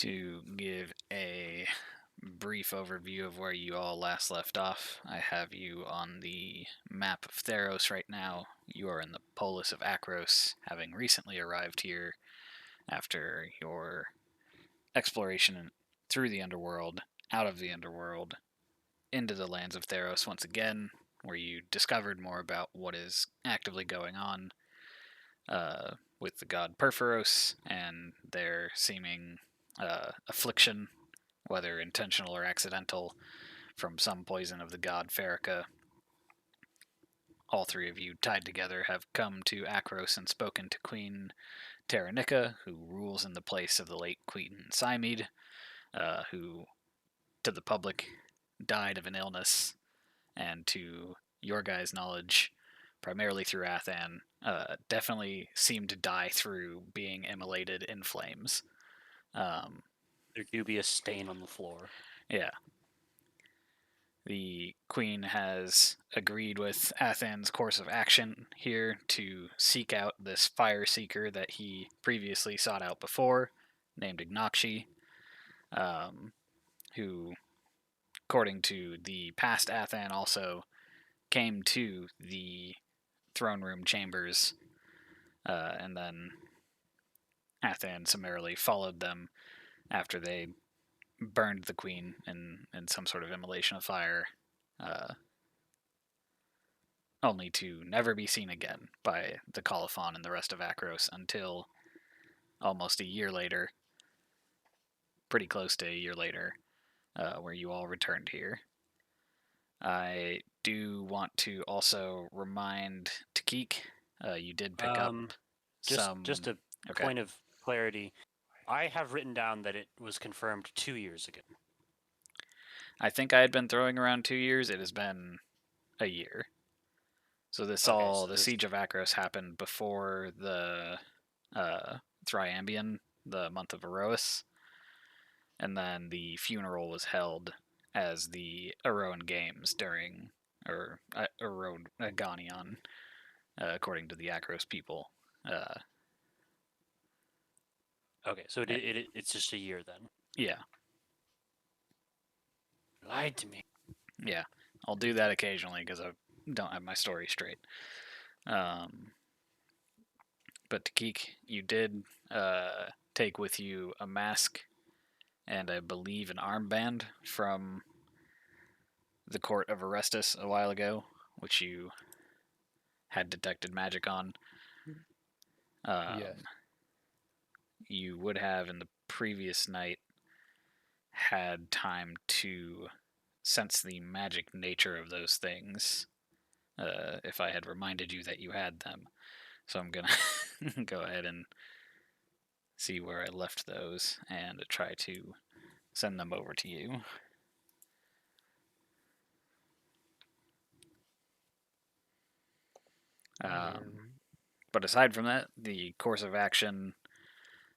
To give a brief overview of where you all last left off, I have you on the map of Theros right now. You are in the polis of Akros, having recently arrived here after your exploration through the underworld, out of the underworld, into the lands of Theros once again, where you discovered more about what is actively going on with the god Perforos and their seeming affliction, whether intentional or accidental, from some poison of the god Farika. All three of you, tied together, have come to Akros and spoken to Queen Taranika, who rules in the place of the late Queen Cymede, who, to the public, died of an illness, and to your guys' knowledge, primarily through Athan, definitely seemed to die through being immolated in flames. There do be a stain on the floor. Yeah. The Queen has agreed with Athan's course of action here to seek out this fire seeker that he previously sought out before, named Ignakshi, who, according to the past Athan, also came to the throne room chambers, and then Athan summarily followed them after they burned the queen in some sort of immolation of fire, only to never be seen again by the Colophon and the rest of Akros until almost a year later, pretty close to a year later, where you all returned here. I do want to also remind Takik, you did pick up some. Just a Okay. point of clarity. I have written down that it was confirmed 2 years ago. I think I had been throwing around 2 years. It has been a year. So the siege of Akros happened before the Thryambian, the month of Erois, and then the funeral was held as the Eroan Games during, or Erogonion, according to the Akros people. Okay, so it's just a year then. Yeah. Lied to me. Yeah, I'll do that occasionally because I don't have my story straight. But Takik, you did take with you a mask and I believe an armband from the court of Orestes a while ago, which you had detected magic on. Yes. You would have in the previous night had time to sense the magic nature of those things, if I had reminded you that you had them. So I'm gonna go ahead and see where I left those and try to send them over to you. But aside from that, the course of action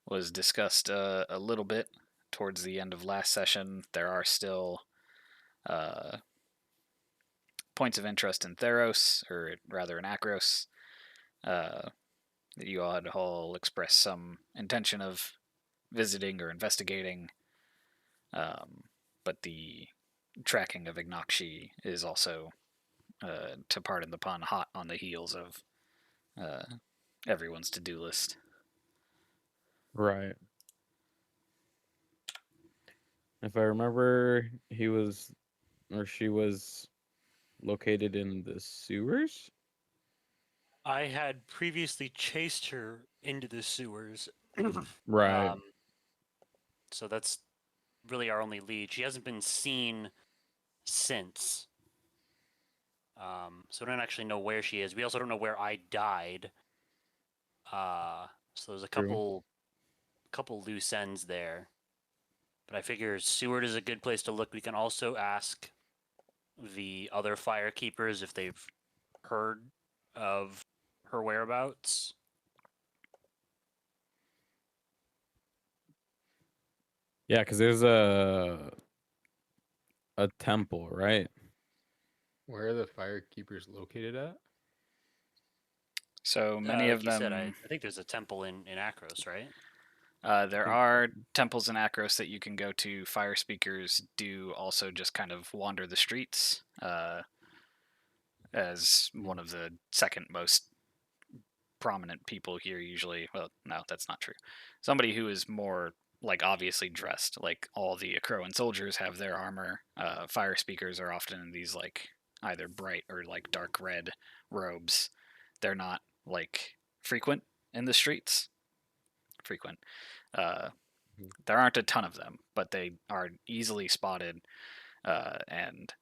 was discussed a little bit towards the end of last session. There are still points of interest in Theros, or rather in Akros. You all had all expressed some intention of visiting or investigating, but the tracking of Ignakshi is also, to pardon the pun, hot on the heels of everyone's to-do list. Right. If I remember, he was or she was located in the sewers. I had previously chased her into the sewers. Right. So that's really our only lead. She hasn't been seen since. So we don't actually know where she is. We also don't know where I died. So there's a couple loose ends there. But I figure Seward is a good place to look. We can also ask the other fire keepers if they've heard of her whereabouts. Yeah, because there's a temple, right? Where are the fire keepers located at? So many Like of you them. said, I think there's a temple in Akros, right? There think- are temples in Akros that you can go to. Fire speakers do also just kind of wander the streets as one of the second most prominent people here usually. Well, no, that's not true. Somebody who is more like obviously dressed, like all the Akroan soldiers have their armor. Fire speakers are often in these like either bright or like dark red robes. They're not like frequent in the streets. Frequent. Uh, there aren't a ton of them, but they are easily spotted and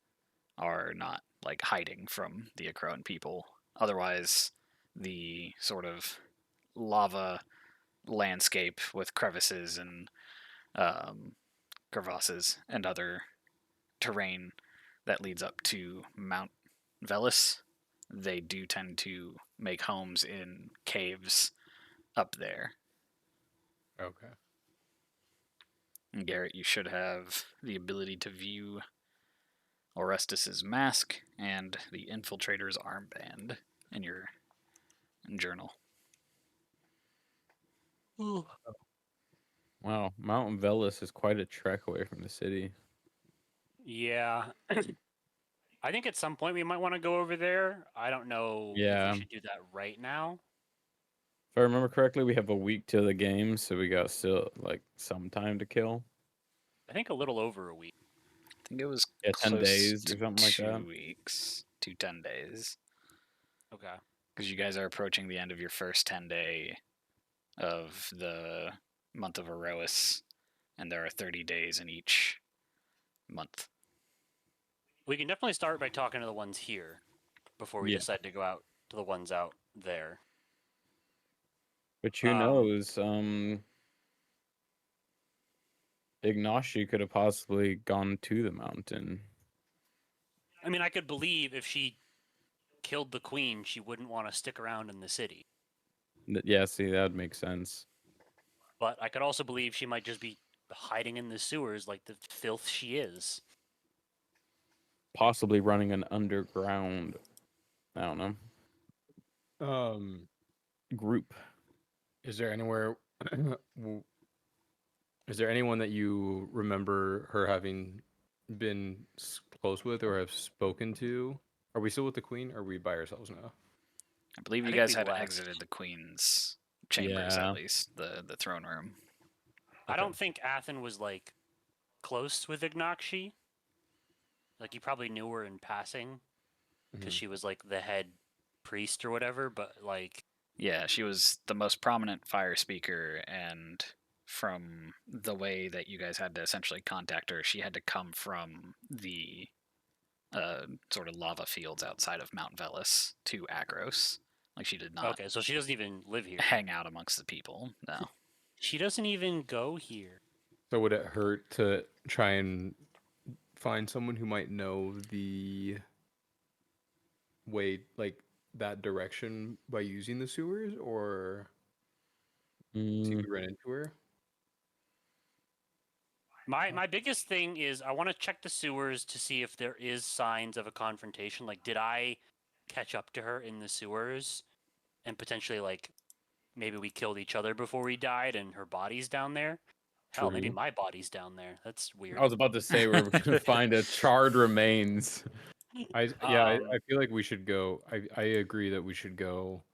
are not like hiding from the Akroan people. Otherwise, the sort of lava landscape with crevices and um, crevasses and other terrain that leads up to Mount Velis, they do tend to make homes in caves up there. Okay. And Garrett, you should have the ability to view Orestes' mask and the Infiltrator's armband in your journal. Wow, Mount Velis is quite a trek away from the city. Yeah. I think at some point we might want to go over there. I don't know if Yeah. we should do that right now. If I remember correctly, we have a week till the game, so we got still like some time to kill. I think a little over a week. I think it was Yeah, 10 close days to or something like that. 2 weeks to 10 days. Okay. Because you guys are approaching the end of your first 10-day of the month of Erois, and there are 30 days in each month. We can definitely start by talking to the ones here before we Yeah. decide to go out to the ones out there. But who knows? Ignashi could have possibly gone to the mountain. I mean, I could believe if she killed the queen, she wouldn't want to stick around in the city. Yeah, see, that would make sense. But I could also believe she might just be hiding in the sewers like the filth she is. Possibly running an underground, I don't know, group. Is there anywhere? Is there anyone that you remember her having been close with or have spoken to? Are we still with the queen? Or are we by ourselves now? I believe I you think guys we had left. exited the queen's chambers, Yeah. at least, the throne room. I Okay. don't think Athen was like close with Ignakshi. Like you probably knew her in passing because Mhm. she was like the head priest or whatever. But like, Yeah, she was the most prominent fire speaker, and from the way that you guys had to essentially contact her, she had to come from the sort of lava fields outside of Mount Velis to Akros. Like she did not okay, so she doesn't even live here. hang out amongst the people. No. She doesn't even go here. So would it hurt to try and find someone who might know the way, like that direction, by using the sewers, or see Mm, if we run into her? My biggest thing is I want to check the sewers to see if there is signs of a confrontation. Like, did I catch up to her in the sewers, and potentially like maybe we killed each other before we died, and her body's down there. Hell, maybe True. my body's down there. That's weird. I was about to say we're gonna find a charred remains. I feel like we should go. I agree that we should go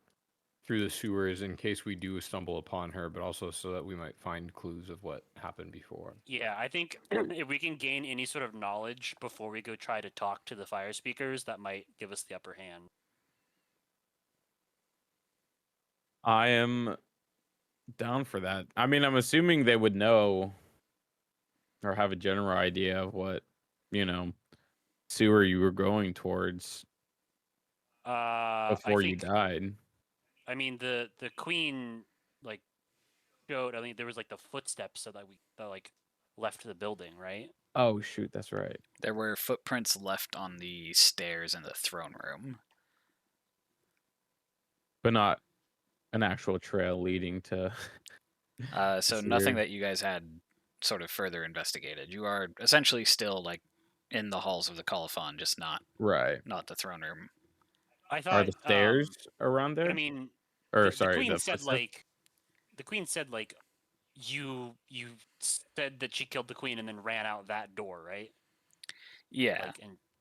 through the sewers in case we do stumble upon her, but also so that we might find clues of what happened before. Yeah, I think if we can gain any sort of knowledge before we go try to talk to the fire speakers, that might give us the upper hand. I am down for that. I mean, I'm assuming they would know or have a general idea of what, you know, sewer you were going towards I before you think. died. I mean, the queen like showed. I mean, there was like the footsteps that like left the building, right? Oh shoot, that's right. There were footprints left on the stairs in the throne room. But not an actual trail leading to So sewer. nothing that you guys had sort of further investigated. You are essentially still like in the halls of the colophon, just not Right. the throne room. I Are thought. the stairs around But I there? mean, Or the sorry, queen the said footsteps? like, the queen said like, you said that she killed the queen and then ran out that door, right? Yeah,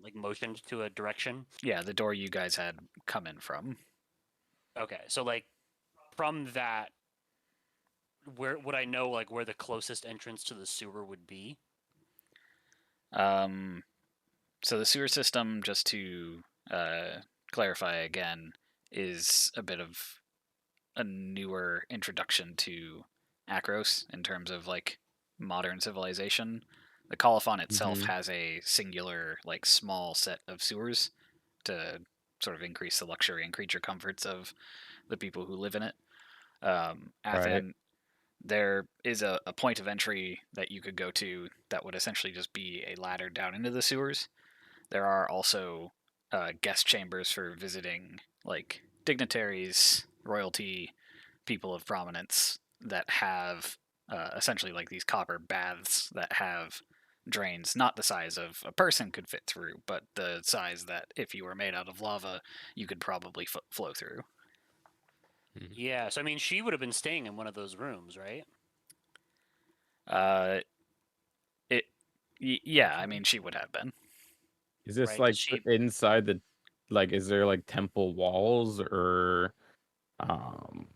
Like motioned to a direction. yeah, the door you guys had come in from. Okay, so like from that, where would I know like where the closest entrance to the sewer would be? So the sewer system, just to clarify again, is a bit of a newer introduction to Akros in terms of like modern civilization. The Colophon itself Mm-hmm. has a singular, like small set of sewers to sort of increase the luxury and creature comforts of the people who live in it. Right. Athen, there is a point of entry that you could go to that would essentially just be a ladder down into the sewers. There are also guest chambers for visiting, like dignitaries, royalty, people of prominence that have essentially like these copper baths that have drains not the size of a person could fit through, but the size that if you were made out of lava, you could probably flow through. Yeah, so I mean, she would have been staying in one of those rooms, right? Uh, it, yeah, I mean, she would have been. Is this Right? Because like she inside the, like, is there like temple walls um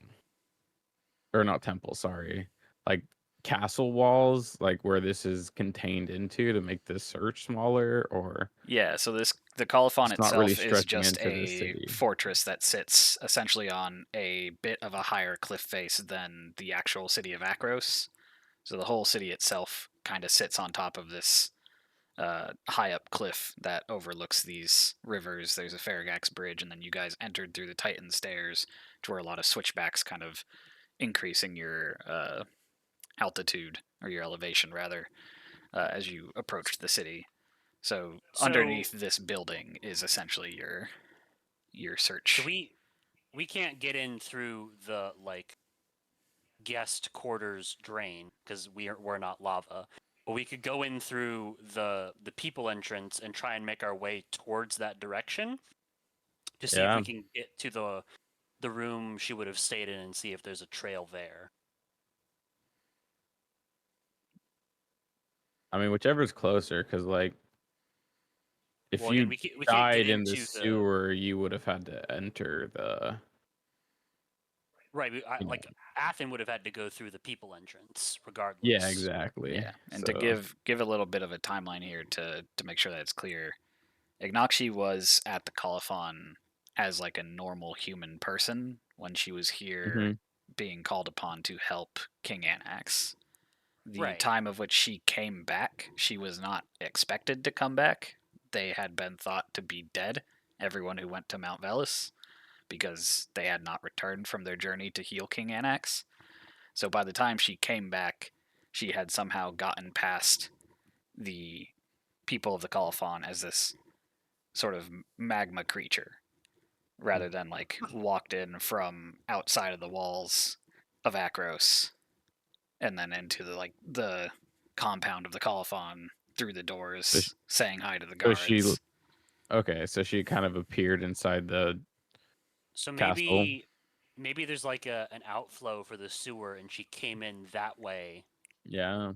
or not temple, sorry, like castle walls, like where this is contained into to make this search smaller, or Yeah, so the Colophon it's not really itself is stretching just into the a city? fortress that sits essentially on a bit of a higher cliff face than the actual city of Akros. So the whole city itself kind of sits on top of this high up cliff that overlooks these rivers. There's a Faragax bridge, and then you guys entered through the Titan stairs to where a lot of switchbacks, kind of increasing your altitude or your elevation rather as you approached the city. So so underneath this building is essentially your so search. we can't get in through the like guest quarters drain because we're not lava. But we could go in through the people entrance and try and make our way towards that direction to see if Yeah, we can get to the room she would have stayed in and see if there's a trail there. I mean whichever's closer, because like if Well, again, you we can't get died in the into the sewer, you would have had to enter the, right. you know. Like Athen would have had to go through the people entrance Yeah, regardless. exactly. Yeah, and to So, give a little bit of a timeline here to make sure that it's clear, Ignakshi was at the Colophon as like a normal human person when she was here mhm. being called upon to help King Anax. The Right. time of which she came back, she was not expected to come back. They had been thought to be dead, everyone who went to Mount Velis, because they had not returned from their journey to heal King Anax. So by the time she came back, she had somehow gotten past the people of the Colophon as this sort of magma creature, rather than like walked in from outside of the walls of Akros and then into the compound of the Colophon through the so sh doors, saying hi to the so she guards. okay, so she kind of appeared inside the So castle. maybe there's like an outflow for the sewer and she came in that way Yeah.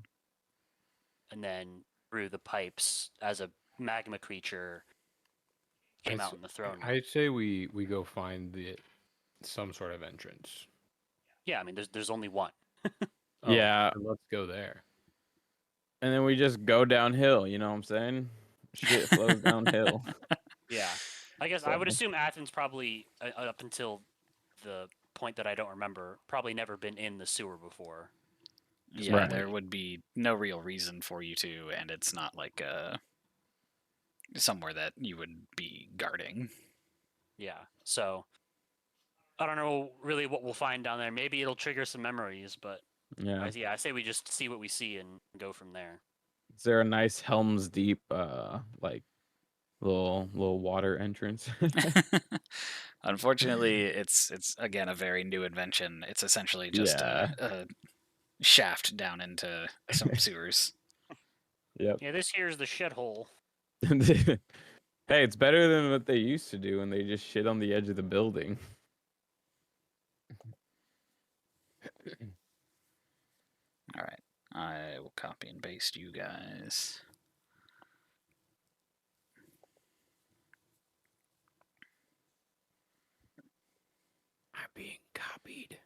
and then through the pipes as a magma creature came I'd, out s- in the throne room. I'd say we go find the some sort of entrance. Yeah, I mean there's only one. Oh, Yeah, then let's go there. and then we just go downhill, you know what I'm saying? Shit flows downhill. Yeah. I guess I So, would assume Athens probably up until the point that I don't remember probably never been in the sewer before. Is my Yeah, right. there only would be no real reason for you to, and it's not like somewhere that you would be guarding. yeah. So I don't know really what we'll find down there. Maybe it'll trigger some memories, but Yeah. I say we just see what we see and go from there. Is there a nice Helm's Deep like little water entrance? Unfortunately, it's again a very new invention. It's essentially just Yeah. a shaft down into some sewers. Yep. Yeah, this here's the shithole. Hey, it's better than what they used to do when they just shit on the edge of the building. All right. I will copy and paste you guys. I'm being copied.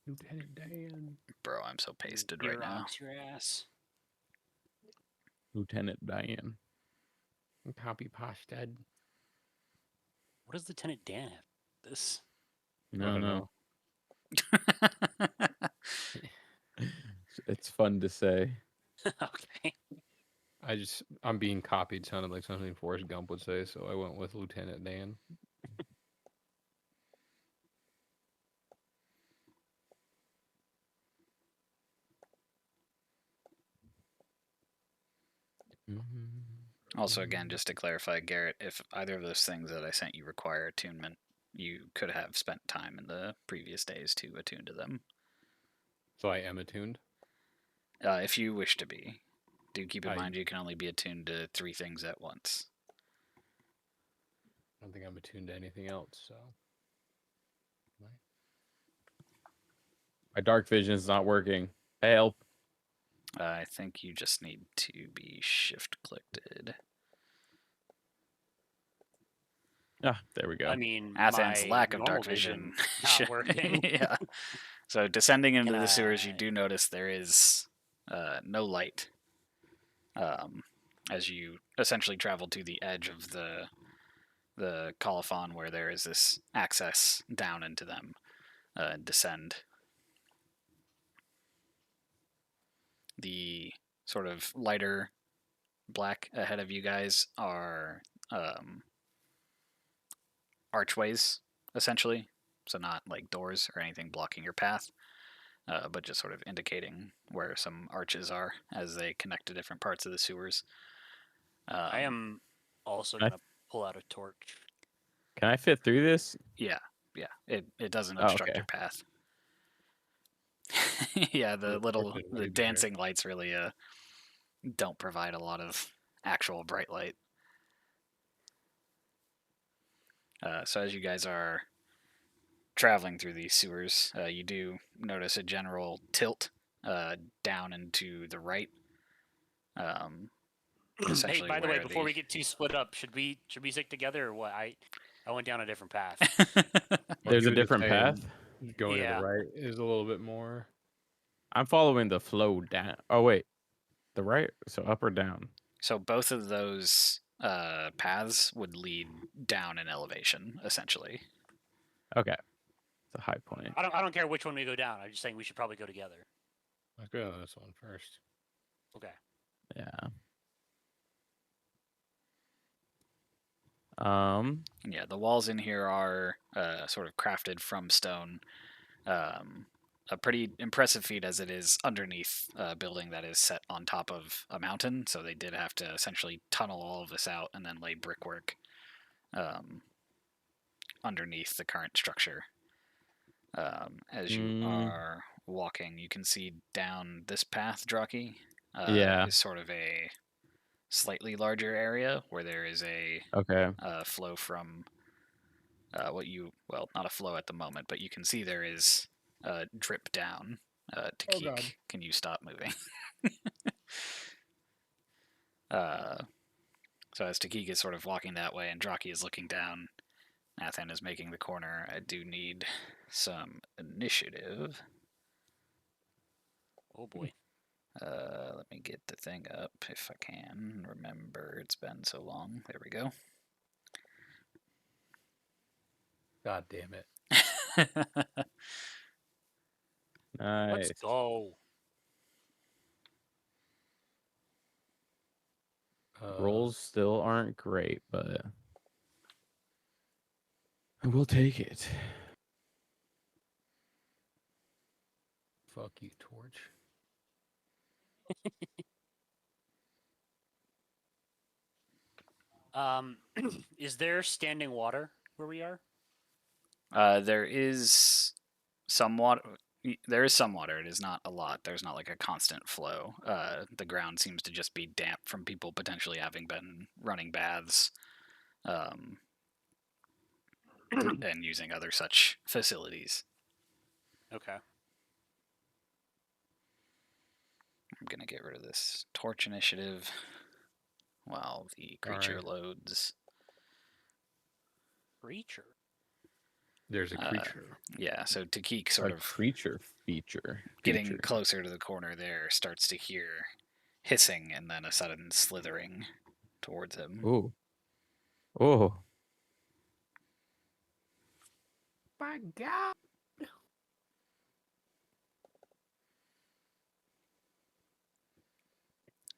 Lieutenant Dan. Bro, I'm so pasted right now. Xerox your ass. Lieutenant Diane. Copy pasted. What does Lieutenant Dan have? This. No, don't no. know. It's fun to say. Okay. I'm being copied sounded like something Forrest Gump would say, so I went with Lieutenant Dan. Also, again, just to clarify, Garrett, if either of those things that I sent you require attunement, you could have spent time in the previous days to attune to them. So I am attuned. If you wish to be. Do keep in I- mind you can only be attuned to 3 things at once. I don't think I'm attuned to anything else, so. My dark vision is not working. Help. I think you just need to be shift-clicked. Ah, there we go. I mean, Athan's my lack of normal dark vision. not working. Yeah. So descending into Can the sewers, you I- do notice there is no light. As you essentially travel to the edge of the colophon, where there is this access down into them, and descend. The sort of lighter black ahead of you guys are archways, essentially. So not like doors or anything blocking your path, but just sort of indicating where some arches are as they connect to different parts of the sewers. I am also I- gonna pull out a torch. Can I fit through this? Yeah, yeah. It doesn't Oh, obstruct okay. your path. Yeah, the Way better. dancing lights really don't provide a lot of actual bright light. So as you guys are traveling through these sewers, you do notice a general tilt down into the right. Hey, Essentially by the way, where before the we get too split up, should we stick together or what? I went down a different path. There's You a were just different saying path. Going to Yeah. the right is a little bit more. I'm following the flow down. Oh wait, the right. So up or down? So both of those paths would lead down in elevation, essentially. Okay, it's a high point. I don't care which one we go down. I'm just saying we should probably go together. Let's go to this one first. Okay. Yeah. Yeah, the walls in here are sort of crafted from stone. A pretty impressive feat as it is underneath a building that is set on top of a mountain. So they did have to essentially tunnel all of this out and then lay brickwork underneath the current structure. As you are walking, you can see down this path, Draki. Yeah. Is sort of a slightly larger area where there is a Okay. flow from not a flow at the moment, but you can see there is a drip down. Takik, God. can you stop moving? So as Takik is sort of walking that way and Draki is looking down, Nathan is making the corner. I do need some initiative. Oh boy. Let me get the thing up if I can. Remember, it's been so long. There we go. God damn it. Nice. Let's go. Rolls still aren't great, but we'll take it. Fuck you, Torch. Is there standing water where we are? There is some water. There is some water. It is not a lot. There's not like a constant flow. The ground seems to just be damp from people potentially having been running baths, and using other such facilities. Okay. gonna get rid of this torch initiative while the creature Alright. loads. Creature. There's a Uh, creature. Yeah, so Takik sort A of creature feature. getting Feature. closer to the corner there starts to hear hissing and then a sudden slithering towards him. Ooh. Oh. My God.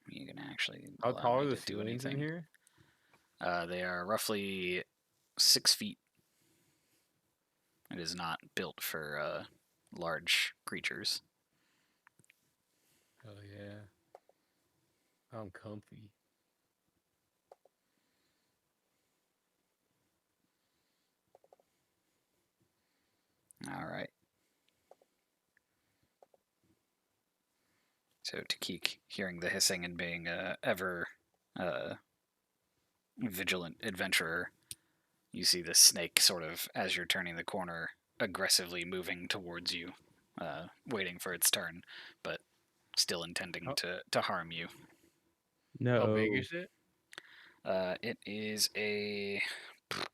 You can actually How allow tall me are the to do ceilings in anything. here? They are roughly 6 feet. It is not built for large creatures. Hell yeah. I'm comfy. All right. So Takik, hearing the hissing and being a ever vigilant adventurer, you see the snake sort of, as you're turning the corner, aggressively moving towards you, waiting for its turn, but still intending How, to harm you. how big No. is it? It is a. Let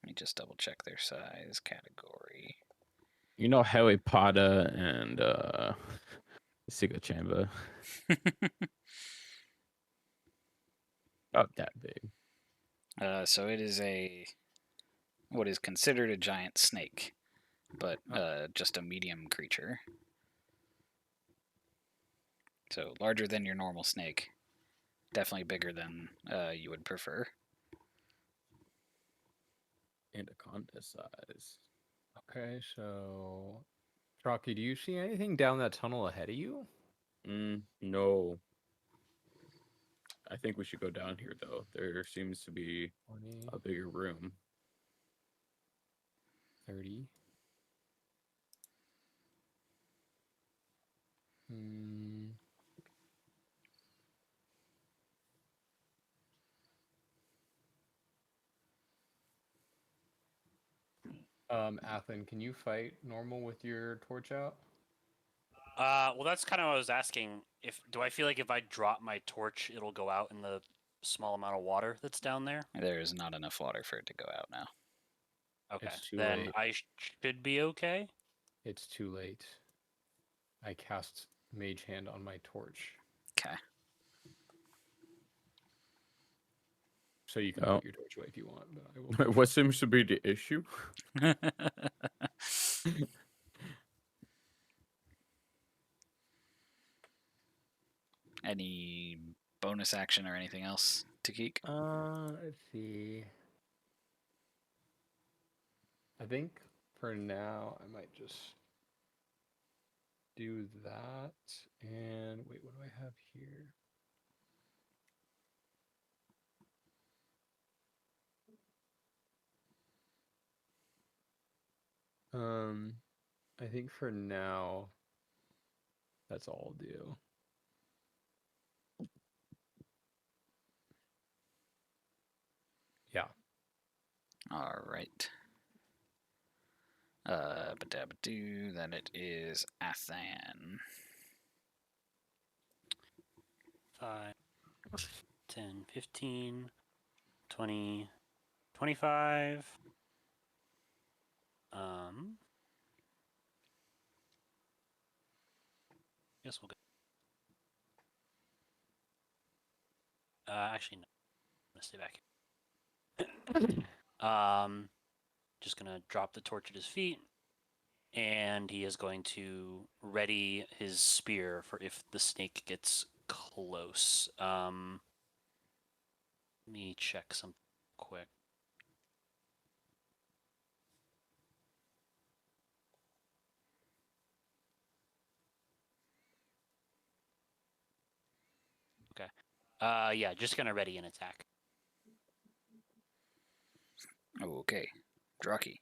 me just double check their size category. You know Harry Potter and Siga Chamber. About that big. So it is what is considered a giant snake, but just a medium creature. So larger than your normal snake. Definitely bigger than you would prefer. Anaconda size. Okay, so Rocky, do you see anything down that tunnel ahead of you? No. I think we should go down here though. There seems to be 20, a bigger room. 30. Hmm. Athen, can you fight normal with your torch out? Well, that's kind of what I was asking. Do I feel like if I drop my torch, it'll go out in the small amount of water that's down there? There is not enough water for it to go out now. Okay, It's too then late. I should be okay. It's too late. I cast Mage Hand on my torch. Okay. So you can Oh. put your torch away if you want, but I will. What seems to be the issue? Any bonus action or anything else, Takik? Let's see. I think for now I might just do that. And wait, what do I have here? I think for now that's all I'll do. Yeah. All right. Then it is Athan. 5, 10, 15, 20, 25. Guess we'll go. Actually, no. I'm gonna stay back. Just gonna drop the torch at his feet, and he is going to ready his spear for if the snake gets close. Let me check something quick. Okay. Yeah, just gonna ready an attack. Okay. Draki.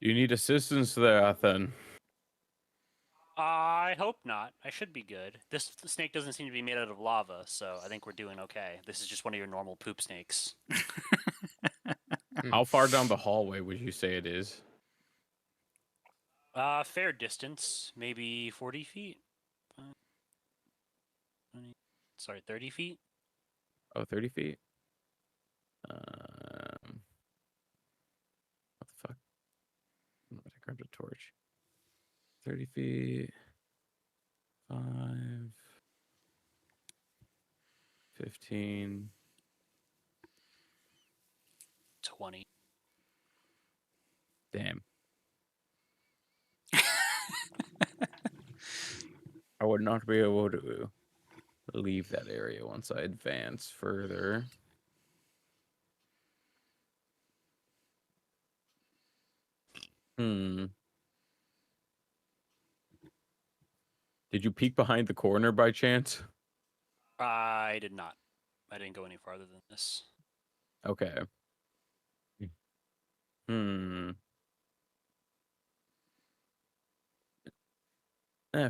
You need assistance there, Athen. I hope not. I should be good. This snake doesn't seem to be made out of lava, so I think we're doing okay. This is just one of your normal poop snakes. How far down the hallway would you say it is? Fair distance, maybe 40 feet. 20, sorry, 30 feet? Oh, 30 feet? What the fuck? I'm gonna grab the torch. 30 feet. 5, 15. 20. Damn. I would not be able to leave that area once I advance further. Hmm. Did you peek behind the corner by chance? I did not. I didn't go any farther than this. Okay. Hmm.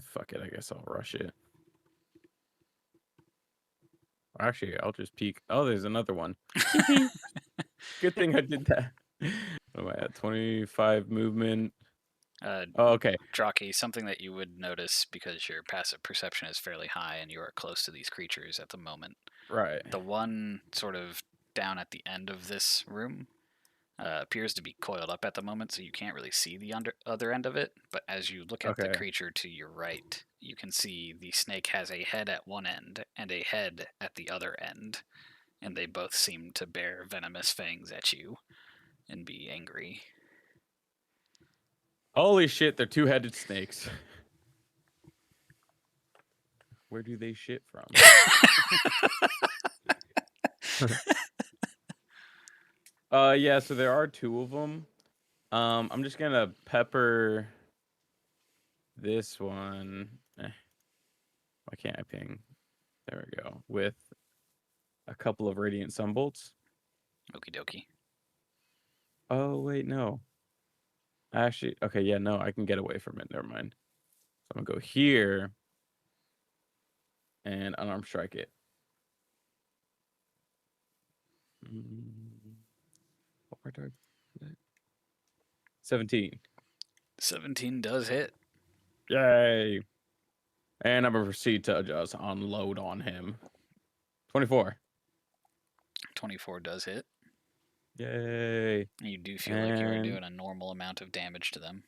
Fuck it. I guess I'll rush it. Actually, I'll just peek. Oh, there's another one. Good thing I did that. What am I at? 25 movement. Uh, Oh, okay. Draki, something that you would notice because your passive perception is fairly high and you are close to these creatures at the moment. Right. The one sort of down at the end of this room appears to be coiled up at the moment, so you can't really see the other end of it. But as you look at the Okay. creature to your right, you can see the snake has a head at one end and a head at the other end, and they both seem to bear venomous fangs at you and be angry. Holy shit, they're two-headed snakes. Where do they shit from? Yeah, so there are two of them. I'm just gonna pepper this one. Why can't I ping? There we go. With a couple of radiant sunbolts. Okie dokie. Oh wait, no. Actually, okay, yeah, no, I can get away from it. Never mind. So I'm gonna go here and unarmed strike it. What part do I put it? 17. 17 does hit. Yay. And I'm gonna proceed to just unload on him. 24. 24 does hit. Yay. You do feel like you are And doing a normal amount of damage to them.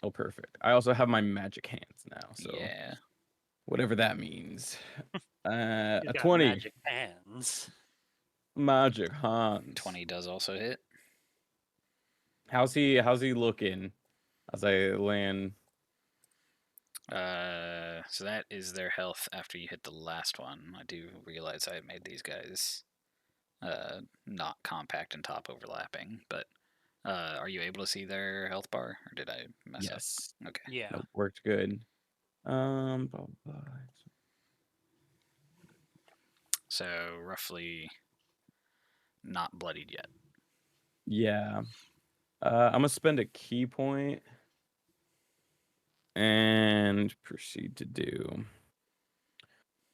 oh, perfect. I also have my magic hands now, so Yeah. whatever that means. He's A got 20. magic hands. Magic hands. 20 does also hit. How's he looking as I land? So that is their health after you hit the last one. I do realize I made these guys not compact and top overlapping, but are you able to see their health bar, or did I mess Yes. up? Okay. Yeah. Nope, worked good. Blah, blah. So roughly not bloodied yet. Yeah. I'm gonna spend a key point and proceed to do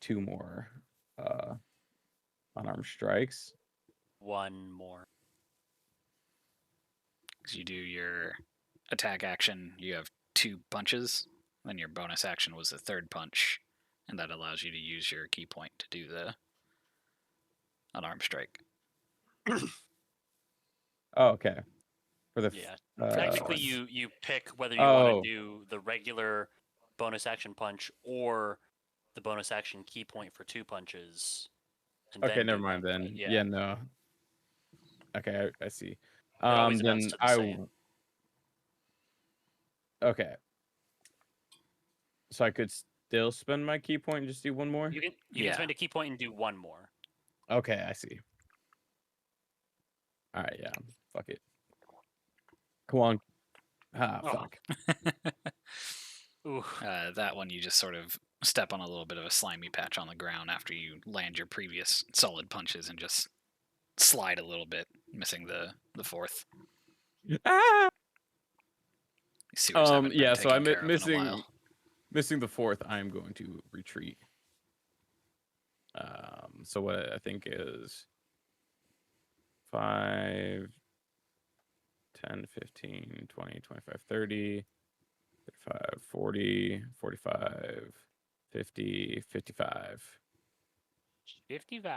2 more unarmed strikes. One more. Because you do your attack action, you have 2 punches, then your bonus action was the third punch, and that allows you to use your key point to do the unarmed strike. Oh, okay. For the Yeah. uh Technically, you pick whether you want to oh, do the regular bonus action punch or the bonus action key point for 2 punches, and okay, then never do mind them. then. But Yeah, yeah, no. Okay, I see. it always amounts Then to the same. okay. So I could still spend my key point and just do one more? You can Yeah. spend a key point and do one more. Okay, I see. All right, yeah. Fuck it. Come on. Ah, Oh. fuck. Ooh. That one you just sort of step on a little bit of a slimy patch on the ground after you land your previous solid punches and just slide a little bit, missing the fourth. Ah! These sewers haven't been Yeah, so I'm taken care of in a missing while. the fourth. I'm going to retreat. So what I think is 5, 10, 15, 20, 25, 30, 35, 40, 45, 50, 55. 55.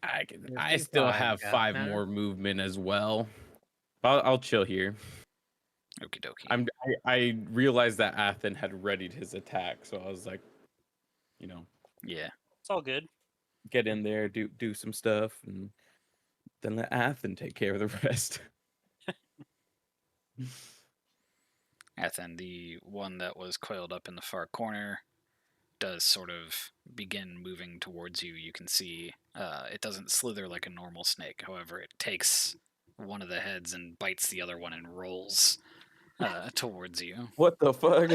I still 55, have yeah. 5 more movement as well. I'll chill here. Okie dokie. I realized that Athen had readied his attack, so I was like, Yeah. It's all good. get in there, do some stuff, and then let Athen take care of the rest. Athen, the one that was coiled up in the far corner, does sort of begin moving towards you. You can see it doesn't slither like a normal snake. However, it takes one of the heads and bites the other one and rolls towards you. What the fuck?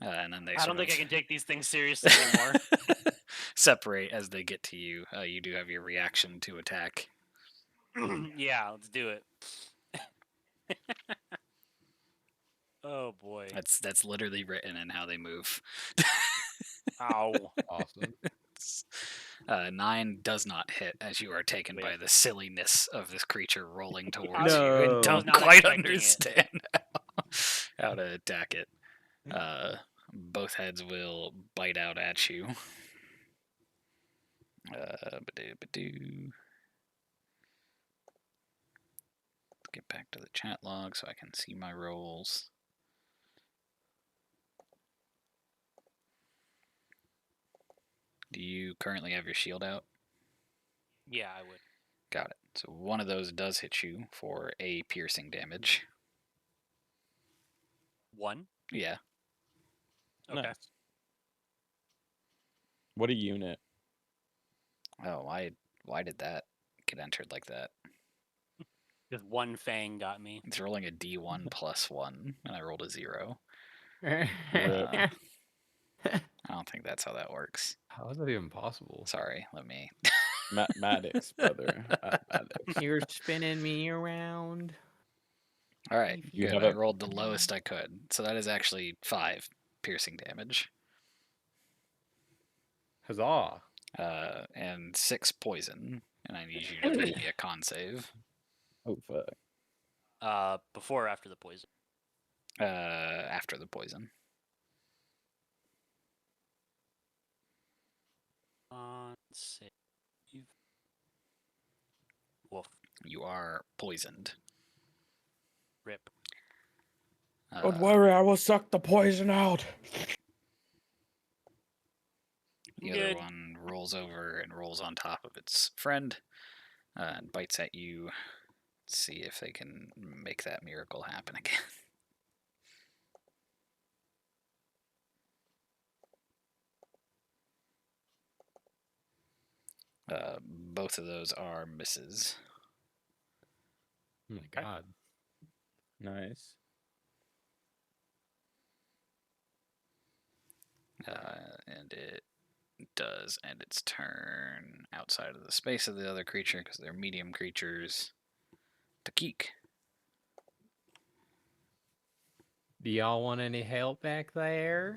And then they I sort don't think of I can take these things seriously anymore. separate as they get to you. You do have your reaction to attack. Yeah, let's do it. Oh boy. That's literally written in how they move. Ow. Awesome. 9 does not hit as you are taken by Whiff. the silliness of this creature rolling towards I was- you and No. don't not quite expecting it. understand how to attack it. Both heads will bite out at you. Ba-doo. Let's get back to the chat log so I can see my rolls. Do you currently have your shield out? Yeah, I would. Got it. So one of those does hit you for a piercing damage. 1. Yeah. Okay. Nice. What a unit. Oh, why did that get entered like that? Just one fang got me. It's rolling a D1 plus 1, and I rolled a 0. Rip. I don't think that's how that works. How is that even possible? Sorry, let me. Mathematics, brother. Mathematics. You're spinning me around. All right, You good. have I a- rolled the lowest I could, so that is actually 5 piercing damage, Huzzah. and 6 poison. And I need you to give me a con save. Oh fuck. Before or after the poison? After the poison. Save. Wolf. You are poisoned. Rip. Don't worry, I will suck the poison out. The Good. other one rolls over and rolls on top of its friend and bites at you. Let's see if they can make that miracle happen again. Both of those are misses. Oh my god. Nice. And it does end its turn outside of the space of the other creature because they're medium creatures. Takik. Do y'all want any help back there?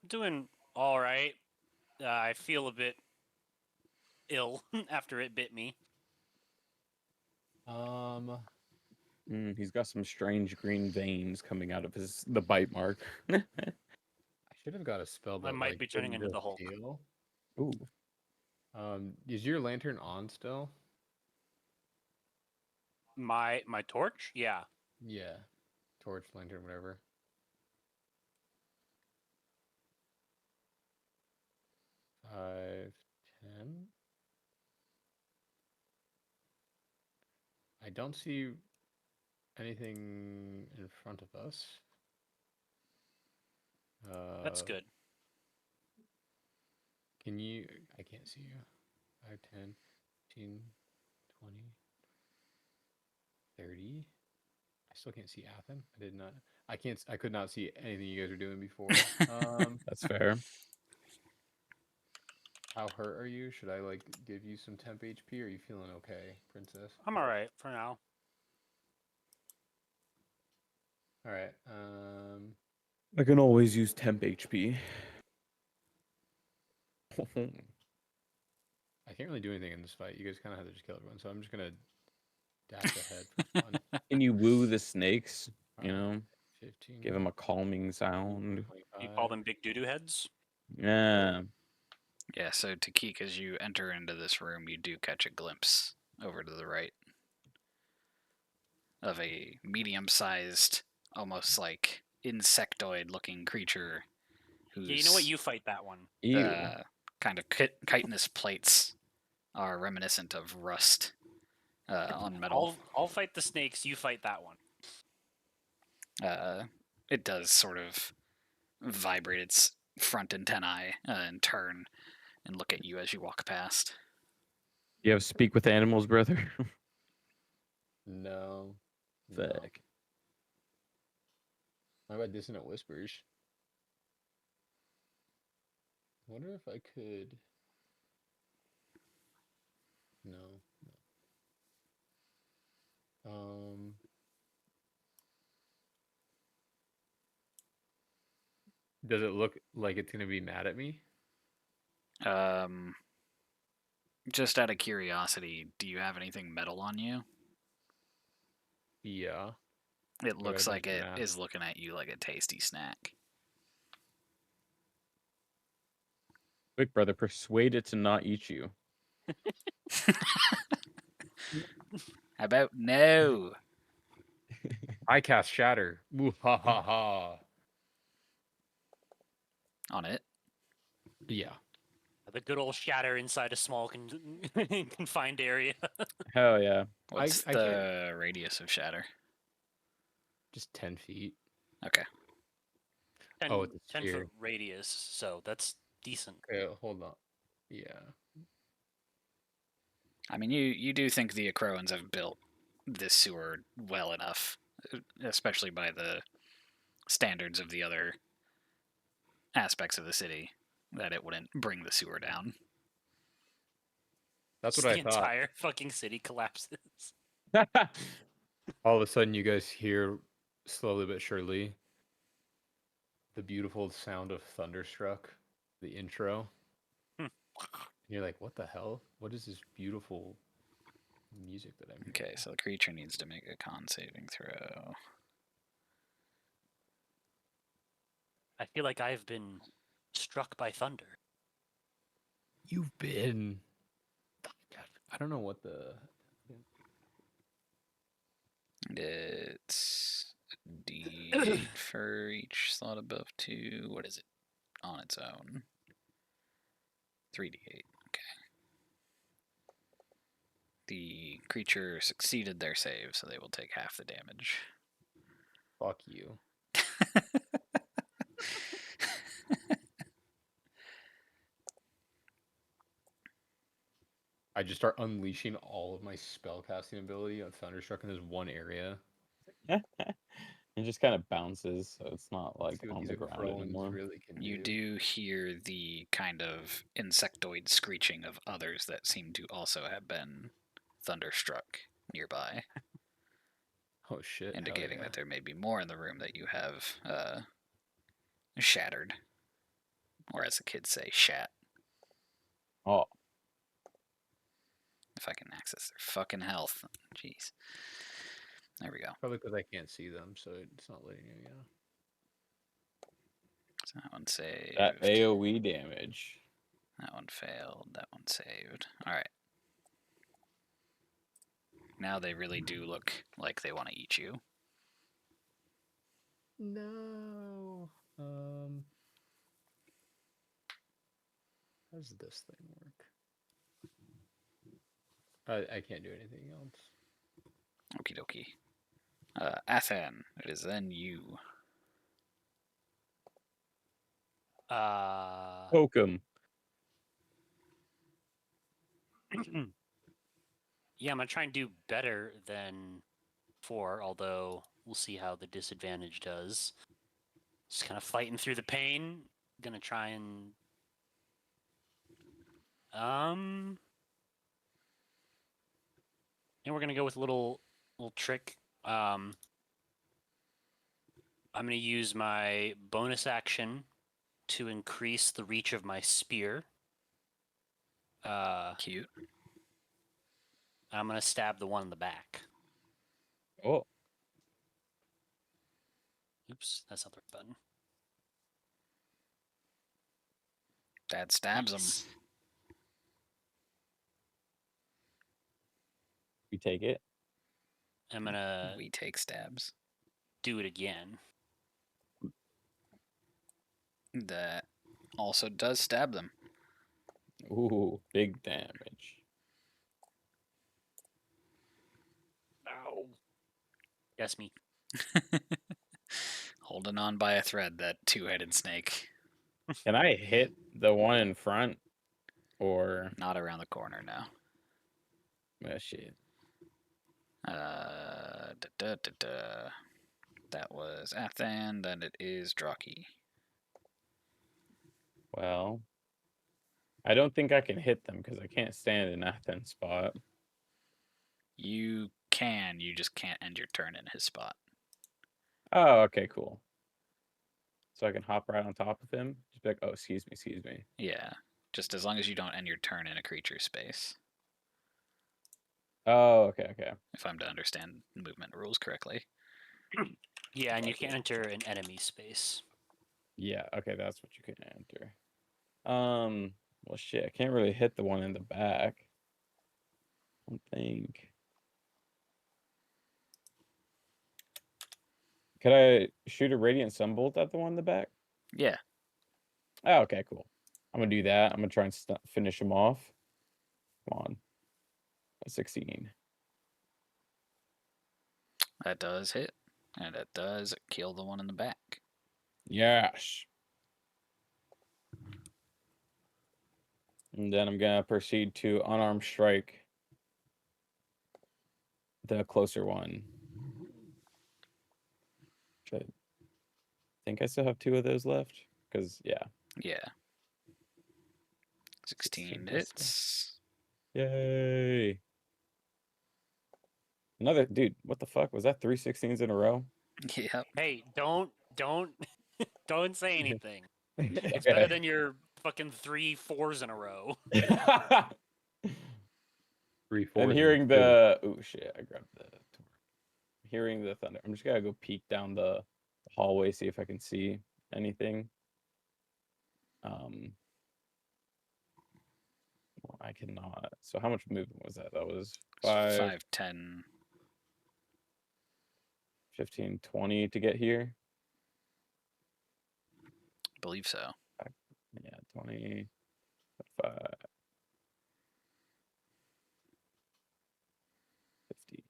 Doing all right. I feel a bit ill after it bit me. He's got some strange green veins coming out of the bite mark. I should have got a spell that I might like be turning didn't into the just Hulk. heal. Ooh. Is your lantern on still? My torch? Yeah. Yeah. Torch, lantern, whatever. Five, 10. I don't see anything in front of us. That's good. Can you? I can't see you. 5, 10, 15, 20, 30. I still can't see Athen. I did not. I can't. I could not see anything you guys were doing before. That's fair. How hurt are you? Should I like give you some temp HP? Or are you feeling okay, princess? I'm all right for now. All right. I can always use temp HP. I can't really do anything in this fight. You guys kind of have to just kill everyone. So I'm just gonna dash ahead for fun. Can you woo the snakes? You Alright, know, 15. give them a calming sound. You call 25. them big doo-doo heads? Yeah. Yeah, so Takik, as you enter into this room, you do catch a glimpse over to the right of a medium-sized, almost like insectoid-looking creature Yeah, you know what? whose You fight that one. Ew. kind of chitinous plates are reminiscent of rust on metal. I'll fight the snakes. You fight that one. It does sort of vibrate its front antennae and turn and look at you as you walk past. You have speak with animals, brother. No. No. Fuck. How about dissonant whispers? I wonder if I could. No. No. Does it look like it's gonna be mad at me? Just out of curiosity, do you have anything metal on you? Yeah. It I got a looks like bunch of it math. is looking at you like a tasty snack. Quick, brother, persuade it to not eat you. How about no? I cast shatter. Ooh, ha ha ha. On it. Yeah. The good old shatter inside a small confined area. Hell yeah. What's I the radius of shatter? Just 10 feet. Okay. 10, Oh, it's a 10 foot sphere. radius, so that's decent. Okay, hold on. Yeah. I mean, you do think the Acroans have built this sewer well enough, especially by the standards of the other aspects of the city, that it wouldn't bring the sewer down. That's Just what I the thought. entire fucking city collapses. All of a sudden, you guys hear slowly but surely the beautiful sound of Thunderstruck, the intro. And you're like, what the hell? What is this beautiful music that I'm hearing? Okay, so the creature needs to make a con saving throw. I feel like I've been struck by thunder. You've been. I don't know what the. It's D8 for each slot above 2. What is it on its own? 3D8. Okay. The creature succeeded their save, so they will take half the damage. Fuck you. I just start unleashing all of my spellcasting ability on Thunderstruck in this one area. It just kind of bounces, so it's not like See what on these the ground Acroans anymore. really can You do hear the kind of insectoid screeching of others that seem to also have been thunderstruck nearby, Oh shit! Hell indicating yeah. that there may be more in the room that you have shattered. Or as the kids say, shat. Oh, If I can access their fucking health. Jeez. There we go. Probably because I can't see them, so it's not letting me. So that one saved. that AoE damage. That one failed. That one saved. Alright. Now they really do look like they want to eat you. No. How does this thing work? I can't do anything else. Okie dokie. Athan, it is then you. Poke him. Yeah, I'm gonna try and do better than 4, although we'll see how the disadvantage does. Just kind of fighting through the pain. Gonna try and and we're gonna go with a little trick. I'm gonna use my bonus action to increase the reach of my spear. Cute. I'm gonna stab the one in the back. Oh, Oops, that's not the right button. That stabs him. Nice. we take it. I'm gonna We take stabs. do it again. That also does stab them. Ooh, big damage. Ow. Yes, me. Holding on by a thread, that two-headed snake. Can I hit the one in front? Or Not around the corner now. oh, shit. That was Athan, then it is Draki. Well, I don't think I can hit them because I can't stand in Athen's spot. You can, you just can't end your turn in his spot. Oh, okay, cool. So I can hop right on top of him. Just be like, oh, excuse me. Yeah, just as long as you don't end your turn in a creature space. Oh, okay. If I'm to understand movement rules correctly. Yeah, and you can't enter an enemy space. Yeah, okay, that's what you can enter. Well, shit, I can't really hit the one in the back. I don't think. Could I shoot a radiant sunbolt at the one in the back? Yeah, Oh, okay, cool. I'm gonna do that. I'm gonna try and finish him off. Come on. A 16. that does hit. And that does kill the one in the back. Yes. And then I'm gonna proceed to unarmed strike the closer one. Which I think I still have 2 of those left. Because yeah. Yeah. 16 plus hits. Yay. Another dude, what the fuck? Was that 3 16s in a row? Yep. Hey, don't don't say anything. It's Okay. better than your fucking 3 4s in a row. 3 I'm 4s hearing and 2. the oh shit, I grabbed the hearing the thunder. I'm just gonna go peek down the hallway, see if I can see anything. Well, I cannot. So how much movement was that? That was 5, 5, 10. 15, 20 to get here. Believe so. Yeah, 20, 5, 50.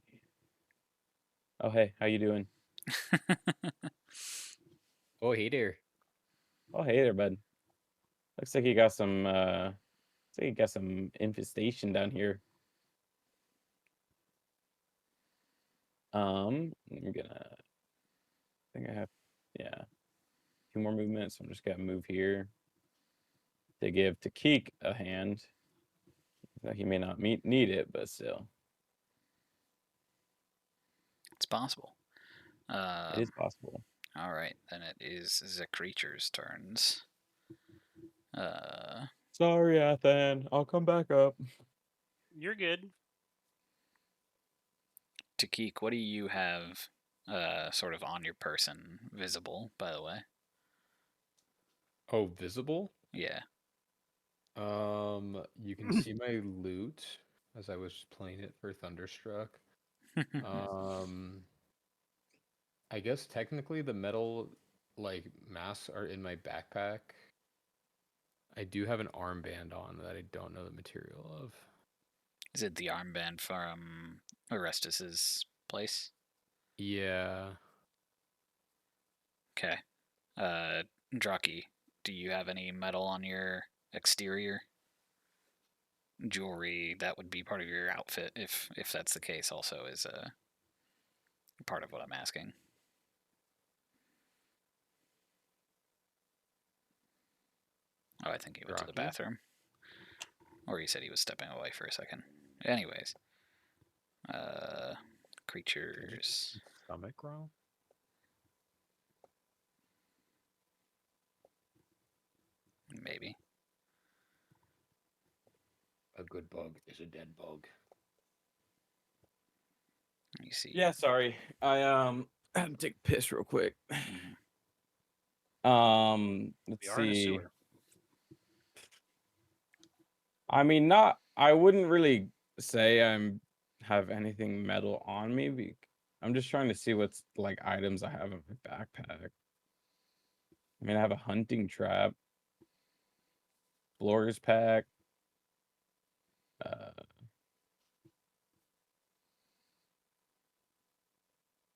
Oh hey, how you doing? Oh, hey there. Oh hey there, bud. Looks like you got some looks like you got some infestation down here. I'm gonna I think I have yeah. 2 more movements. So I'm just gonna move here to give Takik a hand. He may not need it, but still. It's possible. It is possible. All right, then it is the creature's turns. Sorry, Athan. I'll come back up. You're good. Takik, what do you have sort of on your person visible, by the way? Oh, visible? Yeah. You can see my loot as I was playing it for Thunderstruck. Um, I guess technically the metal like masks are in my backpack. I do have an armband on that I don't know the material of. Is it the armband from Orestus's place? Yeah. Okay. Draki, do you have any metal on your exterior? Jewelry that would be part of your outfit, if that's the case, also is part of what I'm asking. Oh, I think he went to the Rocky? bathroom. Or he said he was stepping away for a second. Anyways. Did Creatures. stomach growl? Maybe. A good bug is a dead bug. me see. Yeah, sorry. I had to take a piss real quick. Mhm. Let's We are in a see. sewer. I mean, not. I wouldn't really say have anything metal on me. I'm just trying to see what's like items I have in my backpack. I mean, I have a hunting trap, floors pack. Uh,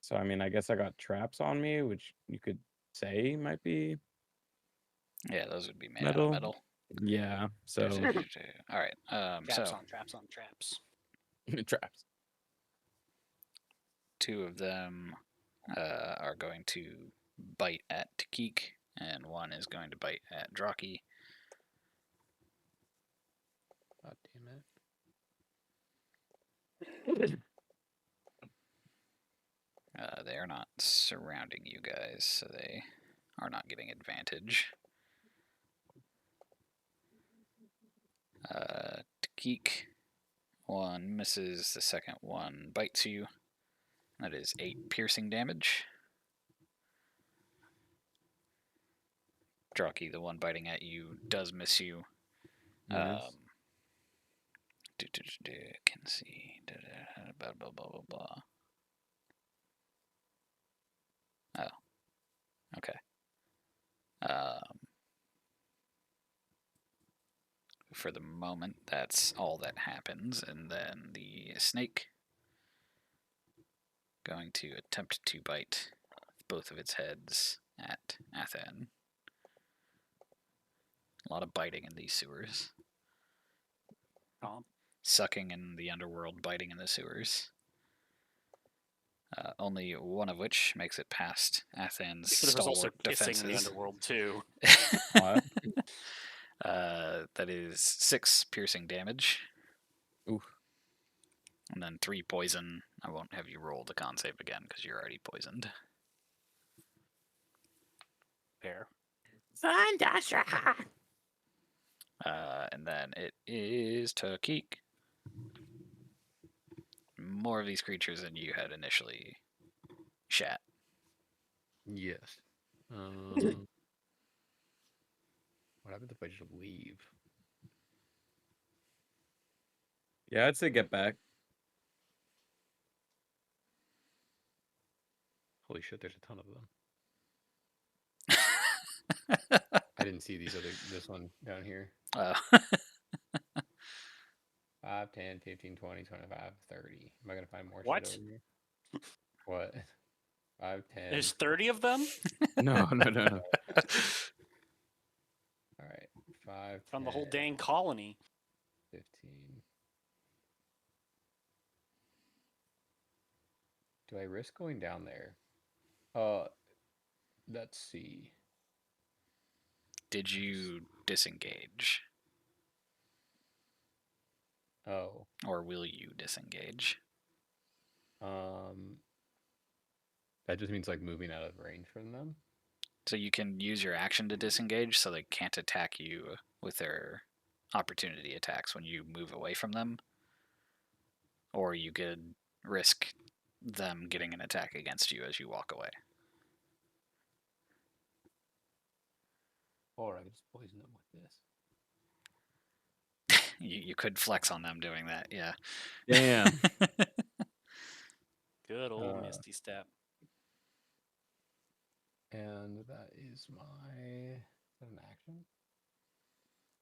so I mean, I guess I got traps on me, which you could say might be Yeah, those would be made out of metal. Yeah. So All right. Traps So on traps on traps. traps. two of them are going to bite at Takik, and one is going to bite at Draki. God damn it. They are not surrounding you guys, so they are not getting advantage. Takik, one misses, the second one bites you. That is 8 piercing damage. Draki, the one biting at you, does miss you. Nice. Can see. Blah, blah, blah, blah, blah. Oh, okay. For the moment, that's all that happens, and then the snake going to attempt to bite both of its heads at Athen. A lot of biting in these sewers. Calm. Sucking in the underworld, biting in the sewers. Only one of which makes it past Athen's There's also stalwart kissing in the defenses. underworld too. What? That is 6 piercing damage. Oof. And then 3 poison. I won't have you roll the con save again because you're already poisoned. Pair. And then it is Takik. More of these creatures than you had initially shat. Yes. What happens if I just leave? Yeah, I'd say get back. Holy shit, there's a ton of them. I didn't see this one down here. 5, 10, 15, 20, 25, 30. Am I going to find more What? shit over here? What? 5, 10. There's 30 of them? No. All right. 5, From the whole 10, dang colony. 15. Do I risk going down there? Let's see. Did you disengage? Oh. Or will you disengage? That just means like moving out of range from them. So you can use your action to disengage so they can't attack you with their opportunity attacks when you move away from them. Or you could risk them getting an attack against you as you walk away. Or I could just poison them with this. You could flex on them doing that, yeah. Damn. Good old Misty Step. And that is my... Is that an action?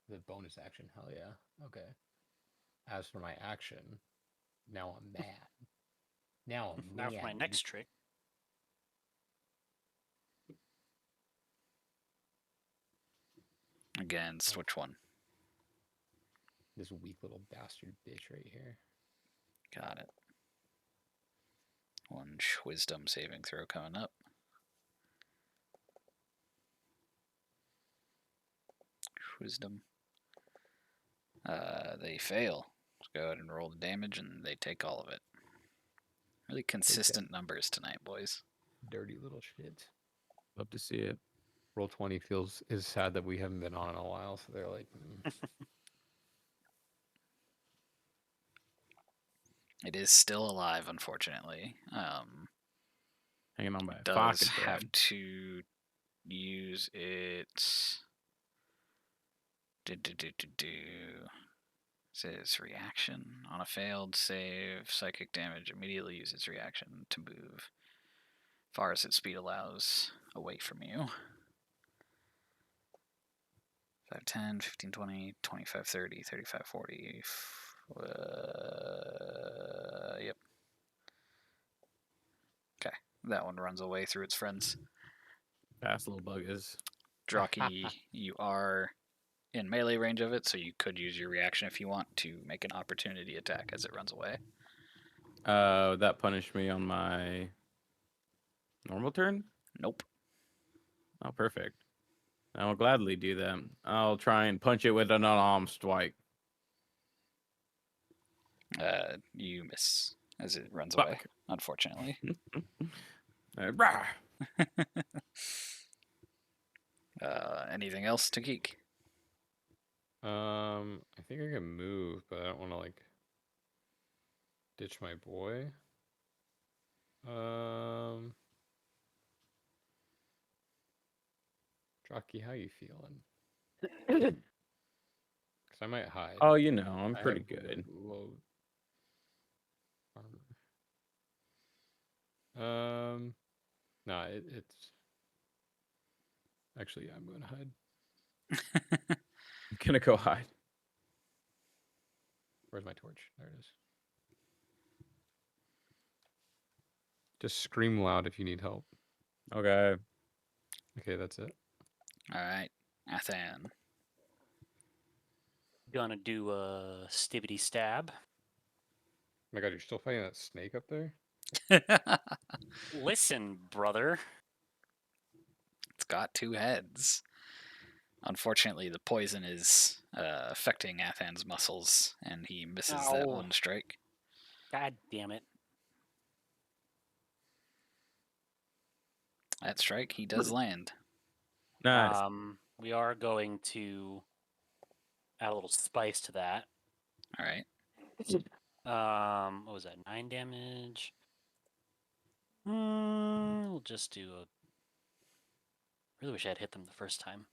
The bonus action, hell yeah. Okay. As for my action, now I'm mad. Now I'm Now mad. for my next trick. Against which one? This weak little bastard bitch right here. Got it. One wisdom saving throw coming up. Wisdom. They fail. Let's go ahead and roll the damage, and they take all of it. Really consistent numbers tonight, boys. Dirty little shit. Love to see it. Roll 20 is sad that we haven't been on in a while, so they're like... It is still alive, unfortunately. Hanging on by a Does fucking have thread. to use its says reaction on a failed save. Psychic damage immediately use its reaction to move far as its speed allows away from you. 5, 10, 15, 20, 25, 30, 35, 40. Yep. Okay. That one runs away through its friends. Fast little buggers. Drocky, you are in melee range of it, so you could use your reaction if you want to make an opportunity attack as it runs away. That punished me on my normal turn? Nope. Oh, perfect. I will gladly do that. I'll try and punch it with an unarmed strike. You miss as it runs Fuck. away, unfortunately. Rah! Anything else to geek? I think I can move, but I don't want to like ditch my boy. Jockey, how you feeling? Because I might hide. Oh, you know, I'm I pretty have good. low armor. Nah, it's actually, yeah, I'm going to hide. I'm gonna go hide. Where's my torch? There it is. Just scream loud if you need help. Okay. Okay, that's it. All right, Athan. Gonna do a stibbity stab. Oh my god, you're still fighting that snake up there? Listen, brother. It's got 2 heads. Unfortunately, the poison is affecting Athan's muscles, and he misses that Ow. one strike. God damn it. That strike, he does land. Nice. We are going to add a little spice to that. All right. What was that? 9 damage. We'll just do a. Really wish I had hit them the first time.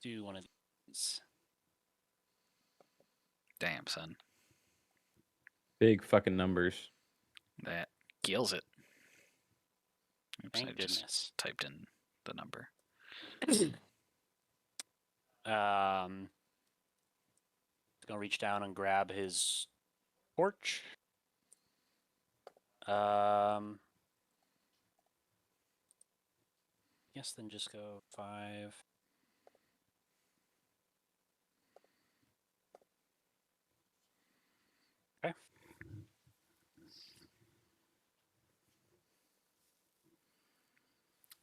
Do one of these. Damn, son. Big fucking numbers. That kills it. Oops, Thank I just goodness. typed in the number. Gonna reach down and grab his torch. Yes, then just go 5. Okay.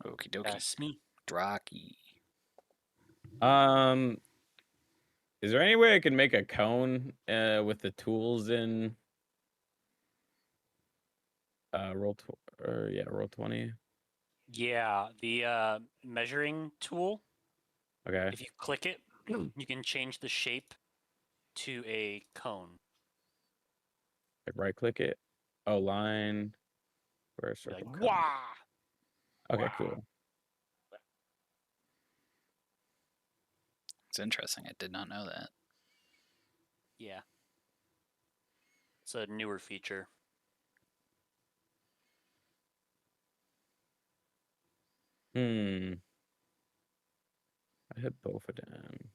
Okie dokie. That's me. Drocky. Is there any way I can make a cone with the tools in roll roll 20? Yeah, the measuring tool. Okay. If you click it, you can change the shape to a cone. Like right click it. Oh, line. Where a Be like, circle cone. wah! Okay, Wow. cool. It's interesting. I did not know that. Yeah. It's a newer feature. I hit both of them.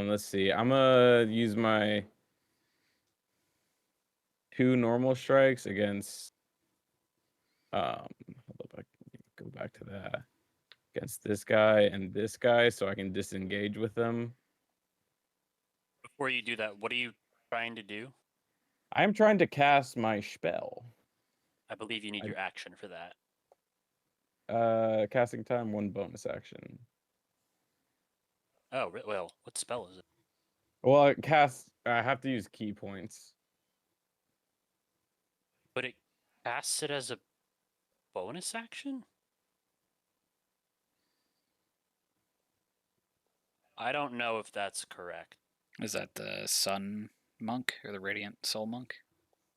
Let's see. I'm gonna use my 2 normal strikes against hold up, I can go back to that. Against this guy and this guy so I can disengage with them. Before you do that, what are you trying to do? I'm trying to cast my spell. I believe you need your action for that. Casting time, 1 bonus action. Oh, well, what spell is it? Well, I have to use key points. But it casts it as a bonus action? I don't know if that's correct. Is that the Sun Monk or the Radiant Soul Monk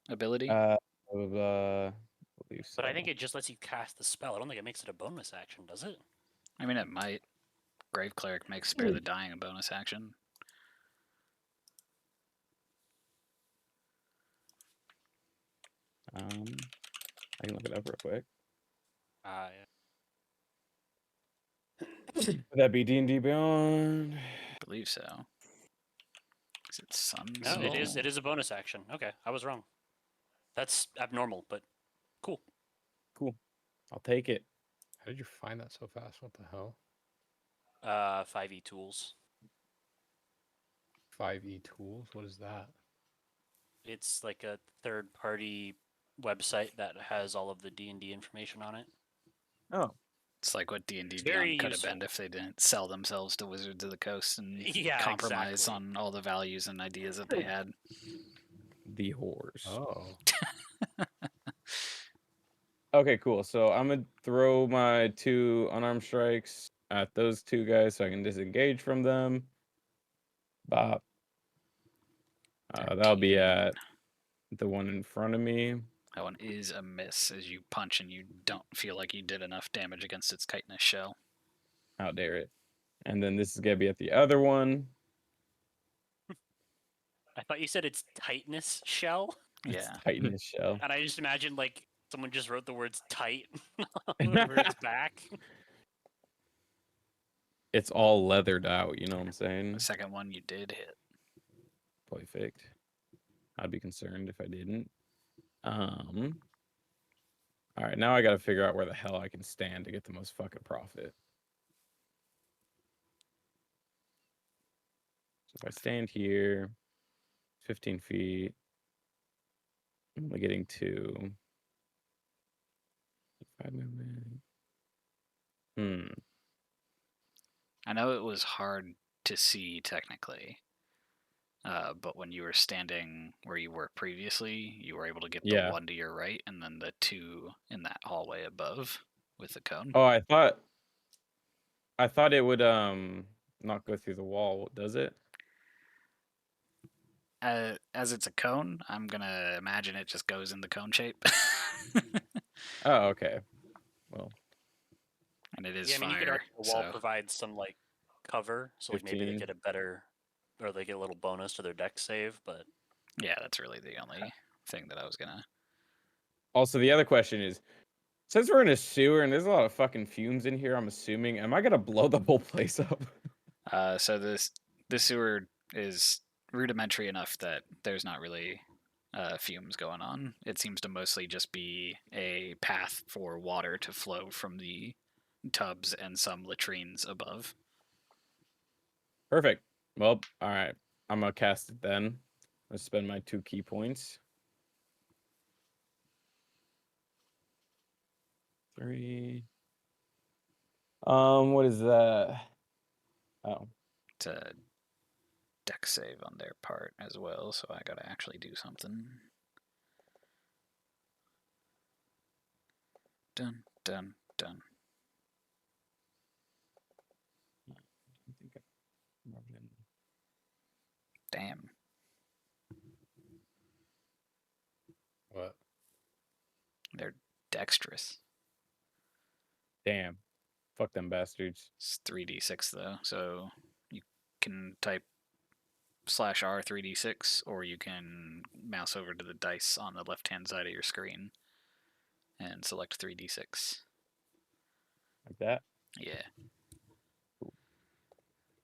ability? Believe But I so. think it just lets you cast the spell. I don't think it makes it a bonus action, does it? I mean, it might. Grave Cleric makes Spare the Dying a bonus action. I can look it up real quick. Yeah. Would that be D&D Beyond? I believe so. Is it Sun No, Soul? it is. It is a bonus action. Okay, I was wrong. That's abnormal, but cool. Cool. I'll take it. How did you find that so fast? What the hell? 5e tools. 5e tools? What is that? It's like a third-party website that has all of the D&D information on it. Oh. It's like what D&D It's very Beyond could have been useful. if they didn't sell themselves to Wizards of the Coast and Yeah, compromise exactly. on all the values and ideas that they had. The horse. Oh. Okay, cool. So I'm gonna throw my 2 unarmed strikes at those 2 guys so I can disengage from them. Bop. That'll be 13. at the one in front of me. That one is a miss as you punch and you don't feel like you did enough damage against its chitinous shell. How dare it. And then this is gonna be at the other one. I thought you said it's tightness shell, It's Yeah. tightness shell. and I just imagined like someone just wrote the words "tight" over its back. It's all leathered out, you know what I'm saying? The second one you did hit. Perfect. I'd be concerned if I didn't. All right, now I gotta figure out where the hell I can stand to get the most fucking profit. So if I stand here, 15 feet, I'm only getting 2. 5 movement. I know it was hard to see technically, but when you were standing where you were previously, you were able to get the Yeah. one to your right and then the 2 in that hallway above with the cone. Oh, I thought it would not go through the wall. Does it? As it's a cone, I'm gonna imagine it just goes in the cone shape. Oh, okay. Well, And it is Yeah, I mean, you could fire. argue the wall So provides some like cover, so like maybe they 15. get a better, or they get a little bonus to their deck save. But yeah, that's really the only thing that I was gonna. Also, the other question is, since we're in a sewer and there's a lot of fucking fumes in here, I'm assuming, am I gonna blow the whole place up? So this sewer is rudimentary enough that there's not really fumes going on. It seems to mostly just be a path for water to flow from the tubs and some latrines above. Perfect. Well, all right. I'm gonna cast it then. Let's spend my 2 key points. 3. What is that? Oh, It's a deck save on their part as well, so I gotta actually do something. Dun dun dun. I think I rubbed it in. Damn. What? They're dexterous. Damn. Fuck them bastards. It's 3d6 though, so you can type /R 3d6, or you can mouse over to the dice on the left hand side of your screen and select 3d6. Like that. Yeah.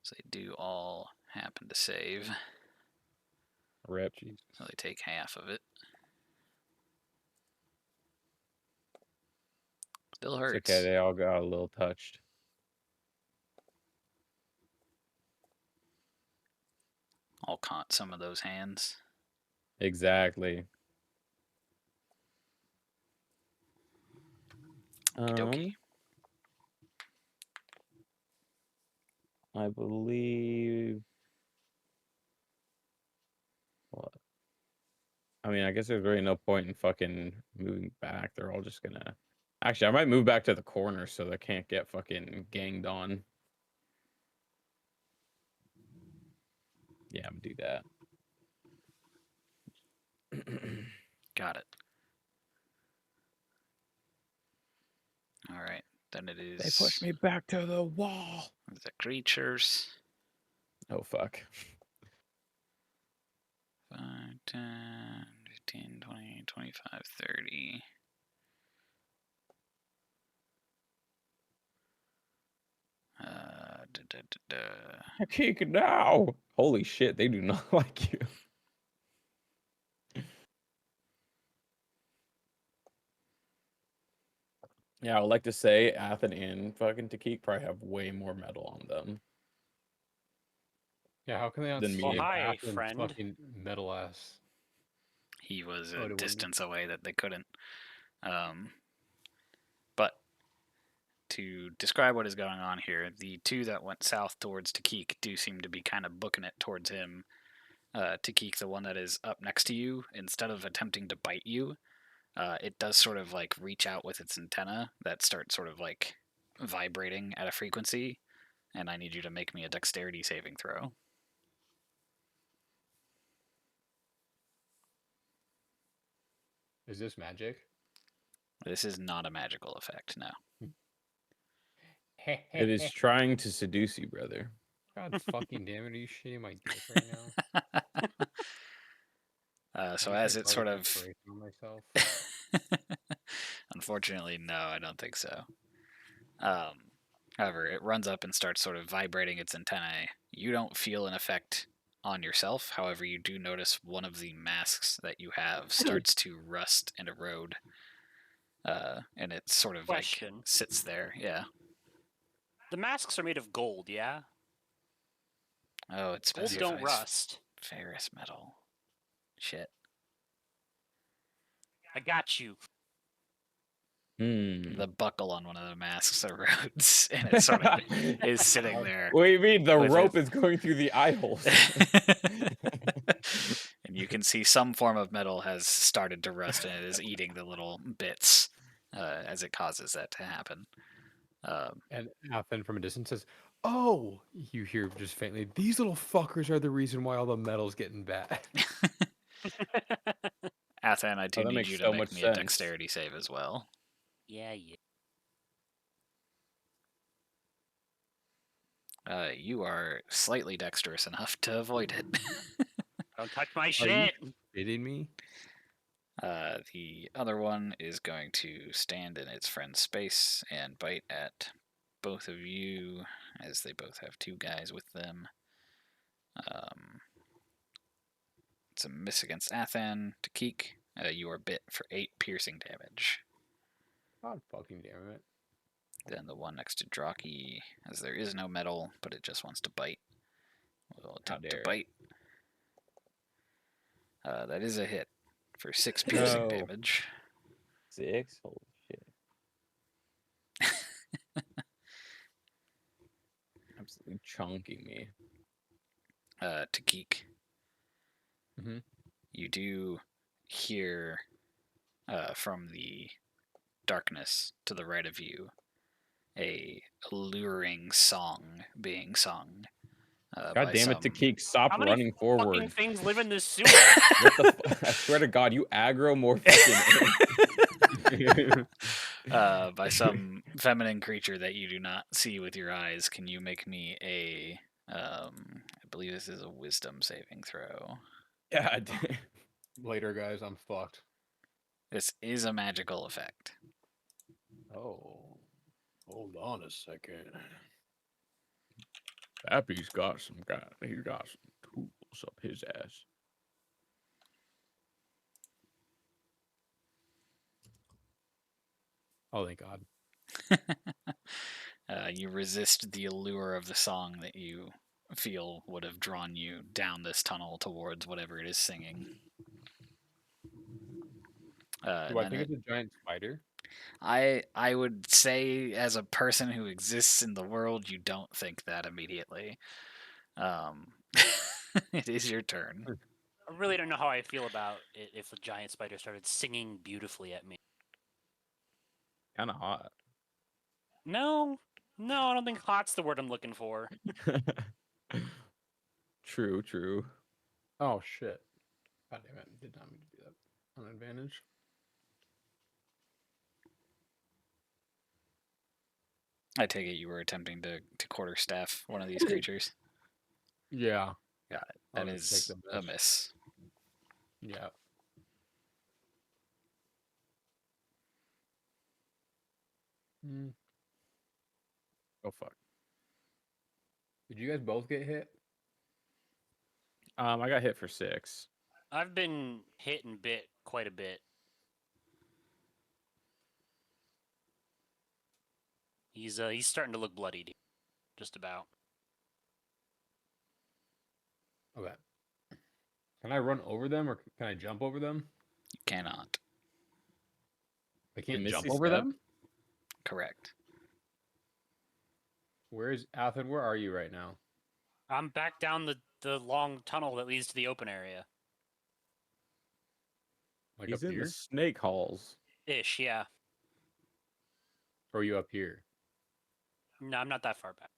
So they do all happen to save. Rip. So they take half of it. Still It's hurts. okay, they all got a little touched. All caught some of those hands. Exactly. Okey-dokey. I believe. What? I mean, I guess there's really no point in fucking moving back. They're all just gonna. Actually, I might move back to the corner so they can't get fucking ganged on. Yeah, I'm gonna do that. Got it. All right. Then it is They pushed me back to the wall. the creatures. Oh fuck. 5, 10, 15, 20, 25, 30. Da, da, da, da. Kick now. Holy shit, they do not like you. Yeah, I would like to say Athen and fucking Takik probably have way more metal on them Yeah, how can they not than see Well, me. hi, Athens friend. fucking metal ass? He was Oh, a it wouldn't. distance away that they couldn't. But to describe what is going on here, the two that went south towards Takik do seem to be kind of booking it towards him. Takik, the one that is up next to you, instead of attempting to bite you, it does sort of like reach out with its antenna that starts sort of like vibrating at a frequency, and I need you to make me a dexterity saving throw. Is this magic? This is not a magical effect, no. It is trying to seduce you, brother. God fucking damn it! Are you shitting my dick right now? So I as can't it sort of on myself. unfortunately, no, I don't think so. However, it runs up and starts sort of vibrating its antennae. You don't feel an effect on yourself. However, you do notice one of the masks that you have starts to rust and erode. And it sort of Question. like sits there. Yeah. The masks are made of gold, yeah? Oh, it Gold specifies don't rust. ferrous metal. Shit. I got you. Hmm. The buckle on one of the masks erodes, and it sort of is sitting there. What do you mean? The with rope it. is going through the eye holes. And you can see some form of metal has started to rust, and it is eating the little bits as it causes that to happen. And Athen from a distance says, "Oh," you hear just faintly. These little fuckers are the reason why all the metal's getting bad. Athan, I do that need makes you to so make much me a sense. dexterity save as well. Yeah, yeah. You are slightly dexterous enough to avoid it. Don't touch my Are you shit. kidding me? The other one is going to stand in its friend's space and bite at both of you, as they both have two guys with them. It's a miss against Athan. Takik, you are bit for 8 piercing damage. God fucking damn it! Then the one next to Draki, as there is no metal, but it just wants to bite, will attempt to dare it. bite. That is a hit for 6 piercing No. damage. 6? Holy shit. Absolutely chunking me. Takik, Mhm. you do hear from the darkness to the right of you a alluring song being sung. God damn it, Takik, stop How many running fucking forward. things live in this sewer? What the I swear to God, you aggro more fucking. By some feminine creature that you do not see with your eyes. Can you make me a? I believe this is a wisdom saving throw. God damn. Later, guys, I'm fucked. This is a magical effect. Oh, hold on a second. Happy's got some he got some tools up his ass. Oh, thank God. You resist the allure of the song that you feel would have drawn you down this tunnel towards whatever it is singing. Do I think it's a giant spider? I would say, as a person who exists in the world, you don't think that immediately. It is your turn. I really don't know how I feel about it if the giant spider started singing beautifully at me. Kind of hot. No, I don't think hot's the word I'm looking for. True, true. Oh shit! God damn it! Did not mean to do that. On advantage. I take it you were attempting to quarterstaff one of these creatures. Yeah. Got it. I'll That just take is the a miss. Yeah. Mm. Oh fuck! Did you guys both get hit? I got hit for 6. I've been hit and bit quite a bit. He's starting to look bloodied, just about. Okay. Can I run over them or can I jump over them? You cannot. I can't Misty jump over Step? them? Correct. Where's Athen? Where are you right now? I'm back down the long tunnel that leads to the open area. Like He's up in the here? snake halls. Ish, yeah. Or are you up here? No, I'm not that far back.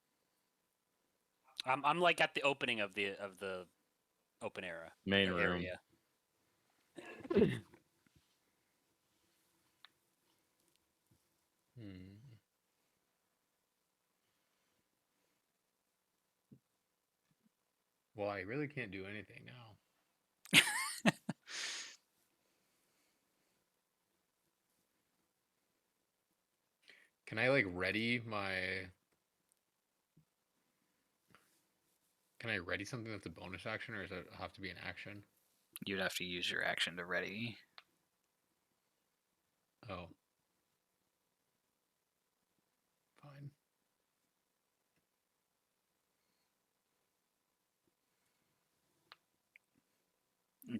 I'm like at the opening of the open era Main room. area. Hmm. Well, I really can't do anything now. Can I like ready my? Can I ready something that's a bonus action, or does it have to be an action? You'd have to use your action to ready. Oh. Fine.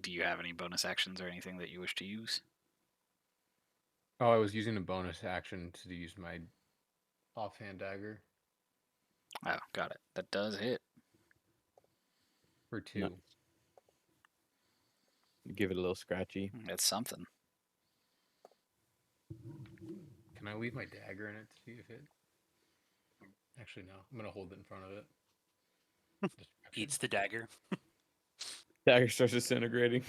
Do you have any bonus actions or anything that you wish to use? Oh, I was using a bonus action to use my offhand dagger Oh, got it. That does hit. for 2. No. Give it a little scratchy. That's something. Can I leave my dagger in it to see if it? Actually, no. I'm gonna hold it in front of it. Distraction. Eats the dagger. Dagger starts disintegrating.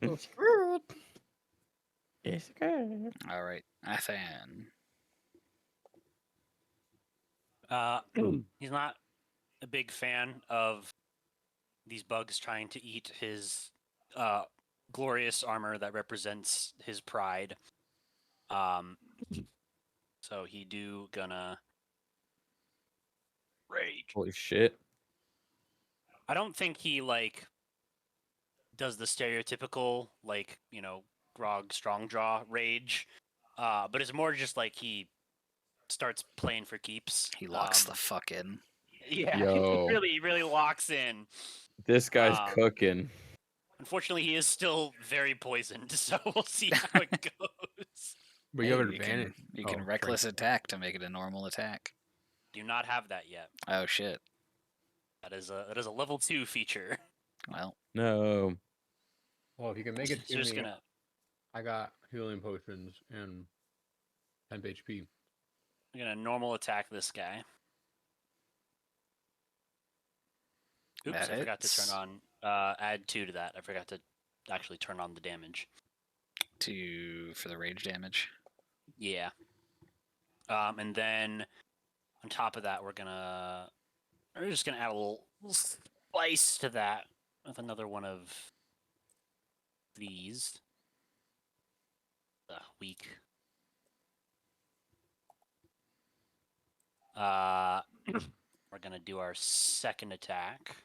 Oh, screw it. It's good. All right, Athan. He's not a big fan of these bugs trying to eat his glorious armor that represents his pride. So he gonna rage. Holy shit. I don't think he like does the stereotypical Grog Strongjaw rage, but it's more just like he starts playing for keeps. He locks the fuck in. Yeah, Yo. he really locks in. This guy's Um, cooking. Unfortunately, he is still very poisoned, so we'll see how it goes. But you have Hey, advantage. You can Oh, reckless strength. attack to make it a normal attack. Do not have that yet. Oh shit. That is a level 2 feature. Well, No. Well, if you can make it So to just me, gonna I got healing potions and 10 HP. I'm gonna normal attack this guy. Oops, That I forgot to turn hits. on add 2 to that. I forgot to actually turn on the damage. for the rage damage. Yeah. And then on top of that, we're just gonna add a little spice to that with another one of these. Weak. We're gonna do our second attack.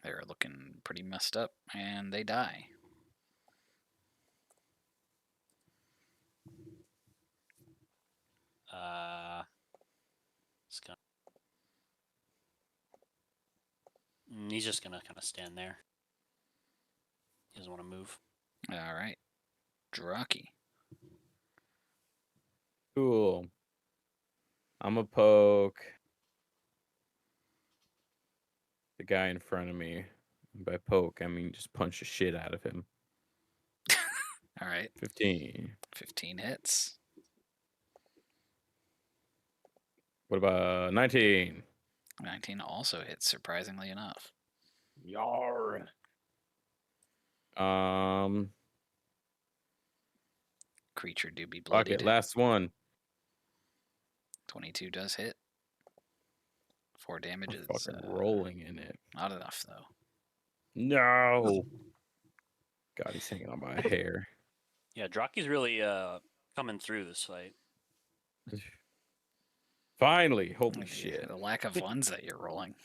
They're looking pretty messed up, and they die. Just gonna... He's just gonna kind of stand there. He doesn't want to move. All right, Draki. Cool. I'm a poke the guy in front of me. By poke, I mean just punch the shit out of him. All right, 15. 15 hits. What about 19? 19 also hits, surprisingly enough. Yar. Creature do be Fuck it. bloodied. Last one. 22 does hit. 4 damage I'm is fucking rolling in it. not enough, though. No. God, he's hanging on by a hair. Yeah, Draki's really coming through this fight. Finally, holy Yeah, shit. the lack of ones that you're rolling.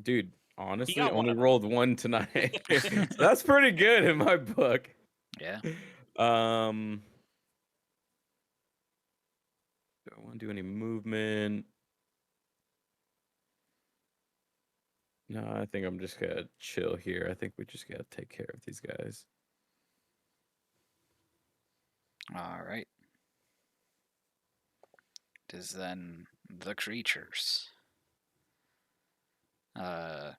Dude, honestly, got one only of 'em. rolled one tonight. So that's pretty good in my book. Yeah. Do I want to do any movement? No, I think I'm just gonna chill here. I think we just gotta take care of these guys. All right. It is then the creatures. Takik,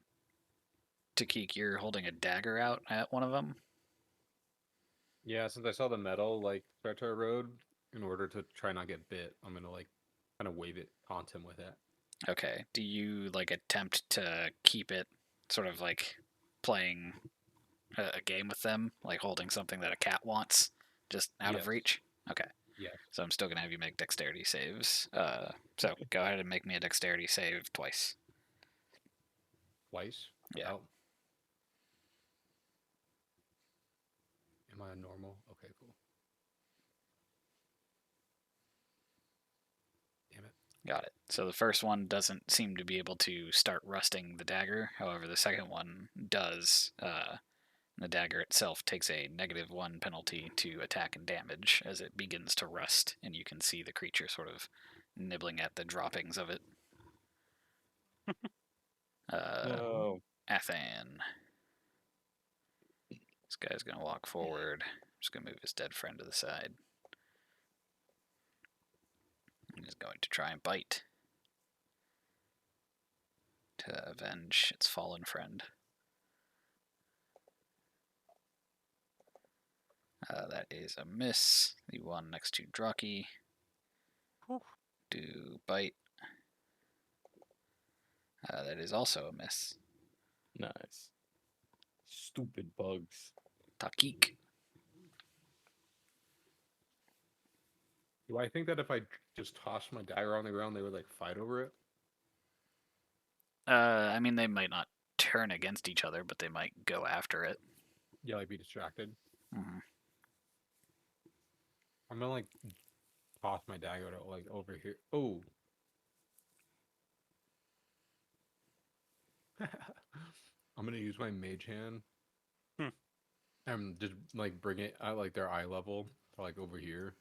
you're holding a dagger out at one of them. Yeah, since I saw the metal like start to erode, in order to try not get bit, I'm gonna like kind of wave it, taunt him with it. Okay. Do you like attempt to keep it sort of like playing a game with them, like holding something that a cat wants, just out of Yes. reach? Okay. Yes. So I'm still gonna have you make dexterity saves. So go ahead and make me a dexterity save twice. Twice. Yeah. Oh. Am I a normal? Okay, cool. Damn it. Got it. So the first one doesn't seem to be able to start rusting the dagger. However, the second one does. The dagger itself takes a -1 penalty to attack and damage as it begins to rust, and you can see the creature sort of nibbling at the droppings of it. No. Athan. This guy's gonna walk forward. Just gonna move his dead friend to the side. And he's going to try and bite to avenge its fallen friend. That is a miss. The one next to Draki. Do bite. That is also a miss. Nice. Stupid bugs. Takik. Do I think that if I just tossed my dagger on the ground, they would like fight over it? I mean, they might not turn against each other, but they might go after it. Yeah, like be distracted. Mhm. I'm gonna like toss my dagger to, like over here. Oh. I'm gonna use my mage hand. Hmm. And just like bring it at like their eye level to like over here.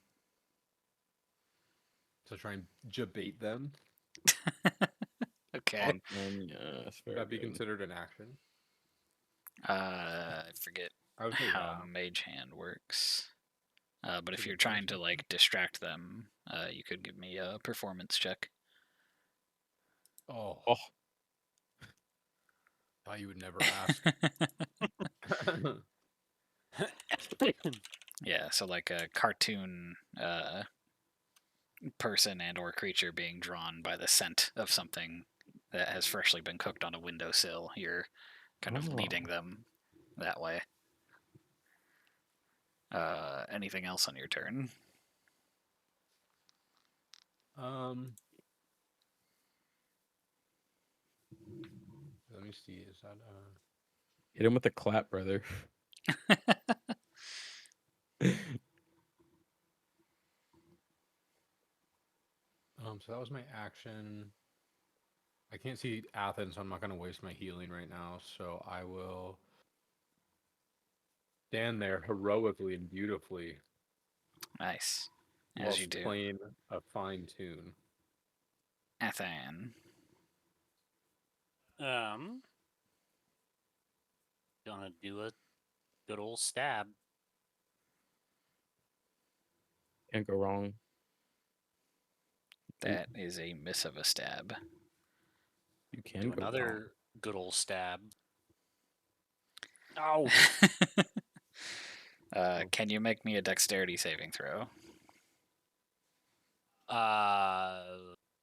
To try and jabate them. Okay. Yes, Would very that be good. considered an action? I forget I would say how yeah. Mage Hand works. But if Is it you're trying bonus to action? like distract them, you could give me a performance check. Oh, Oh, thought you would never ask. Yeah, so like a cartoon person and or creature being drawn by the scent of something that has freshly been cooked on a windowsill. You're kind of leading them that way. Anything else on your turn? Let me see. Is that hit him with the clap, brother. so that was my action. I can't see Athens, so I'm not gonna waste my healing right now. So I will stand there heroically and beautifully Nice. As whilst you do. playing a fine tune. Athan. Gonna do a good old stab. Can't go wrong. That is a miss of a stab. You can Do go wrong. another good old stab. Oh, Can you make me a dexterity saving throw?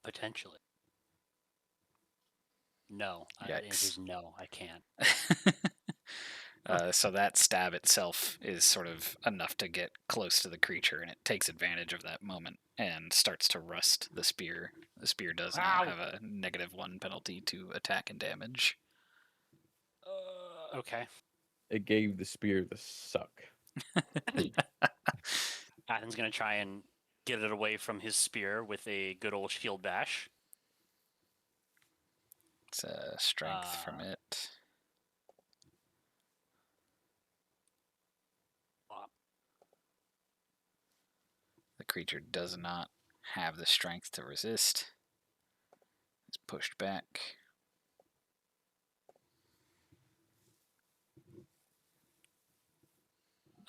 potentially. No. It Yikes. is no. I can't. So that stab itself is sort of enough to get close to the creature, and it takes advantage of that moment and starts to rust the spear. The spear does now Ow! have a -1 penalty to attack and damage. Okay. It gave the spear the suck. Athen's gonna try and get it away from his spear with a good old shield bash. It's a strength from it. The creature does not have the strength to resist. It's pushed back.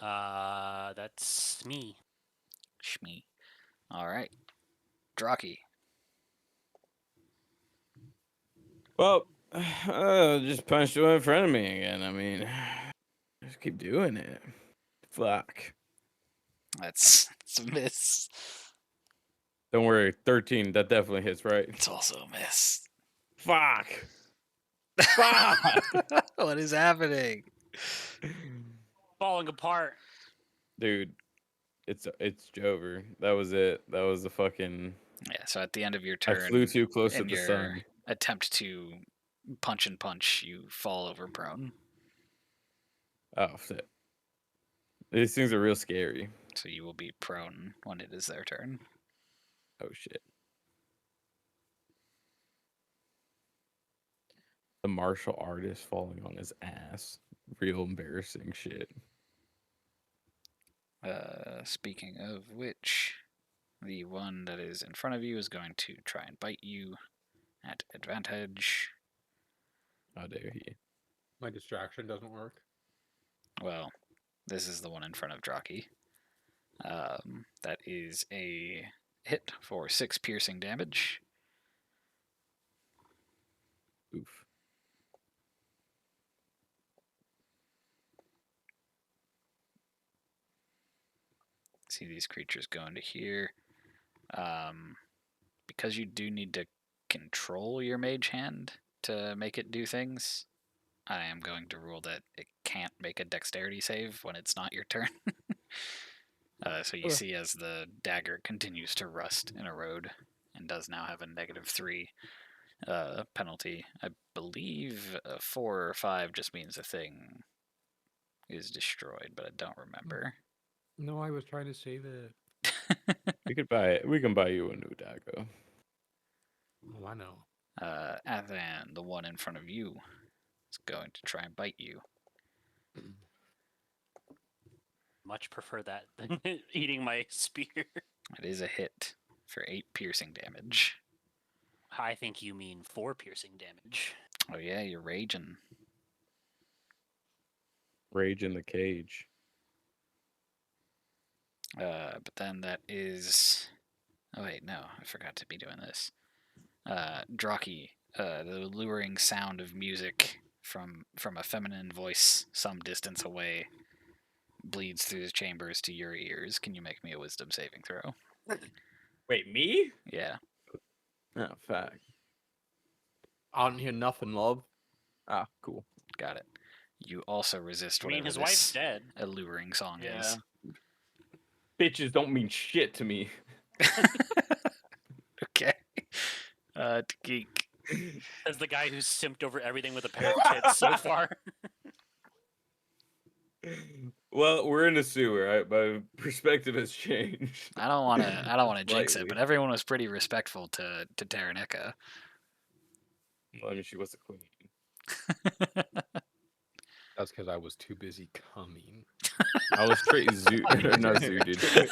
That's me. Shmee. All right. Draki. Well, just punched one in front of me again. I mean, just keep doing it. Fuck. That's a miss. Don't worry, 13. That definitely hits, right? It's also a miss. Fuck. Fuck. What is happening? Falling apart. Dude, it's Jover. That was it. That was the fucking. Yeah, so at the end of your I turn, flew too close to in the your sun. attempt to punch and punch, you fall over prone. Oh shit. These things are real scary. So you will be prone when it is their turn. Oh shit. The martial artist falling on his ass. Real embarrassing shit. Speaking of which, the one that is in front of you is going to try and bite you at advantage. How dare he? My distraction doesn't work. Well, this is the one in front of Draki. That is a hit for 6 piercing damage. Oof. See these creatures go into here. Because you do need to control your mage hand to make it do things, I am going to rule that it can't make a dexterity save when it's not your turn. So you see as the dagger continues to rust and erode and does now have a -3 penalty. I believe 4 or 5 just means the thing is destroyed, but I don't remember. No, I was trying to save it. We can buy you a new dagger. Oh, I know. Athan, the one in front of you, is going to try and bite you. Much prefer that than eating my spear. It is a hit for 8 piercing damage. I think you mean 4 piercing damage. Oh yeah, you're raging. Rage in the cage. But then that is... Oh wait, no, I forgot to be doing this. Draki, the luring sound of music from a feminine voice some distance away bleeds through the chambers to your ears. Can you make me a wisdom saving throw? Wait, me? Yeah. Oh, fact. I don't hear nothing, love. Ah, cool. Got it. You also resist I mean, whatever his wife's this dead. alluring song is. Bitches don't mean shit to me. Okay. Geek. As the guy who's simped over everything with a pair of tits so far. Well, we're in a sewer. My perspective has changed. I don't want to jinx it, Slightly. but everyone was pretty respectful to Taranika. Well, I mean, she was a queen. That's because I was too busy coming. I was straight not zooted.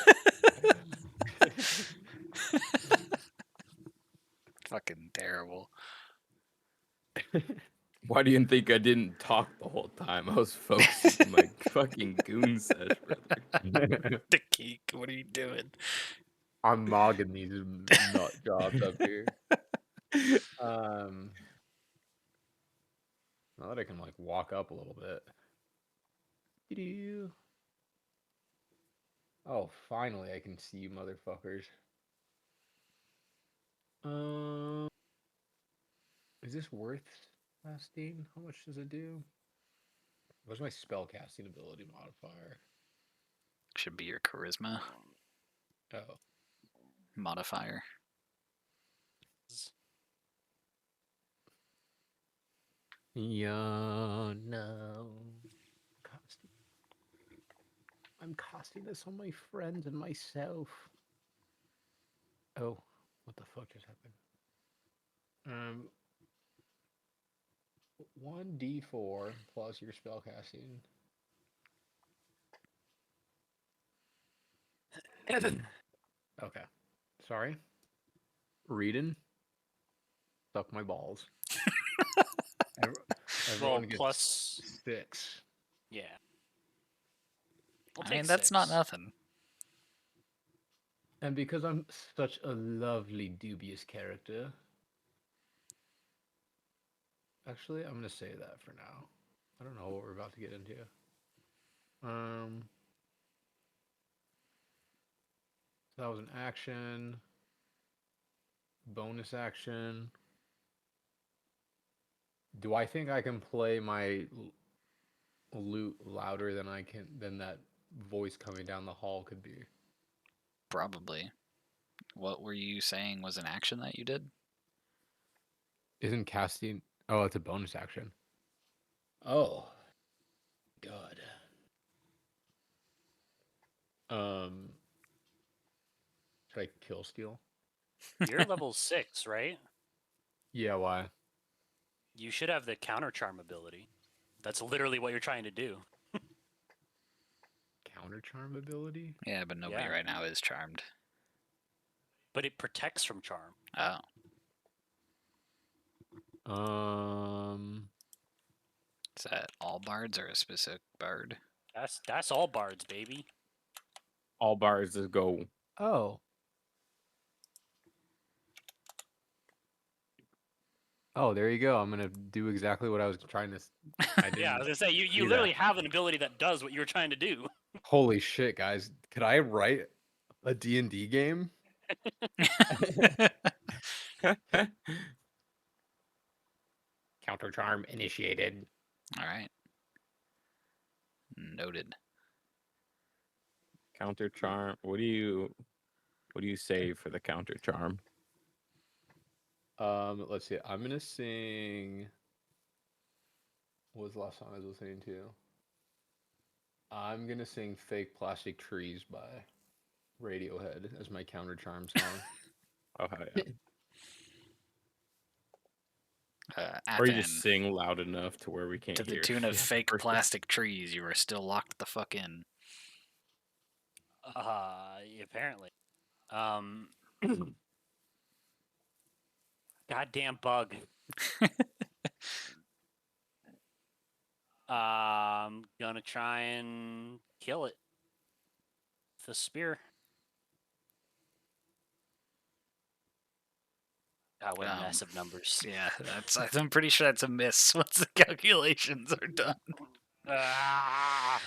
Fucking terrible. Why do you think I didn't talk the whole time? I was focusing on my fucking goon sesh, brother. The geek, what are you doing? I'm mogging these nut jobs up here. Now that I can like walk up a little bit. Oh, finally I can see you motherfuckers. Is this worth casting? How much does it do? What's my spell casting ability modifier? Should be your charisma Oh, modifier. yeah, no. Casting. I'm casting this on my friends and myself. Oh, what the fuck just happened? 1d4 plus your spell casting. Okay. Sorry. Reading. Suck my balls. Ev- Well, Everyone gets plus 6. yeah. We'll I take mean, that's not 6. nothing. And because I'm such a lovely, dubious character. Actually, I'm going to say that for now. I don't know what we're about to get into. So that was an action. Bonus action. Do I think I can play my lute louder than that voice coming down the hall could be? Probably. What were you saying was an action that you did? Isn't casting? Oh, it's a bonus action. Oh, God. Should I kill steal? You're level 6, right? Yeah, why? You should have the counter charm ability. That's literally what you're trying to do. Counter charm ability? Yeah, but nobody Yeah. right now is charmed. But it protects from charm. Oh, is that all bards or a specific bard? That's all bards, baby. All bars is go. Oh. Oh, there you go. I'm gonna do exactly what I was trying to. I didn't. Yeah, I was gonna say you see literally that. have an ability that does what you were trying to do. Holy shit, guys! Could I write a D&D game? Counter charm initiated. All right. Noted. Counter charm. What do you say for the counter charm? Let's see. I'm gonna sing. What was the last song I was listening to? I'm gonna sing "Fake Plastic Trees" by Radiohead as my counter charm song. Oh hell yeah. Or you just Athan, sing loud enough to where we can't to the hear. tune of the other fake person. plastic trees, you are still locked the fuck in. Apparently. Goddamn bug. Gonna try and kill it. With a spear. God, what a mess of numbers. Yeah, I'm pretty sure that's a miss once the calculations are done. Ah,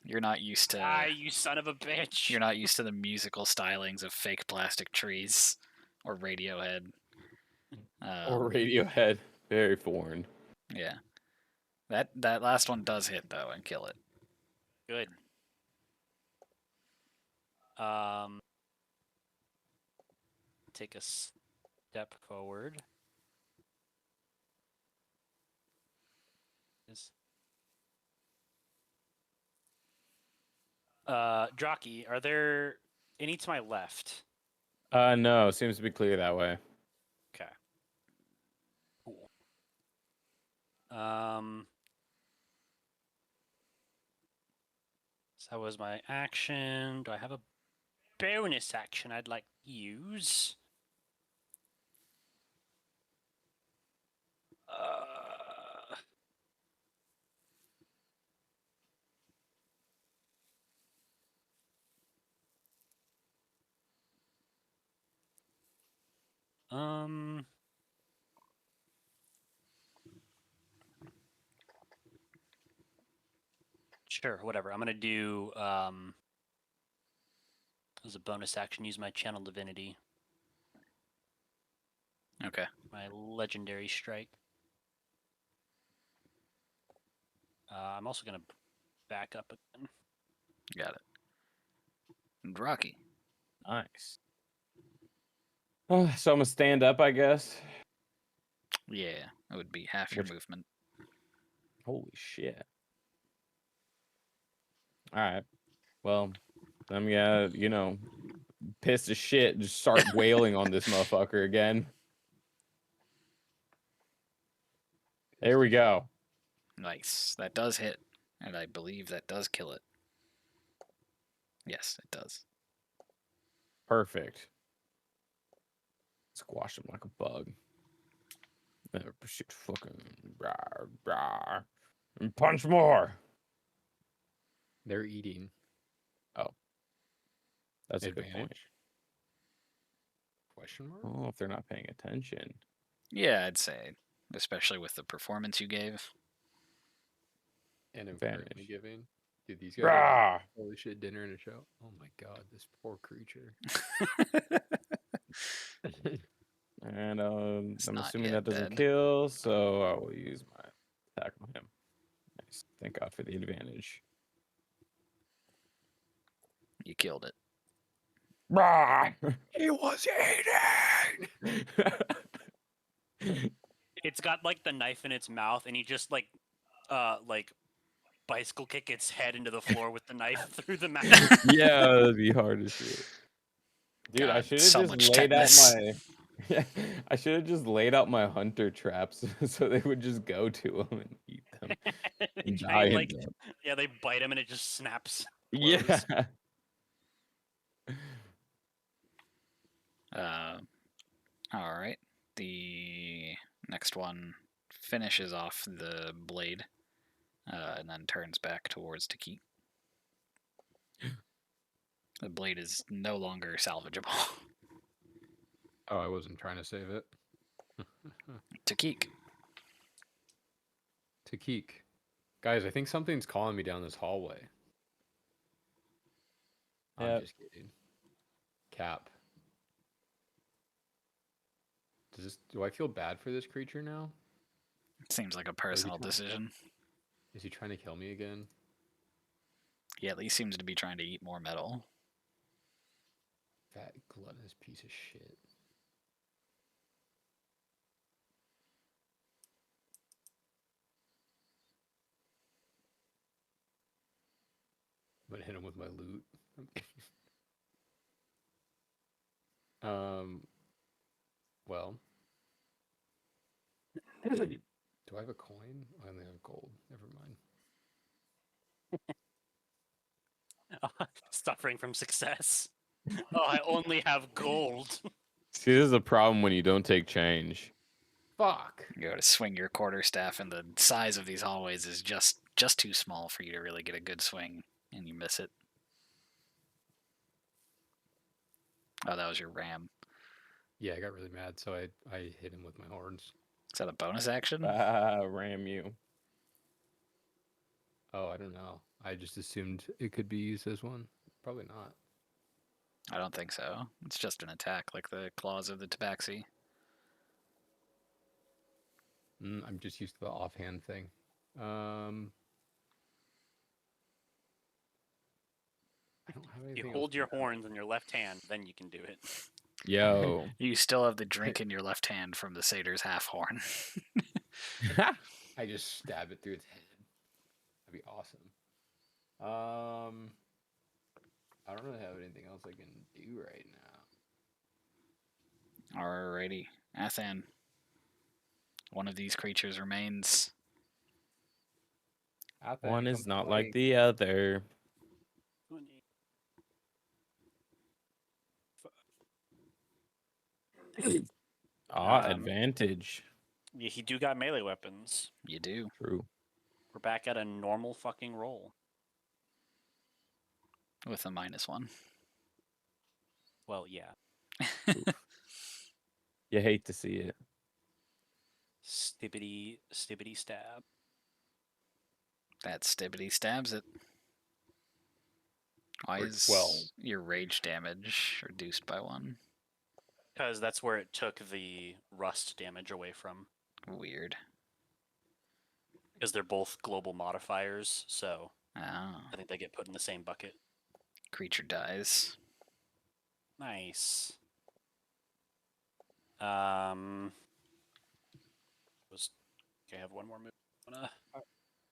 You're not used to you son of a bitch. you're not used to the musical stylings of fake plastic trees or Radiohead. Or Radiohead. Very foreign. Yeah. That last one does hit though and kill it. Good. Take a step forward. Draki, are there any to my left? No, seems to be clear that way. Okay. Cool. So that was my action. Do I have a bonus action I'd like to use? Sure, whatever. I'm gonna do as a bonus action, use my channel divinity. Okay. My legendary strike. I'm also gonna back up again. Got it. And Rocky. Nice. So I'm gonna stand up, I guess. Yeah, it would be half your Which- movement. Holy shit. All right. Well, I'm gonna, pissed as shit, just start wailing on this motherfucker again. There we go. Nice. That does hit, and I believe that does kill it. Yes, it does. Perfect. Squash him like a bug. Never pursuit fucking rawr, rawr. And punch more. They're eating. That's a good point. Advantage? Question mark? Oh, if they're not paying attention. Yeah, I'd say, especially with the performance you gave. And I'm Advantage. currently giving. Dude, these guys are Rah! holy shit dinner and a show. Oh my god, this poor creature. And It's I'm not assuming yet that doesn't dead. kill, so I will use my attack on him. Nice. Thank God for the advantage. You killed it. Rah! He was eating! It's got like the knife in its mouth, and he just like bicycle kick its head into the floor with the knife through the mouth. Yeah, that'd be hard as shit. Dude, I God, should have so just much laid out tetanus. my. Yeah, I should have just laid out my hunter traps so they would just go to them and eat them. They And try and, die like, in them. yeah, they bite him and it just snaps. Yeah. close. All right. The next one finishes off the blade, and then turns back towards Taki. The blade is no longer salvageable. Oh, I wasn't trying to save it. Takik. Takik. Guys, I think something's calling me down this hallway. I'm Yep. just kidding. Cap. Do I feel bad for this creature now? Seems like a personal decision. Is he trying to kill me again? He at least seems to be trying to eat more metal. Fat gluttonous piece of shit. I'm gonna hit him with my loot. Well. Do I have a coin? I only have gold. Never mind. Suffering from success. Oh, I only have gold. See, this is a problem when you don't take change. Fuck. You go to swing your quarterstaff, and the size of these hallways is just too small for you to really get a good swing, and you miss it. Oh, that was your ram. Yeah, I got really mad, so I hit him with my horns. Is that a bonus action? Ram you. Oh, I don't know. I just assumed it could be used as one. Probably not. I don't think so. It's just an attack, like the claws of the tabaxi. I'm just used to the offhand thing. I don't have anything You else hold to your grab. horns in your left hand, then you can do it. Yo. You still have the drink in your left hand from the satyr's half horn. I just stab it through its head. That'd be awesome. I don't really have anything else I can do right now. Alrighty. Athan. One of these creatures remains. One is not like the other. Advantage. Yeah, he do got melee weapons. You do. True. We're back at a normal fucking roll. With a -1. Well, yeah. You hate to see it. Stibbity stab. That stibbity stabs it. Why Or is 12. your rage damage reduced by 1? Because that's where it took the rust damage away from. Weird. Because they're both global modifiers, so Oh, I think they get put in the same bucket. creature dies. Nice. Was okay. I have one more move. I'm gonna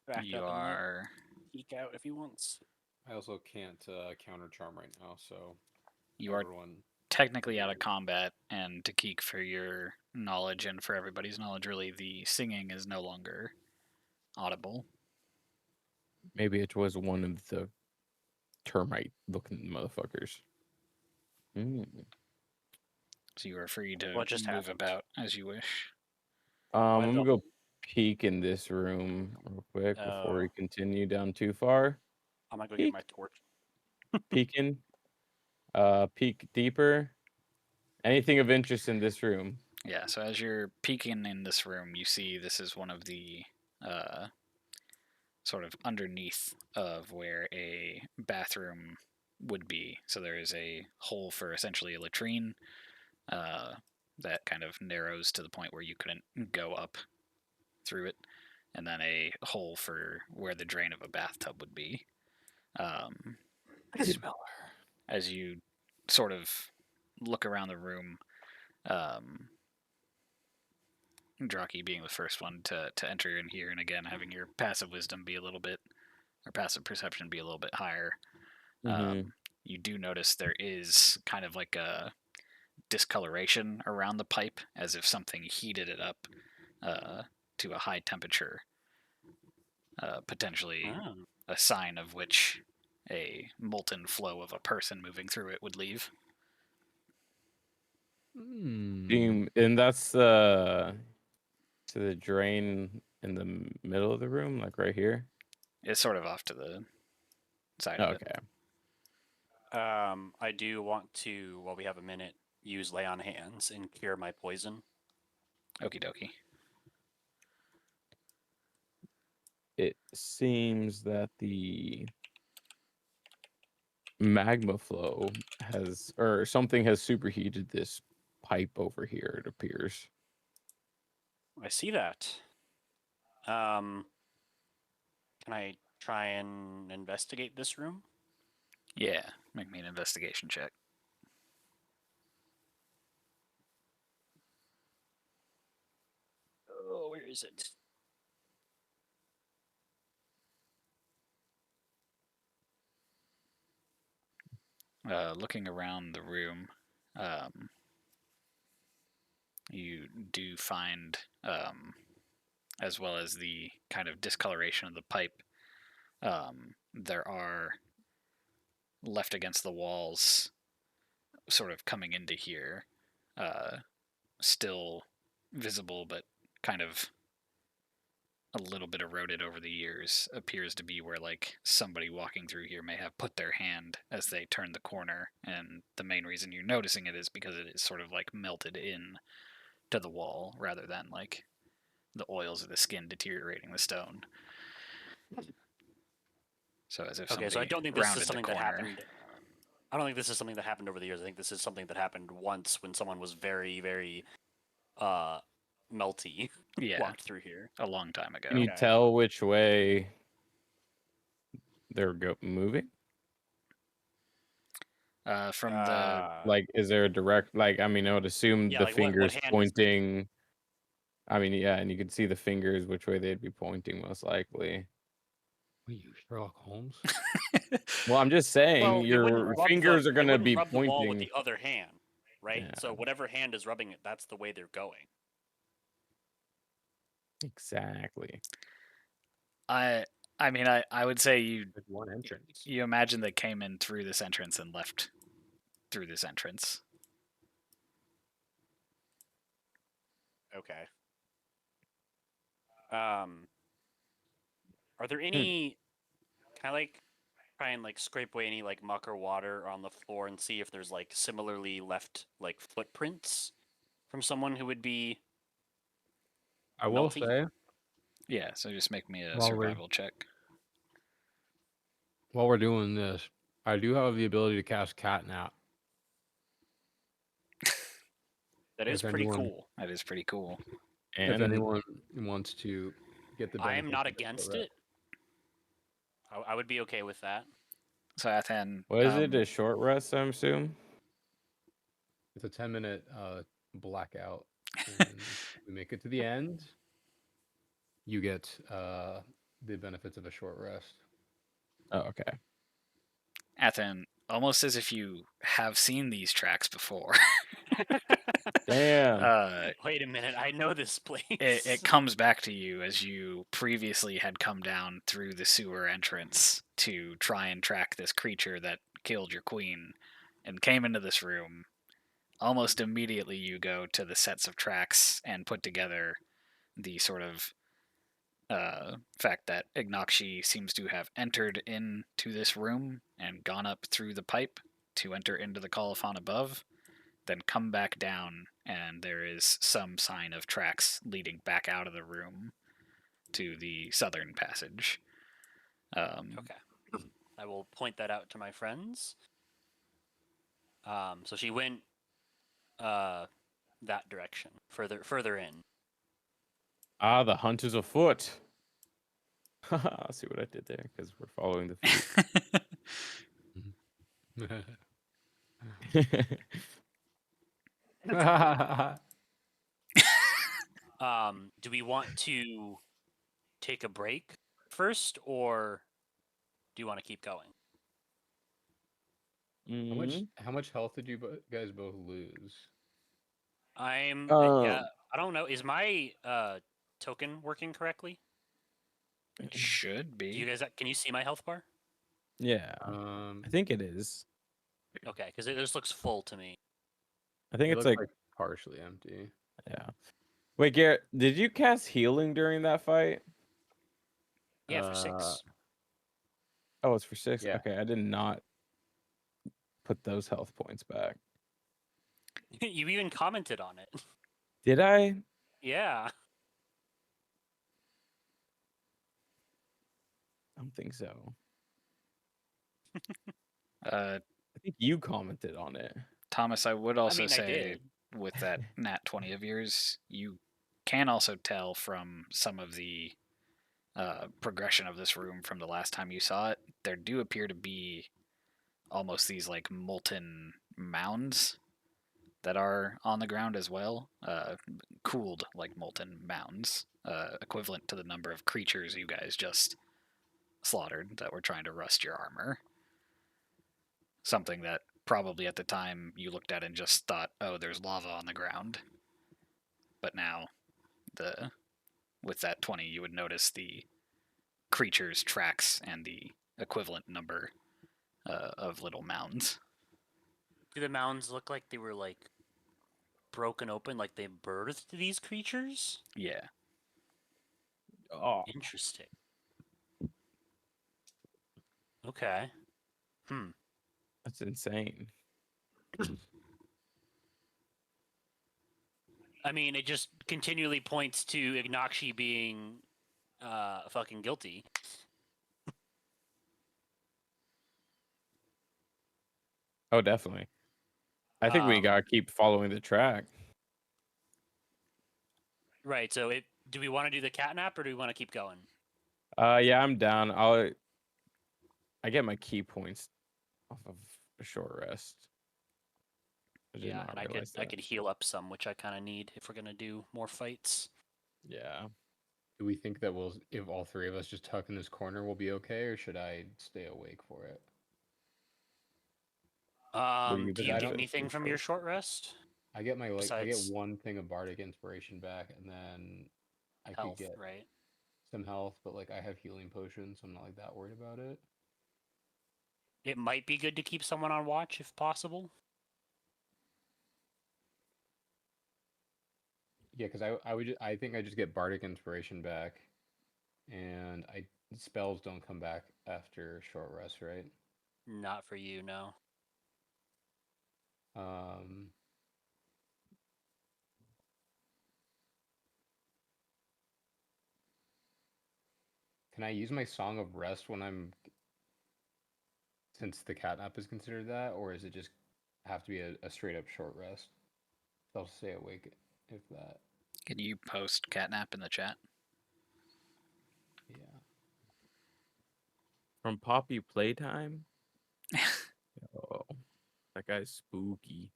back You up and let are. peek out if he wants. I also can't counter charm right now, so You are everyone. technically out of combat, and to Keek, for your knowledge and for everybody's knowledge, really, the singing is no longer audible. Maybe it was one of the termite-looking motherfuckers. Mm. So you are free to What just move happened? about as you wish. Why I'm did gonna all go peek in this room real quick before we Oh. continue down too far. I'm gonna go get Peek, my torch. peeking. Peek deeper. Anything of interest in this room? Yeah, so as you're peeking in this room, you see this is one of the sort of underneath of where a bathroom would be. So there is a hole for essentially a latrine that kind of narrows to the point where you couldn't go up through it, and then a hole for where the drain of a bathtub would be. Um, I smell her. as you sort of look around the room, Draki being the first one to enter in here, and again having your passive wisdom be a little bit, or passive perception be a little bit higher, Mm-hmm. you do notice there is kind of like a discoloration around the pipe, as if something heated it up to a high temperature, potentially Oh. a sign of which a molten flow of a person moving through it would leave. And that's to the drain in the middle of the room, like right here. It's sort of off to the side of it. Okay. I do want to, while we have a minute, use lay on hands and cure my poison. Okie dokie. It seems that the magma flow has, or something has superheated this pipe over here, it appears. I see that. Can I try and investigate this room? Yeah, make me an investigation check. Oh, where is it? Looking around the room, you do find, as well as the kind of discoloration of the pipe, there are left against the walls, sort of coming into here, still visible, but kind of a little bit eroded over the years, appears to be where like somebody walking through here may have put their hand as they turned the corner, and the main reason you're noticing it is because it is sort of like melted in to the wall rather than like the oils of the skin deteriorating the stone. So as if Okay, somebody so I don't think this is rounded the something that corner. happened. I don't think this is something that happened over the years. I think this is something that happened once when someone was very, very melty Yeah, walked through here. a long time ago. Can you Okay. tell which way they're moving? From the Like, is there a direct, like, I mean, I would assume yeah, the like what fingers hand is pointing. I mean, yeah, and you can see the fingers, which way they'd be pointing most likely. What are you, Sherlock Holmes? Well, I'm just saying well, your fingers are they gonna wouldn't be rub the wall with pointing. the other hand, right? Yeah, So whatever hand is rubbing it, that's the way they're going. exactly. I mean, I would say you Like one entrance. you imagine they came in through this entrance and left through this entrance. Okay. Are there Hmm. any? Can I like try and like scrape away any like muck or water on the floor and see if there's like similarly left like footprints from someone who would be I will melty? say, Yeah, so just make me a While we're- survival check. while we're doing this, I do have the ability to cast Catnap. That is If pretty anyone, cool. That is pretty cool. if And anyone wants to get the I am benefits not of the short against rest. it. I would be okay with that. So Athen, what is it? A short rest, I assume. It's a 10-minute blackout, and if we make it to the end, you get the benefits of a short rest. Oh, okay. Athen, almost as if you have seen these tracks before. Damn. Wait a minute, I know this place. It comes back to you as you previously had come down through the sewer entrance to try and track this creature that killed your queen and came into this room. Almost immediately, you go to the sets of tracks and put together the sort of fact that Ignakshi seems to have entered into this room and gone up through the pipe to enter into the colophon above, then come back down, and there is some sign of tracks leading back out of the room to the southern passage. Okay. I will point that out to my friends. So she went that direction, further in. Ah, the hunt is afoot. I'll see what I did there because we're following the feet. Do we want to take a break first, or do you want to keep going? Mhm. How much health did you guys both lose? I'm Um, I don't know. Is my token working correctly? It should Do you be. guys can you see my health bar? yeah, I think it is. Okay, because it just looks full to me. I think It it's looks like, like partially empty. yeah. Wait, Garrett, did you cast healing during that fight? Yeah, for Uh, 6. Oh, it's for 6. Yeah. Okay, I did not put those health points back. You even commented on it. Did I? Yeah. I don't think so. Uh, I think you commented on it. Thomas, I would I also mean, I say did. with that nat 20 of yours, you can also tell from some of the progression of this room from the last time you saw it, there do appear to be almost these like molten mounds that are on the ground as well, cooled like molten mounds, equivalent to the number of creatures you guys just slaughtered that were trying to rust your armor. Something that probably at the time you looked at and just thought, oh, there's lava on the ground. But now, with that 20, you would notice the creature's tracks and the equivalent number of little mounds. Do the mounds look like they were like broken open, like they birthed these creatures? Yeah. Oh, Interesting. Okay. that's insane. I mean, it just continually points to Ignakshi being fucking guilty. Oh, definitely. I think we gotta keep following the track. Right. So, do we want to do the catnap or do we want to keep going? Yeah, I'm down. I get my key points off of a short rest. I did Yeah, not and realize I that. could heal up some, which I kind of need if we're gonna do more fights. Yeah. Do we think that if all three of us just tuck in this corner, we'll be okay, or should I stay awake for it? What do you Do get you I get don't- anything from your short rest? I get I get Besides one thing of bardic inspiration back, and then I could health, get right? some health, but like I have healing potions, so I'm not like that worried about it. It might be good to keep someone on watch if possible. Yeah, because I think I just get bardic inspiration back, and I spells don't come back after short rest, right? Not for you, no. Um, can I use my Song of Rest since the catnap is considered that, or is it just have to be a straight up short rest? They'll stay awake if that. Can you post catnap in the chat? Yeah. From Poppy Playtime? Oh, that guy's spooky.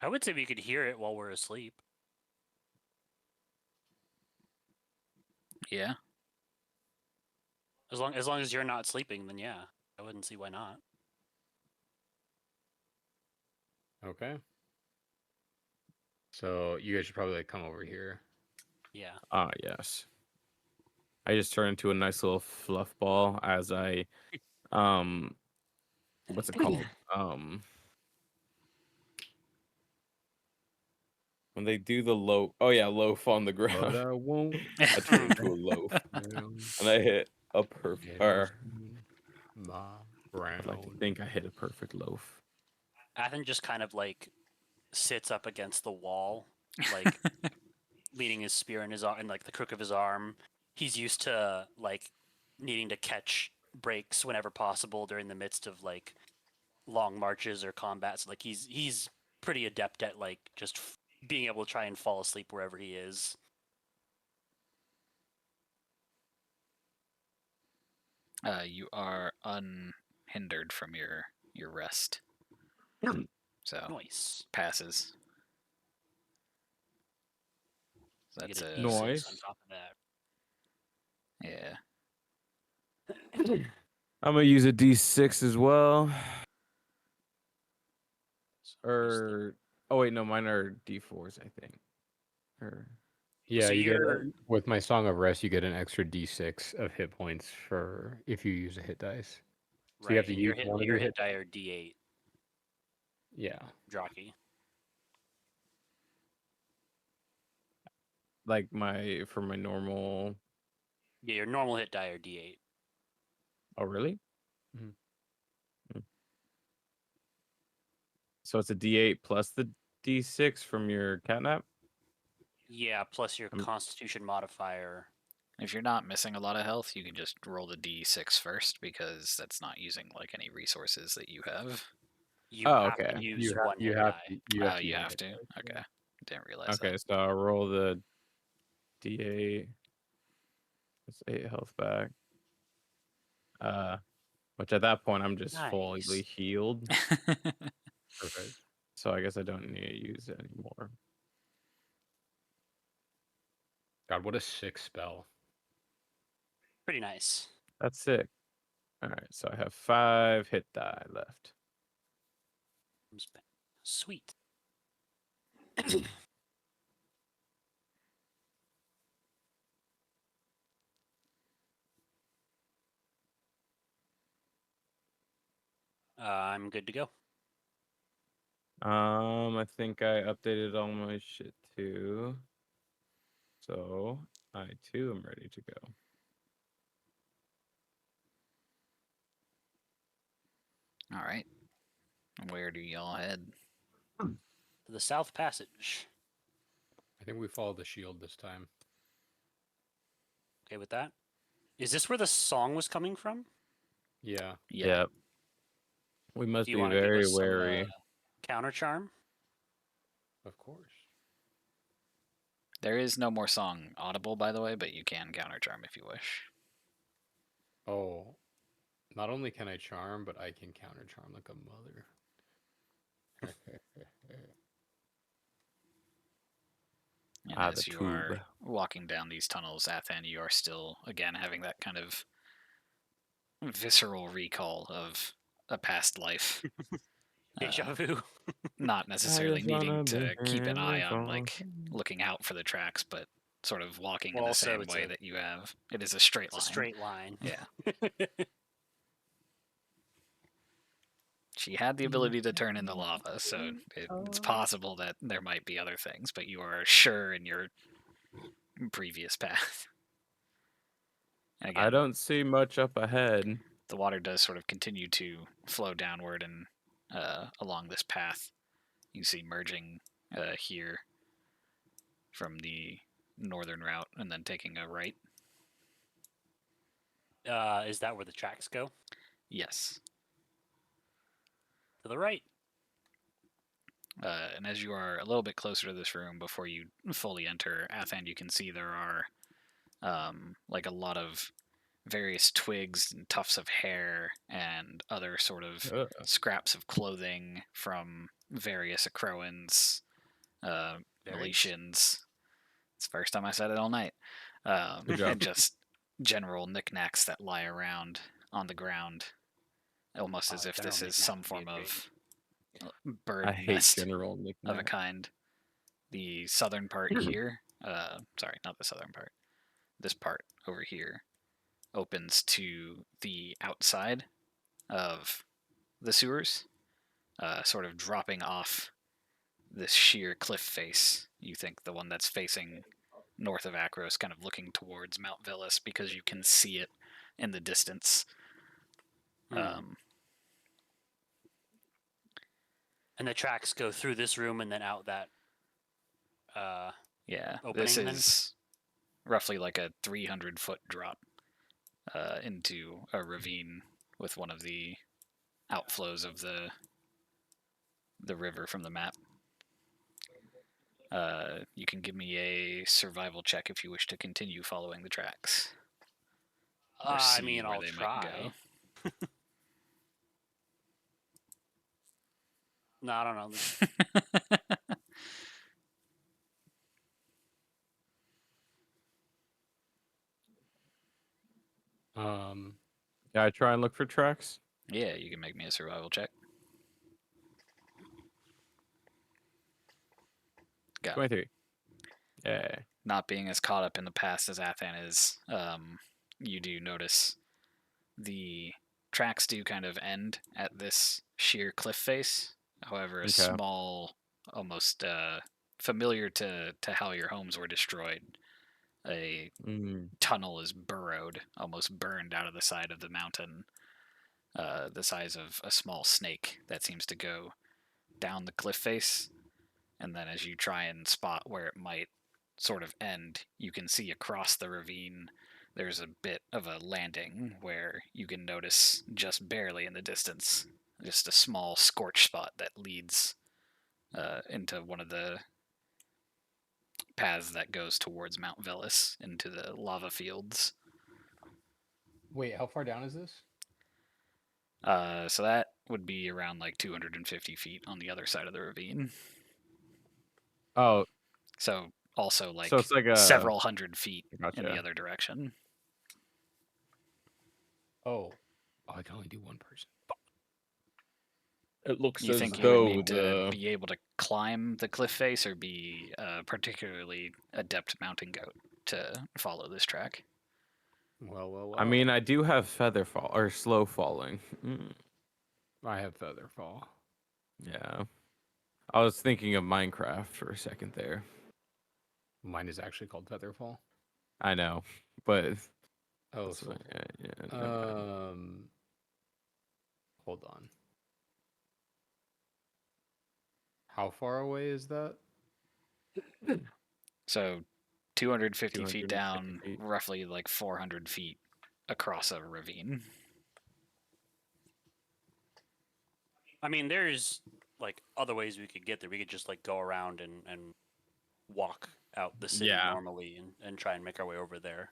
I would say we could hear it while we're asleep. Yeah. As long as you're not sleeping, then yeah, I wouldn't see why not. Okay. So you guys should probably like come over here. Yeah. Ah, yes. I just turned into a nice little fluff ball as I, what's it called? When they do the loaf on the But ground. I won't. I turn into a loaf down and I hit a perfect, or my I'd like to brown. think I hit a perfect loaf. Athen just kind of like sits up against the wall, like leaning his spear in his in like the crook of his arm. He's used to like needing to catch breaks whenever possible during the midst of like long marches or combats. Like he's pretty adept at like just being able to try and fall asleep wherever he is. You are unhindered from your rest. So Nice. passes. So You that's get a a D6 on Nice. top of that. yeah. I'm gonna use a D6 as well. So use the- Or oh wait, no, mine are D4s, I think. Or Yeah, So you get you're with my Song of Rest, you get an extra D6 of hit points for if you use a hit dice. So you have right, to and use one of your your hit hit. die are D8 Yeah. jockey. like for my normal. Yeah, your normal hit die are D8. Oh really? Mhm. Mm. So it's a D8 plus the D6 from your catnap. Yeah, plus your Um, Constitution modifier. If you're not missing a lot of health, you can just roll the d6 first because that's not using like any resources that you have. You Oh, have to okay. use one You hit have die. to you have Oh, to you use a have hit to? dice, yeah. Okay. Didn't realize Okay, that. so I'll roll the D8. That's 8 health back. Which at that point I'm just fully Nice. healed. Perfect. So I guess I don't need to use it anymore. God, what a sick spell. Pretty nice. That's sick. Alright, so I have 5 hit die left. Sweet. I'm good to go. I think I updated all my shit too. So I too am ready to go. All right. Where do y'all head? To the South Passage. I think we follow the shield this time. Okay with that? Is this where the song was coming from? Yeah. Yeah. Yep. We must Do you be want to give very us some wary. counter charm? Of course. There is no more song audible, by the way, but you can counter charm if you wish. Oh, not only can I charm, but I can counter charm like a mother. And The as you are tube. walking down these tunnels, Athan, you are still, again, having that kind of visceral recall of a past life. Deja vu. Not necessarily just wanna needing to be keep an eye on, for- like, looking out for the tracks, but sort of walking Well, in the also, same it's way a- that you have. It is a straight It's line. a straight line. Yeah. She had the ability to turn into lava, so it's possible that there might be other things, but you are sure in your previous path. And I again, don't see much up ahead. the water does sort of continue to flow downward and along this path. You see merging here from the northern route and then taking a right. Is that where the tracks go? Yes. To the right. And as you are a little bit closer to this room before you fully enter, Athan, you can see there are like a lot of various twigs and tufts of hair and other sort of Ugh. scraps of clothing from various Acroans, Berries? Meletians. It's the first time I said it all night. Good job. And just general knickknacks that lie around on the ground, almost as if General this is knickknack some would be form a great- of I bird hate nest general of a nickname. kind. The southern part here, sorry, not the southern part. This part over here opens to the outside of the sewers, sort of dropping off this sheer cliff face. You think the one that's facing north of Akros, kind of looking towards Mount Villas because you can see it in the distance. Hmm. And the tracks go through this room and then out that. Yeah, this Opening, then? is roughly like a 300-foot drop into a ravine with one of the outflows of the river from the map. You can give me a survival check if you wish to continue following the tracks. Or I see mean, where I'll they try. might go. No, I don't know. Yeah, I try and look for tracks. Yeah, you can make me a survival check. Go. 23. Yeah. Not being as caught up in the past as Athan is, you do notice the tracks do kind of end at this sheer cliff face. However, a Okay. small, almost familiar to how your homes were destroyed, a tunnel is burrowed, almost burned out of the side of the mountain, the size of a small snake that seems to go down the cliff face. And then as you try and spot where it might sort of end, you can see across the ravine there's a bit of a landing where you can notice just barely in the distance just a small scorch spot that leads into one of the paths that goes towards Mount Villas into the lava fields. Wait, how far down is this? So that would be around like 250 feet on the other side of the ravine. Oh, So also like so it's like a. several hundred feet in Gotcha. the other direction. Oh, I can only do one person. It looks You as think you would though need to the. be able to climb the cliff face or be a particularly adept mountain goat to follow this track? Well. I mean, I do have feather fall or slow falling. I have feather fall. Yeah. I was thinking of Minecraft for a second there. Mine is actually called feather fall. I know, but. Oh, that's so what- yeah, never mind. hold on. How far away is that? So 250 feet 250 down, feet. roughly like 400 feet across a ravine. I mean, there's like other ways we could get there. We could just like go around and walk out the city Yeah. normally and try and make our way over there.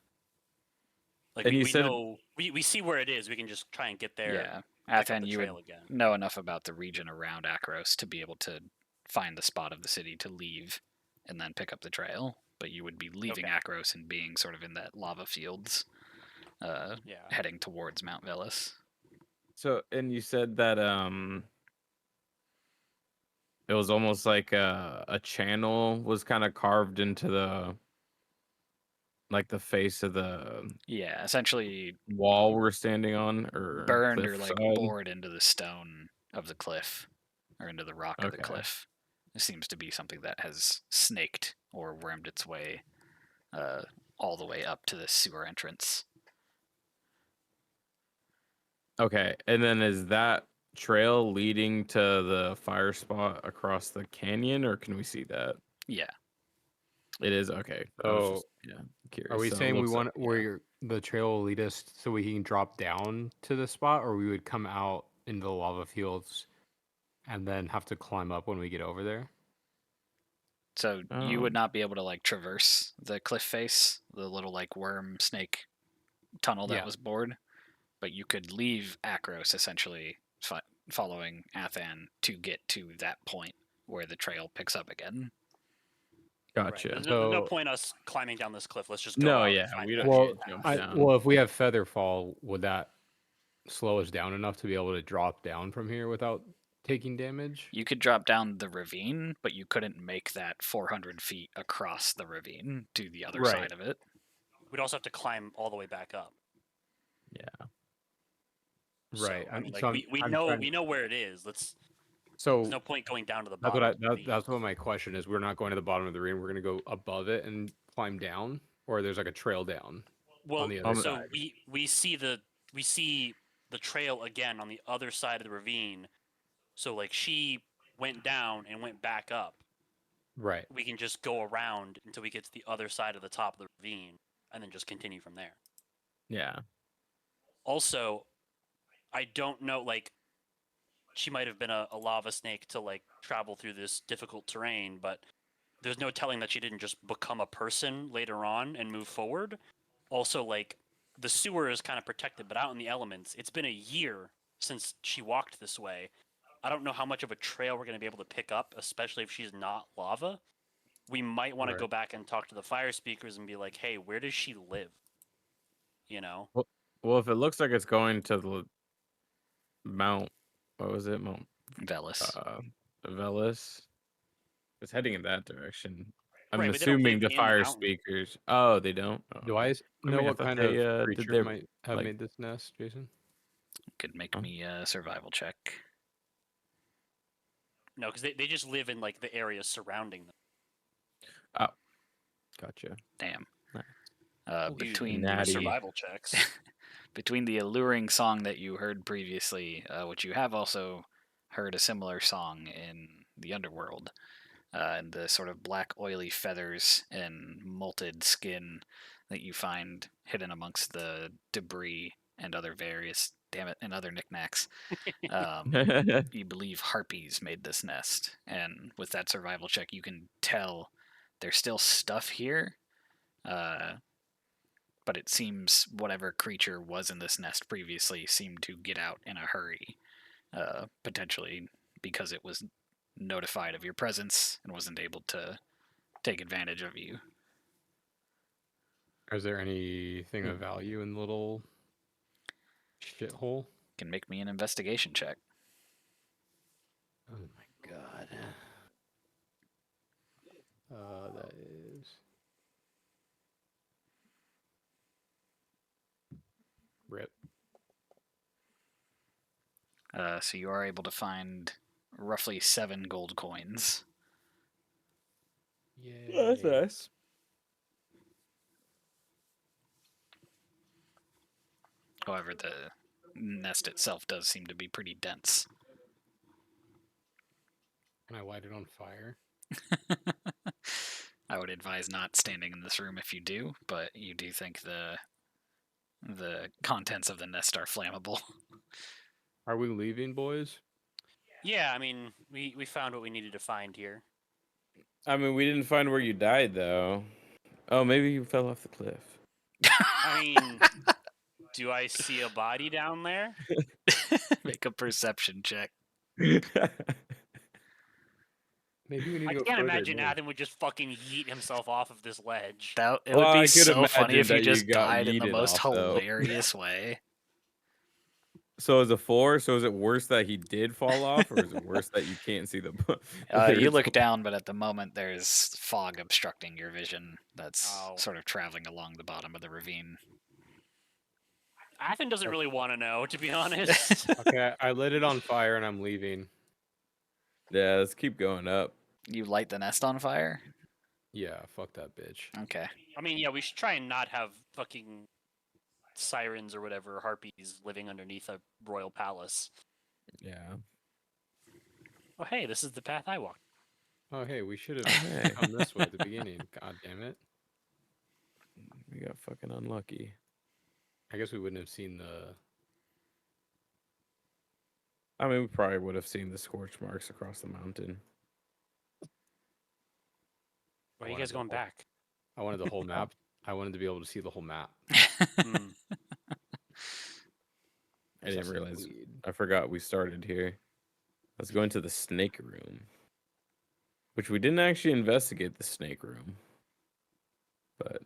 Like And we, you we said- know we see where it is. We can just try and get there. Yeah. Pick up Athan, the you trail would again. know enough about the region around Akros to be able to find the spot of the city to leave and then pick up the trail. But you would be leaving Okay. Akros and being sort of in that lava fields, Yeah. heading towards Mount Villas. So, and you said that it was almost like a channel was kind of carved into the the face of the Yeah, essentially wall we're standing on, or burned or like cliffside. bored into the stone of the cliff or into the rock of the Okay. cliff. It seems to be something that has snaked or wormed its way all the way up to the sewer entrance. Okay, and then is that trail leading to the fire spot across the canyon, or can we see that? Yeah. It is okay. I was just curious. Are we So it saying we looks want like- we're the trail will lead us so we can drop down to the spot, or we would come out into the lava fields and then have to climb up when we get over there? So you would not be able to like traverse the cliff face, the little like worm snake tunnel that Yeah. was bored, but you could leave Akros essentially following Athan to get to that point where the trail picks up again. Right. Gotcha. There's no So point us climbing down this cliff. Let's just go No, out yeah, and find we the don't actual need Well, to jump path. down. if we have Featherfall, would that slow us down enough to be able to drop down from here without taking damage? You could drop down the ravine, but you couldn't make that 400 feet across the ravine to the other Right. side of it. We'd also have to climb all the way back up. Yeah. Right. So, I mean, like so we I'm know trying- we know where it is. There's So no point going down to the that's bottom. what of the ravine. that's what my question is. We're not going to the bottom of the ravine. We're going to go above it and climb down, or there's like a trail down Well, on the other so side. we see the trail again on the other side of the ravine. So like she went down and went back up. Right. We can just go around until we get to the other side of the top of the ravine and then just continue from there. Yeah. Also, I don't know, like, she might have been a lava snake to, like, travel through this difficult terrain, but there's no telling that she didn't just become a person later on and move forward. Also, like, the sewer is kind of protected, but out in the elements, it's been a year since she walked this way. I don't know how much of a trail we're going to be able to pick up, especially if she's not lava. We might want to Right. go back and talk to the fire speakers and be like, hey, where does she live? You know? Well, if it looks like it's going to the Mount, what was it? Mount Velis. Velis. It's heading in that direction. I'm Right, but they don't assuming live the in the fire mountain. speakers. Oh, they don't. Oh, Do okay. I know mean, I what thought kind they, of did creatures their, might have like- made this nest, Jason? Could make Oh. me a survival check. No, because they just live in, like, the area surrounding them. Gotcha. Damn. Nice. We'll give you Between the Natty. survival checks. between the alluring song that you heard previously, which you have also heard a similar song in the underworld, and the sort of black oily feathers and molted skin that you find hidden amongst the debris and other and other knickknacks. You believe harpies made this nest, and with that survival check, you can tell there's still stuff here, but it seems whatever creature was in this nest previously seemed to get out in a hurry, potentially because it was notified of your presence and wasn't able to take advantage of you. Is there anything of value in the little shithole? Can make me an investigation check. Oh my god. That is rip. So you are able to find roughly 7 gold coins. Yay. nice. However, the nest itself does seem to be pretty dense. Can I light it on fire? I would advise not standing in this room if you do, but you do think the contents of the nest are flammable. Are we leaving, boys? Yeah, I mean, we found what we needed to find here. I mean, we didn't find where you died, though. Oh, maybe you fell off the cliff. I mean, do I see a body down there? Make a perception check. Maybe we need I to go can't further imagine north. Adam would just fucking yeet himself off of this ledge. It Well, would I be could so funny imagine if you that you just got died in the yeeted most off, though. hilarious way. So is it 4? So is it worse that he did fall off, or is it worse that you can't see the? You look down, but at the moment there's fog obstructing your vision that's Oh. sort of traveling along the bottom of the ravine. Athen doesn't really want to know, to be honest. Okay, I lit it on fire and I'm leaving. Yeah, let's keep going up. You light the nest on fire? Yeah, fuck that bitch. Okay. I mean, yeah, we should try and not have fucking sirens or whatever, harpies living underneath a royal palace. Yeah. Oh, hey, this is the path I walked. Oh, hey, we should Hey. have come this way at the beginning. God damn it. We got fucking unlucky. I guess we wouldn't have seen the. I mean, we probably would have seen the scorch marks across the mountain. Why I are you wanted guys the going whole- back? I wanted the whole map. I wanted to be able to see the whole map. Hmm. I didn't Assassin's realize. Creed. I forgot we started here. Let's go into the snake room, which we didn't actually investigate the snake room, but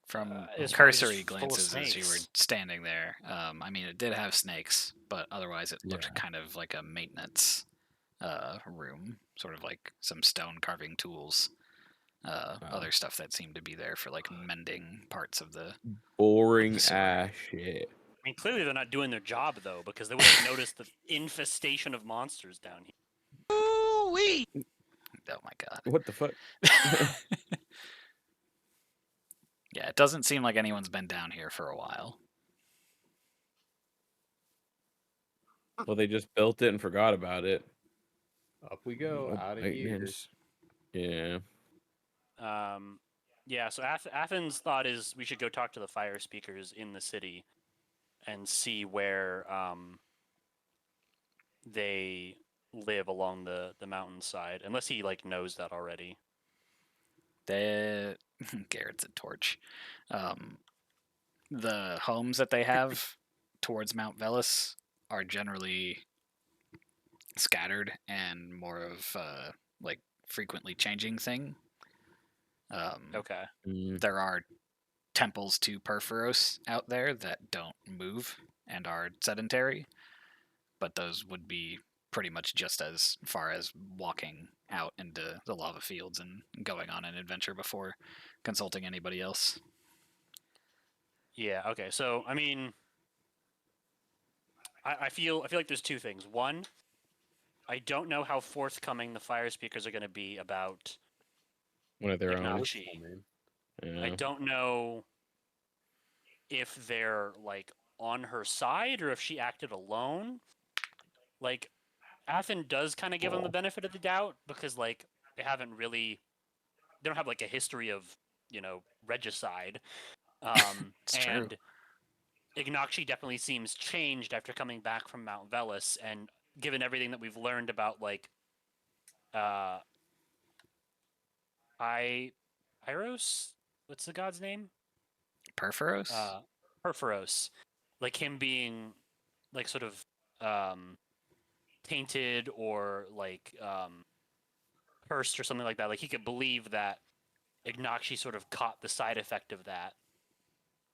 From It's probably just cursory full of glances as you were snakes. standing there, I mean, it did have snakes, but otherwise it looked Yeah. kind of like a maintenance room, sort of like some stone carving tools, other stuff that seemed to be there for like mending parts of the boring sewer. ass shit. I mean, clearly they're not doing their job though, because they would have noticed the infestation of monsters down here. Ooh-wee! Oh my god. What the fuck? Yeah, it doesn't seem like anyone's been down here for a while. Well, they just built it and forgot about it. Up we go, What out of here. nightmares. Yeah. Yeah. So Athens' thought is we should go talk to the fire speakers in the city, and see where they live along the mountainside, unless he like knows that already. The Garrett's a torch. The homes that they have towards Mount Velis are generally scattered and more of like frequently changing thing. Okay. There are temples to Perforos out there that don't move and are sedentary, but those would be pretty much just as far as walking out into the lava fields and going on an adventure before consulting anybody else. Yeah. Okay. So I mean, I feel like there's two things. One, I don't know how forthcoming the fire speakers are going to be about One of their own. Ignaci. Yeah. I don't know if they're like on her side or if she acted alone. Like, Athen does kind of give them the benefit of the doubt because like they don't have like a history of regicide. It's true. And Ignaci definitely seems changed after coming back from Mount Velis, and given everything that we've learned about like Iros, what's the god's name? Perforos? Perforos, like him being like sort of tainted or like cursed or something like that. Like he could believe that Ignaci sort of caught the side effect of that.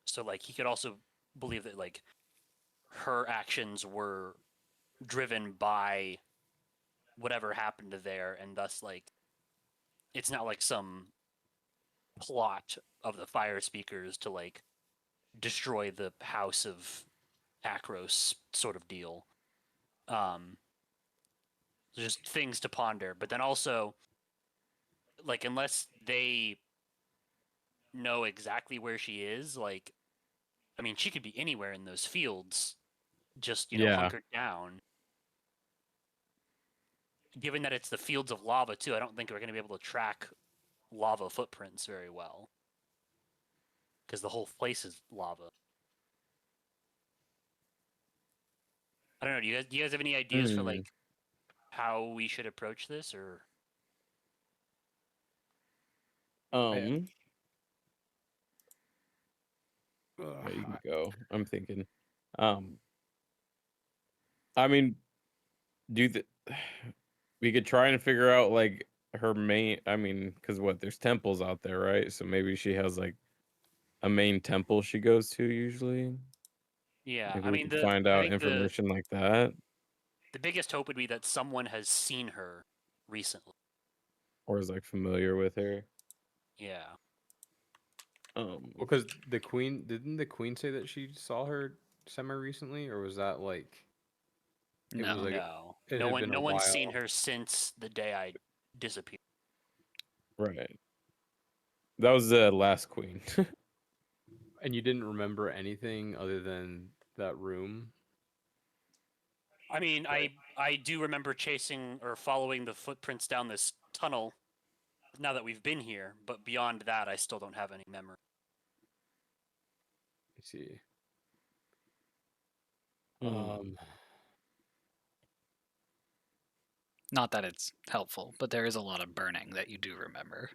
So like he could also believe that like her actions were driven by whatever happened there, and thus like it's not like some plot of the fire speakers to like destroy the house of Akros sort of deal. Just things to ponder. But then also, like, unless they know exactly where she is, like, I mean, she could be anywhere in those fields, just Yeah. hunkered down. Given that it's the fields of lava too, I don't think we're going to be able to track lava footprints very well, because the whole place is lava. I don't know. Do you guys have any ideas for like how we should approach this, or? There you can go. I'm thinking. I mean, do the we could try and figure out like her main. I mean, because there's temples out there, right? So maybe she has like a main temple she goes to usually. Yeah, Maybe I we mean, could find out I think information like that, the biggest hope would be that someone has seen her recently. or is like familiar with her. Yeah. Because the queen didn't the queen say that she saw her semi recently, or was that like it No. was like No. it No had one. been a No one's seen while? her since the day I disappeared. Right. That was the last queen. And you didn't remember anything other than that room? I mean, I do remember chasing or following the footprints down this tunnel. Now that we've been here, but beyond that, I still don't have any memory. I see. Um, Not that it's helpful, but there is a lot of burning that you do remember.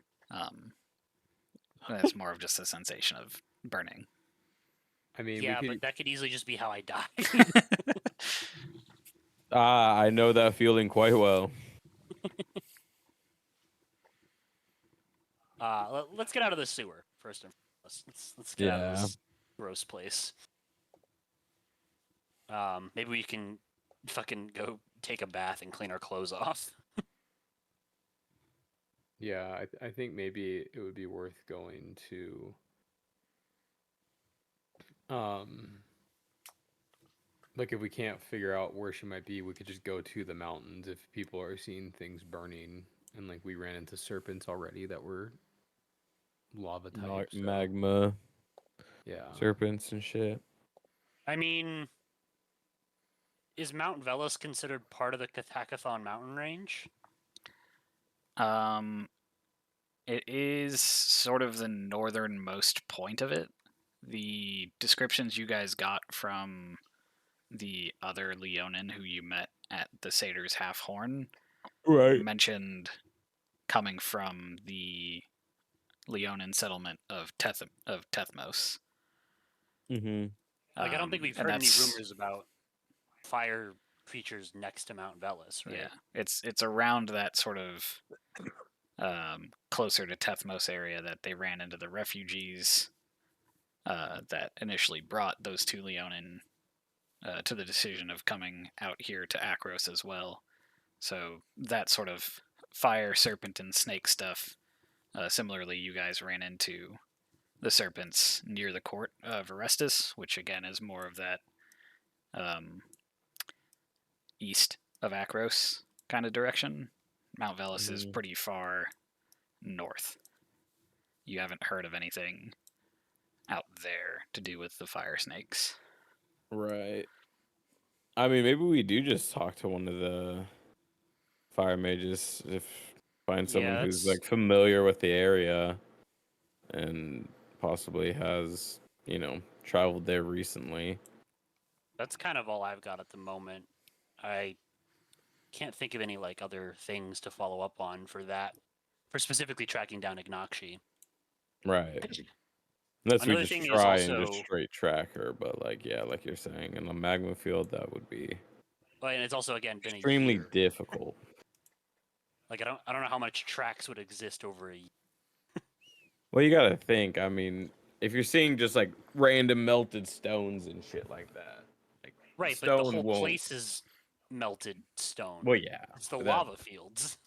It's more of just a sensation of burning. I mean, we Yeah, but could. that could easily just be how I die. I know that feeling quite well. Let's get out of the sewer first and foremost. Let's get out of Yeah. this gross place. Maybe we can fucking go take a bath and clean our clothes off. Yeah, I think maybe it would be worth going to. Like if we can't figure out where she might be, we could just go to the mountains if people are seeing things burning, and like we ran into serpents already that were lava type. So Magma yeah, serpents and shit. I mean, is Mount Velos considered part of the Kathakathon mountain range? Um, it is sort of the northernmost point of it. The descriptions you guys got from the other Leonin who you met at the Satyr's Half Horn Right. mentioned coming from the Leonin settlement of Tethmos. Mm-hmm. Like, I don't think we've and heard any that's rumors about fire creatures next to Mount Velos, right? yeah, it's around that sort of closer to Tethmos area that they ran into the refugees that initially brought those two Leonin to the decision of coming out here to Akros as well. So that sort of fire, serpent, and snake stuff. Similarly, you guys ran into the serpents near the court of Orestes, which again is more of that um, east of Akros kind of direction. Mount Velos is Mhm. pretty far north. You haven't heard of anything out there to do with the fire snakes. Right. I mean, maybe we do just talk to one of the fire mages if find someone Yeah, who's like familiar with the area and possibly has, traveled there recently. that's kind of all I've got at the moment. I can't think of any like other things to follow up on for that, for specifically tracking down Ignakshi. Right. Unless we Another just thing is try and just also, straight track her, but like yeah, like you're saying, in the magma field that would be and it's also again been a extremely year. difficult. Like I don't know how much tracks would exist over a year. Well, you gotta think. I mean, if you're seeing just like random melted stones and shit like that, like the Right, but the stone whole won't. place is melted stone. Well, yeah, It's the but that. lava fields.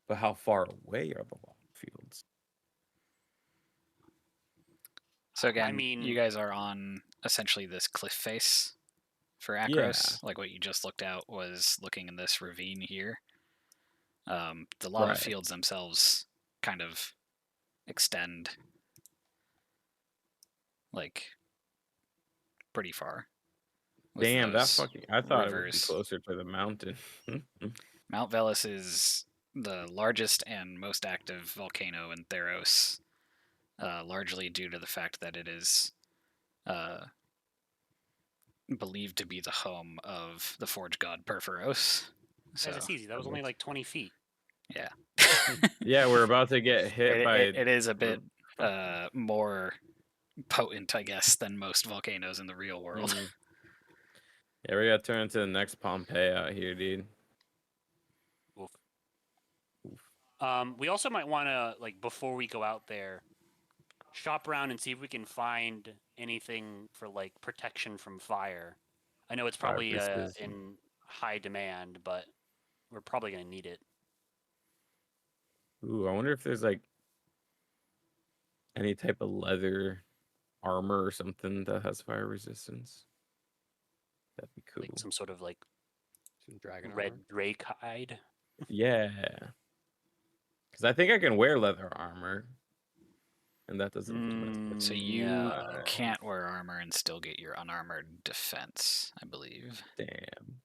But how far away are the lava fields? So I again, you mean, guys are on essentially this cliff face for Yeah. Akros. Like what you just looked out was looking in this ravine here. The lava Right. fields themselves kind of extend like pretty far. With Damn, that those fucking. I thought it would be rivers. closer to the mountain. Mount Velos is the largest and most active volcano in Theros, largely due to the fact that it is uh, believed to be the home of the forge god Perforos. So that's easy. That was only like 20 feet. yeah, Yeah, we're about to get hit by. it is a bit more potent, I guess, than most volcanoes in the real world. Mhm. Yeah, we gotta turn into the next Pompeii out here, dude. Oof. We also might want to, like, before we go out there, shop around and see if we can find anything for like protection from fire. I know it's Fire probably resistance. in high demand, but we're probably gonna need it. Ooh, I wonder if there's like any type of leather armor or something that has fire resistance. That'd be cool. Like some sort of like some dragon red armor. drake hide. Yeah. Because I think I can wear leather armor. And that doesn't So Mm, you no. can't wear armor and still get your unarmored defense, I believe. Damn.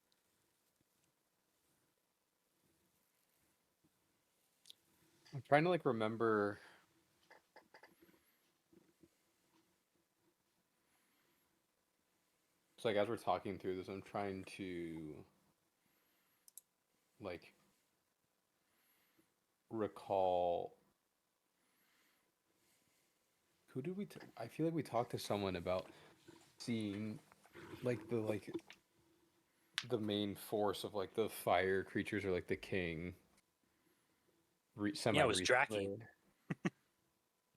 I'm trying to like remember. So like as we're talking through this, I'm trying to like recall who did we I feel like we talked to someone about seeing like the main force of like the fire creatures or like the king semi Yeah, it was Draki. recently.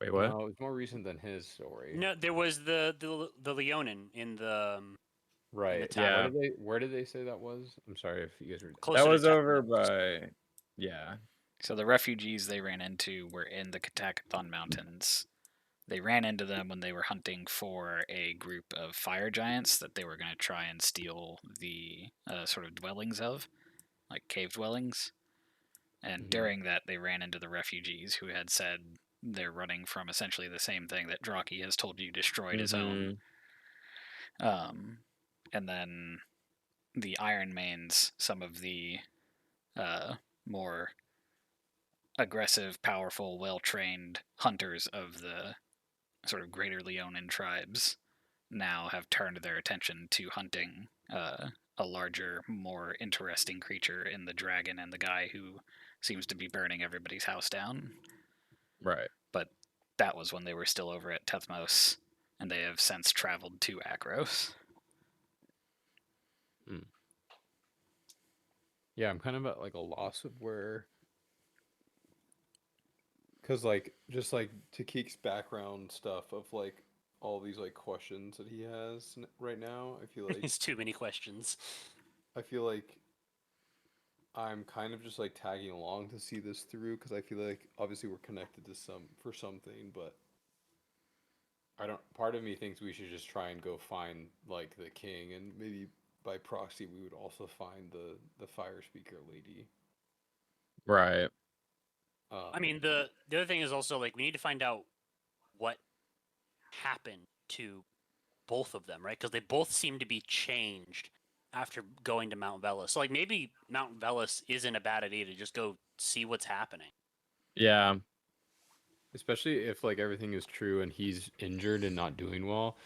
Wait, what? No, it was more recent than his story. No, there was the Leonin in the Right. Yeah. tavern Where did they say that was? I'm sorry if you guys were. That closer to was over Tethmos. by, yeah. So the refugees they ran into were in the Catacthon Mountains. They ran into them when they were hunting for a group of fire giants that they were going to try and steal the sort of dwellings of, like cave dwellings. And Mhm. during that, they ran into the refugees who had said they're running from essentially the same thing that Draki has told you destroyed his own. And then the Iron Mains, some of the more aggressive, powerful, well trained hunters of the sort of greater Leonin tribes, now have turned their attention to hunting a larger, more interesting creature in the dragon and the guy who seems to be burning everybody's house down. Right. But that was when they were still over at Tethmos, and they have since traveled to Akros. Mm. Yeah, I'm kind of at like a loss of where, because like just like Takik's background stuff of like all these like questions that he has right now. It's too many questions. I feel like I'm kind of just like tagging along to see this through because I feel like obviously we're connected to something, but I don't. Part of me thinks we should just try and go find like the king, and maybe by proxy we would also find the fire speaker lady. Right. I mean, the other thing is also like we need to find out what happened to both of them, right? Because they both seem to be changed after going to Mount Velas. So like maybe Mount Velas isn't a bad idea to just go see what's happening. Yeah. Especially if like everything is true and he's injured and not doing well.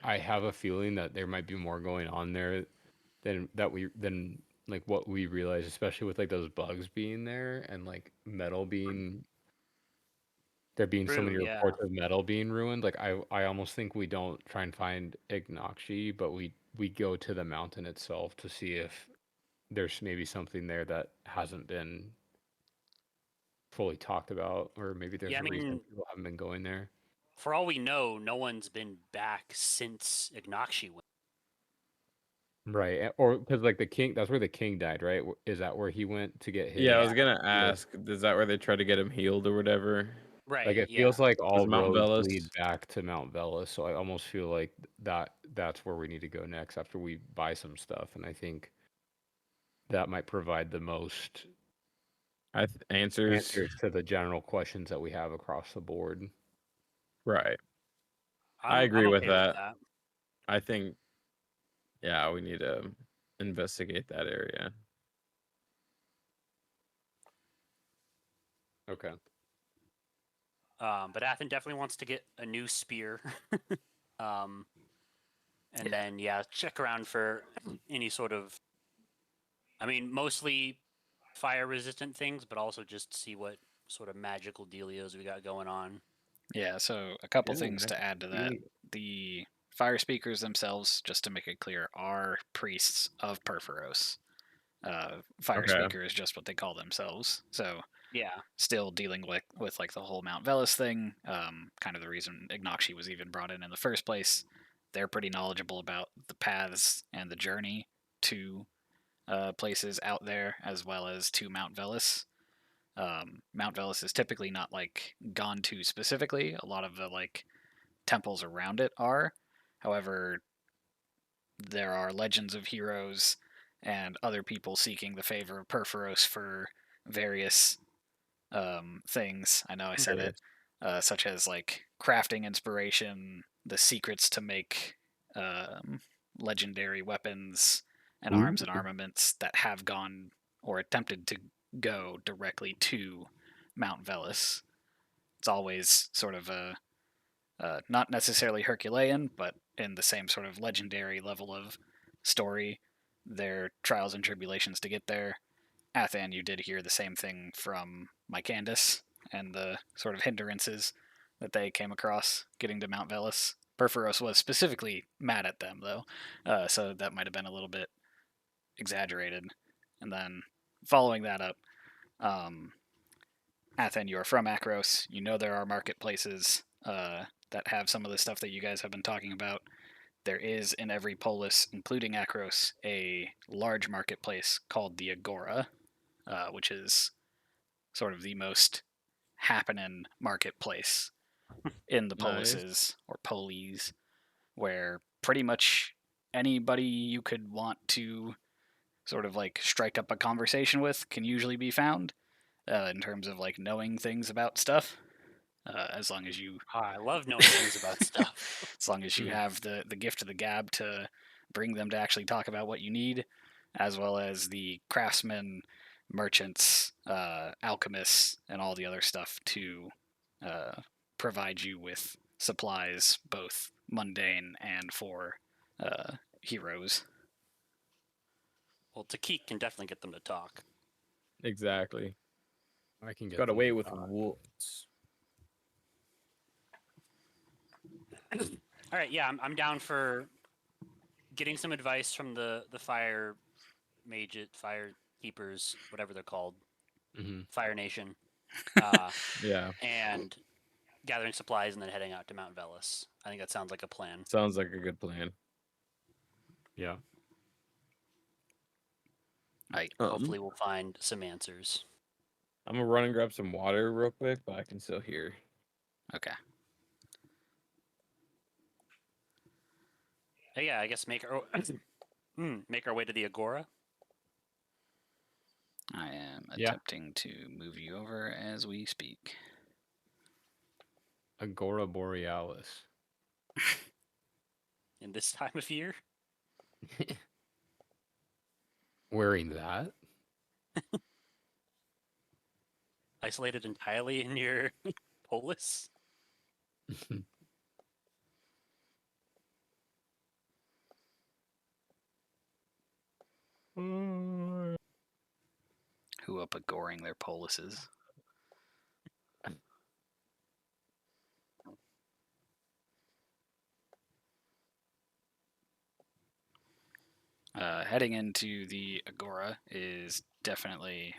I have a feeling that there might be more going on there than like what we realize, especially with like those bugs being there and like metal being there being so True, many yeah. reports of metal being ruined. Like I almost think we don't try and find Ignakshi, but we go to the mountain itself to see if there's maybe something there that hasn't been fully talked about, or maybe there's Yeah, I a reason mean, people haven't been going there. for all we know, no one's been back since Ignakshi went. Right. Or because like the king, that's where the king died, right? Is that where he went to get Yeah, I his? was Yeah, gonna Yeah. ask, is that where they try to get him healed or whatever? Like right, it yeah. feels like Was all it Mount roads lead Velas? back to Mount Velas, so I almost feel like that's where we need to go next after we buy some stuff, and I think that might provide the most Answers. answers to the general questions that we have across the board. Right. I I'm agree with okay with that. that. I think, yeah, we need to investigate that area. Okay. But Athen definitely wants to get a new spear. um, and Yeah. then yeah, check around for any sort of. I mean, mostly fire resistant things, but also just see what sort of magical dealios we got going on. Yeah, so a couple General things to add to that. healing. The fire speakers themselves, just to make it clear, are priests of Perforos. Fire Okay. speaker is just what they call themselves. So Yeah, still dealing with like the whole Mount Velas thing, kind of the reason Ignakshi was even brought in the first place. They're pretty knowledgeable about the paths and the journey to places out there, as well as to Mount Velas. Mount Velas is typically not like gone to specifically. A lot of the like temples around it are. However, there are legends of heroes and other people seeking the favor of Perforos for various things. I know I said it, Curious. such as like crafting inspiration, the secrets to make legendary weapons and Ooh. arms and armaments that have gone or attempted to go directly to Mount Velas. It's always sort of a not necessarily Herculean, but in the same sort of legendary level of story, their trials and tribulations to get there. Athan, you did hear the same thing from Mycandus and the sort of hindrances that they came across getting to Mount Velis. Perforos was specifically mad at them, though, so that might have been a little bit exaggerated. And then following that up, Athen, you are from Akros. You know there are marketplaces that have some of the stuff that you guys have been talking about. There is in every polis, including Akros, a large marketplace called the Agora, which is sort of the most happening marketplace in the Nice. polises or polis, where pretty much anybody you could want to sort of like strike up a conversation with can usually be found in terms of like knowing things about stuff. As long as you I love knowing things about stuff. as long as you Hmm. have the gift of the gab to bring them to actually talk about what you need, as well as the craftsmen, merchants, alchemists, and all the other stuff to provide you with supplies, both mundane and for heroes. Well, Takik can definitely get them to talk. Exactly. I can get Got them away to with talk. woods. All right, yeah, I'm down for getting some advice from the fire fire keepers, whatever they're called, Hmm. Fire Nation, uh, Yeah, and gathering supplies and then heading out to Mount Velis. I think that sounds like a plan. sounds like a good plan. Yeah. Hopefully, we'll find some answers. I'm gonna run and grab some water real quick, but I can still hear. Okay. Yeah, I guess make our make our way to the Agora. I am Yeah. attempting to move you over as we speak. Agora Borealis. In this time of year. Wearing that? Isolated entirely in your polis? Who up agoring their polises? Heading into the Agora is definitely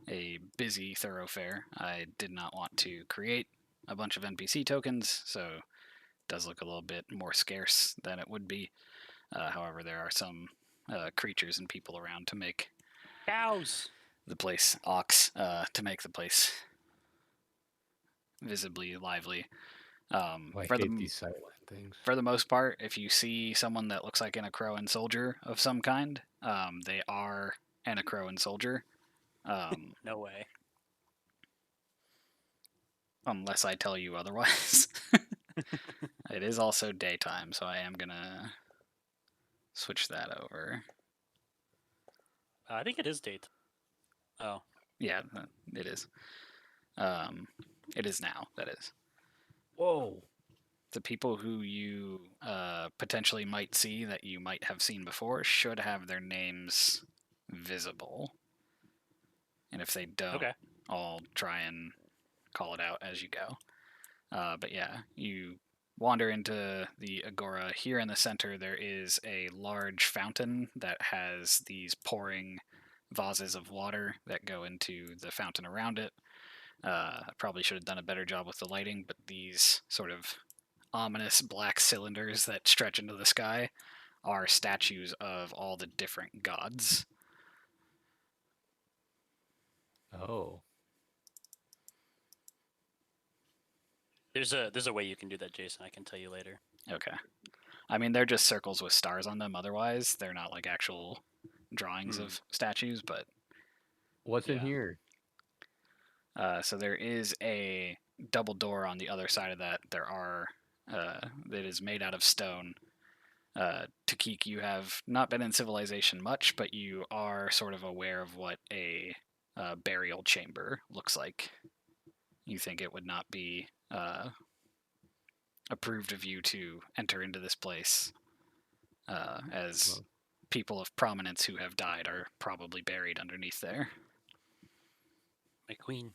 a busy thoroughfare. I did not want to create a bunch of NPC tokens, so it does look a little bit more scarce than it would be. However, there are some creatures and people around to make Cows! the place to make the place visibly lively. I For hate the these silent things. for the most part, if you see someone that looks like an Akroan soldier of some kind, they are an Akroan soldier. No way. Unless I tell you otherwise. It is also daytime, so I am gonna switch that over. I think it is daytime. Oh. Yeah, it is. It is now, that is. Whoa. The people who you potentially might see that you might have seen before should have their names visible. And if they don't, Okay. I'll try and call it out as you go. But yeah, you wander into the Agora. Here in the center, there is a large fountain that has these pouring vases of water that go into the fountain around it. I probably should have done a better job with the lighting, but these sort of ominous black cylinders that stretch into the sky are statues of all the different gods. Oh. There's a way you can do that, Jason. I can tell you later. Okay. I mean, they're just circles with stars on them. Otherwise, they're not like actual drawings of statues, but What's in Yeah. here? so there is a double door on the other side of that. There are that is made out of stone. Takik, you have not been in civilization much, but you are sort of aware of what a burial chamber looks like. You think it would not be approved of you to enter into this place, as Well. people of prominence who have died are probably buried underneath there. My queen.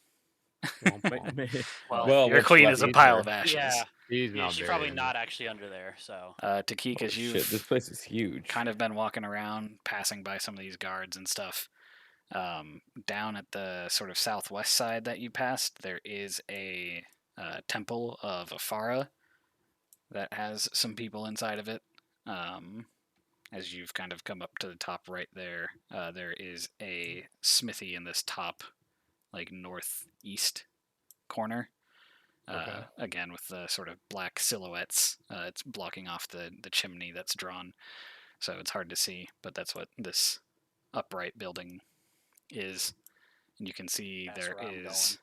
Well, Your what's queen left is a is pile her. of ashes. Yeah, She's yeah, not she's buried probably in not it. actually under there. So Takik, Oh as shit! you've This place is huge. kind of been walking around, passing by some of these guards and stuff, down at the sort of southwest side that you passed, there is a temple of Afara that has some people inside of it. As you've kind of come up to the top right there, there is a smithy in this top, like northeast corner. Okay. Again, with the sort of black silhouettes, it's blocking off the chimney that's drawn, so it's hard to see. But that's what this upright building is. And you can see that's there where I'm is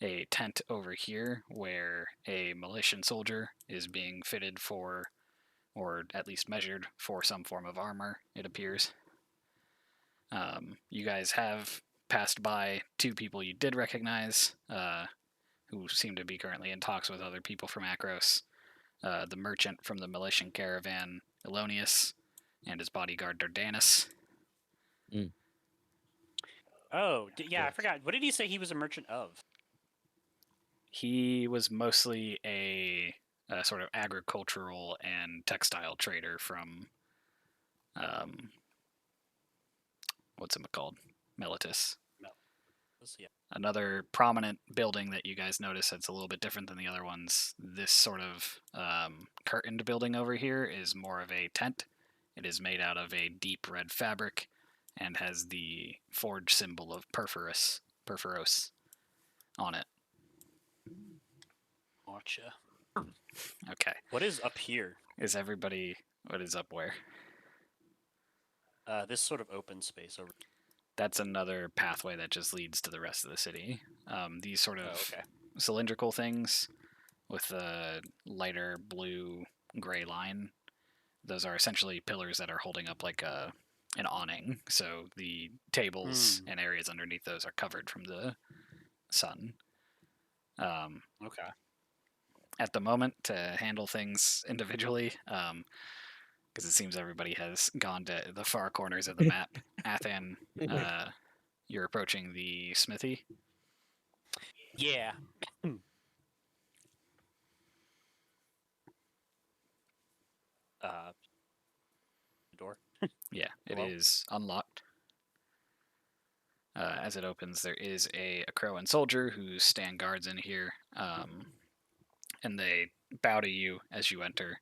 a tent over here where a Militian soldier is being fitted for, or at least measured for, some form of armor, it appears. You guys have passed by two people you did recognize, who seem to be currently in talks with other people from Akros. The merchant from the Militian caravan, Elonius, and his bodyguard, Dardanus. going. Oh, yeah, I Correct. forgot. What did he say he was a merchant of? He was mostly a sort of agricultural and textile trader from, what's it called? Melitus. Let's see. Another prominent building that you guys notice that's a little bit different than the other ones. This sort of curtained building over here is more of a tent. It is made out of a deep red fabric and has the forged symbol of Perforos on it. Gotcha. Okay. What is up here? Is everybody, what is up where? This sort of open space over. That's another pathway that just leads to the rest of the city. These sort of Oh, okay. cylindrical things with a lighter blue gray line, those are essentially pillars that are holding up like an awning. So the tables and areas underneath those are covered from the sun. Okay. At the moment, to handle things individually, because it seems everybody has gone to the far corners of the map. Athan, you're approaching the smithy. Yeah. Door. Yeah, it Hello? is unlocked. As it opens, there is a Crowan soldier who stand guards in here, and they bow to you as you enter.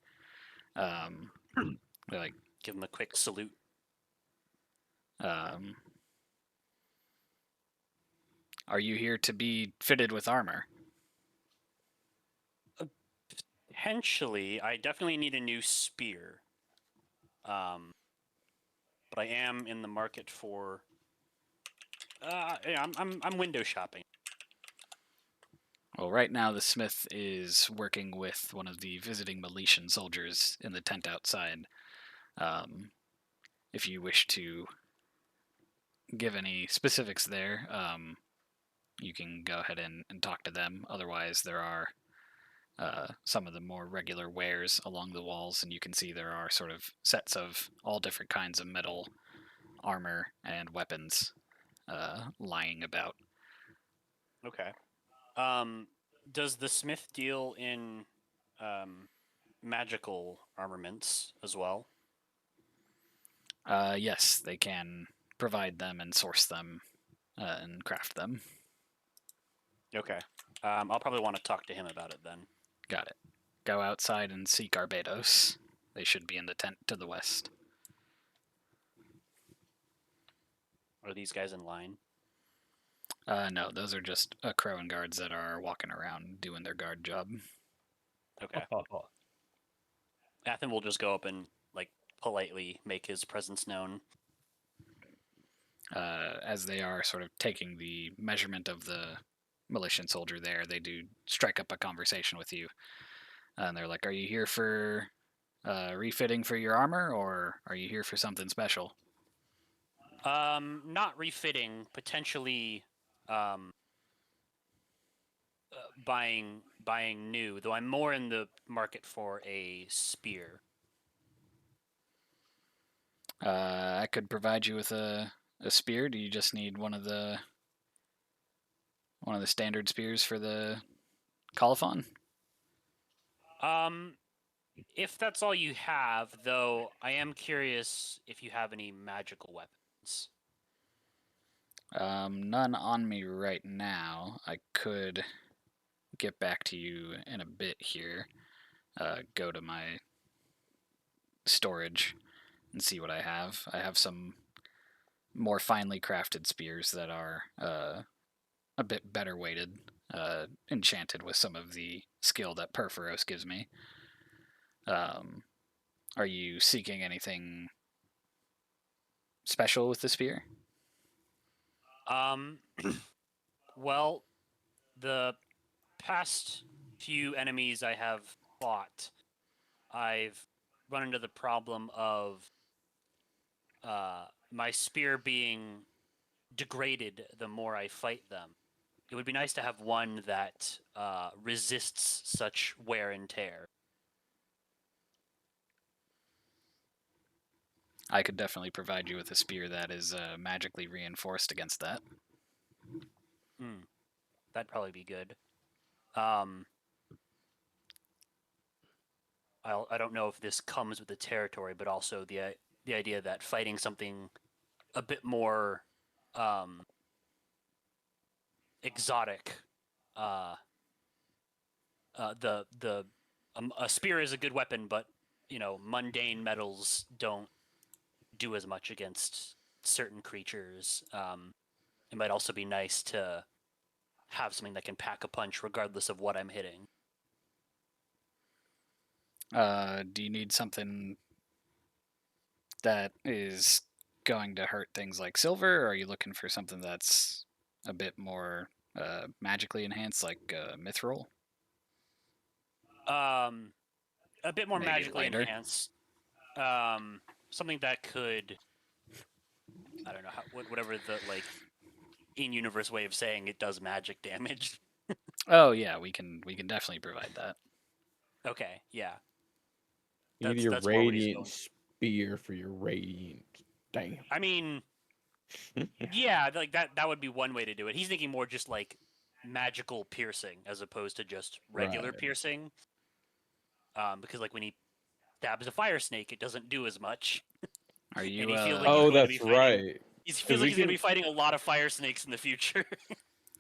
They're like, Give him a quick salute. "Are you here to be fitted with armor?" Potentially, I definitely need a new spear. But I am in the market for. Yeah, I'm window shopping. Well, right now the smith is working with one of the visiting Militian soldiers in the tent outside. If you wish to give any specifics there, you can go ahead and talk to them. Otherwise, there are some of the more regular wares along the walls, and you can see there are sort of sets of all different kinds of metal armor and weapons lying about. Okay. Does the smith deal in magical armaments as well? Yes, they can provide them and source them and craft them. Okay. I'll probably want to talk to him about it then. Got it. Go outside and seek Arbados. They should be in the tent to the west. Are these guys in line? No, those are just Crowan guards that are walking around doing their guard job. Okay. Athen will just go up and like politely make his presence known. As they are sort of taking the measurement of the Militian soldier there, they do strike up a conversation with you. And they're like, "Are you here for refitting for your armor, or are you here for something special?" Not refitting, potentially buying new, though I'm more in the market for a spear. I could provide you with a spear. Do you just need one of the standard spears for the colophon? If that's all you have, though, I am curious if you have any magical weapons. None on me right now. I could get back to you in a bit here. Go to my storage and see what I have. I have some more finely crafted spears that are a bit better weighted, enchanted with some of the skill that Perforos gives me. Are you seeking anything special with the spear? Well, the past few enemies I have fought, I've run into the problem of my spear being degraded the more I fight them. It would be nice to have one that resists such wear and tear. I could definitely provide you with a spear that is magically reinforced against that. That'd probably be good. I don't know if this comes with the territory, but also the idea that fighting something a bit more exotic. A spear is a good weapon, but mundane metals don't do as much against certain creatures. It might also be nice to have something that can pack a punch regardless of what I'm hitting. Do you need something that is going to hurt things like silver, or are you looking for something that's a bit more magically enhanced, like mithril? A bit more Maybe magically lighter? enhanced. Something that could, I don't know, whatever the in-universe way of saying it does magic damage. Oh yeah, we can definitely provide that. Okay, yeah. You need your That's more what he's radiant going. spear for your radiant. Damn. I mean, yeah, like that would be one way to do it. He's thinking more just like magical piercing as opposed to just regular Right. piercing. Because like when he stabs a fire snake, it doesn't do as much, Are and you he feels like he's Oh, going to be that's fighting. right. He feels Because like we he's going to can. be fighting a lot of fire snakes in the future.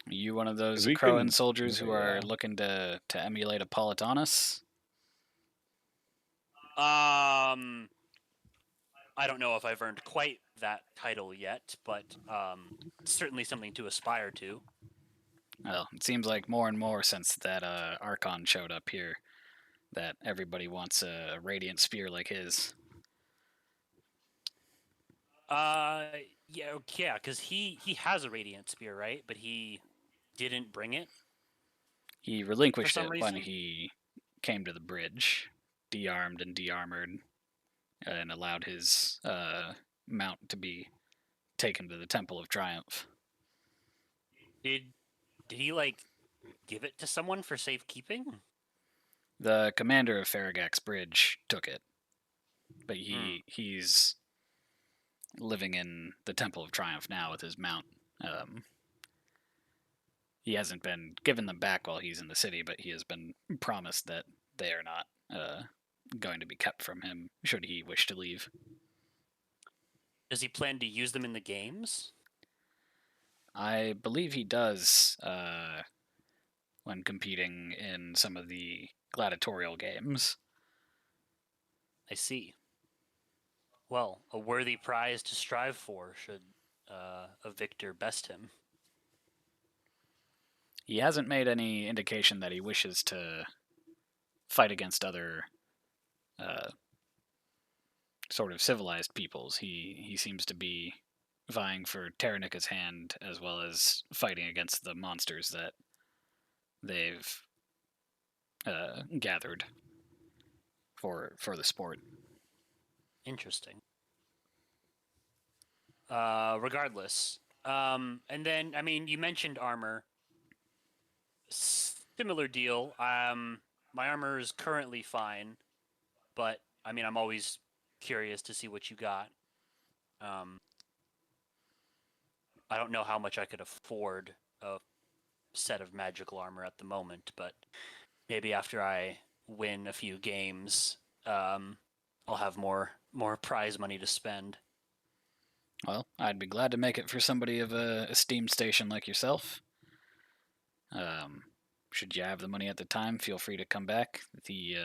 you one of those We Crowan can. soldiers who are Yeah. looking to emulate a Politanus? I don't know if I've earned quite that title yet, but certainly something to aspire to. Well, it seems like more and more since that Archon showed up here that everybody wants a radiant spear like his. Yeah, because he has a radiant spear, right? But he didn't bring it He for relinquished some it when reason. he came to the bridge, de-armed and de-armored, and allowed his mount to be taken to the Temple of Triumph. Did he like give it to someone for safekeeping? The commander of Farragak's bridge took it, but he's living in the Temple of Triumph now with his mount. He hasn't been given them back while he's in the city, but he has been promised that they are not going to be kept from him should he wish to leave. Does he plan to use them in the games? I believe he does when competing in some of the gladiatorial games. I see. Well, a worthy prize to strive for should a victor best him. He hasn't made any indication that he wishes to fight against other sort of civilized peoples. He seems to be vying for Terranika's hand as well as fighting against the monsters that they've gathered for the sport. Interesting. Regardless, and then I mean, you mentioned armor. Similar deal. My armor is currently fine, but I mean, I'm always curious to see what you got. I don't know how much I could afford a set of magical armor at the moment, but maybe after I win a few games, I'll have more prize money to spend. Well, I'd be glad to make it for somebody of a esteemed station like yourself. Should you have the money at the time, feel free to come back. The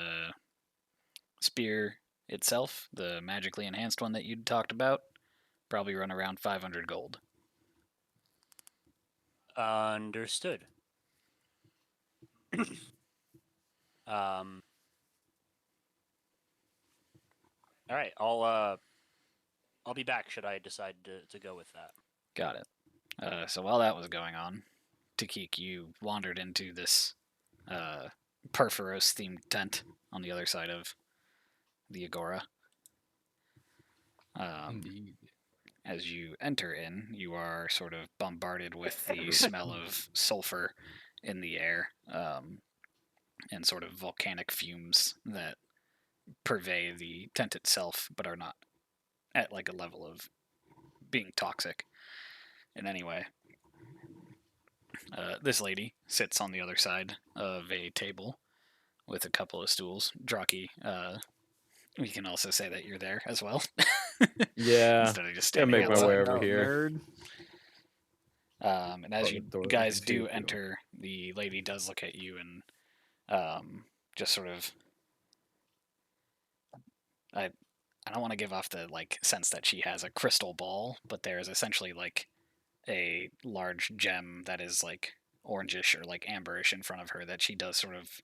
spear itself, the magically enhanced one that you'd talked about, probably run around 500 gold. Understood. All right, I'll be back should I decide to go with that. Got it. So while that was going on, Takik, you wandered into this Perforos themed tent on the other side of the Agora. Indeed. As you enter in, you are sort of bombarded with the smell of sulfur in the air, and sort of volcanic fumes that purvey the tent itself, but are not at like a level of being toxic in any way. This lady sits on the other side of a table with a couple of stools. Draki, we can also say that you're there as well. Yeah. Instead of just Gotta standing make my way outside. over here. Nerd. And as Oh, you the door guys can see do it, too. enter, the lady does look at you and just sort of. I don't want to give off the like sense that she has a crystal ball, but there is essentially like a large gem that is like orangish or like amberish in front of her that she does sort of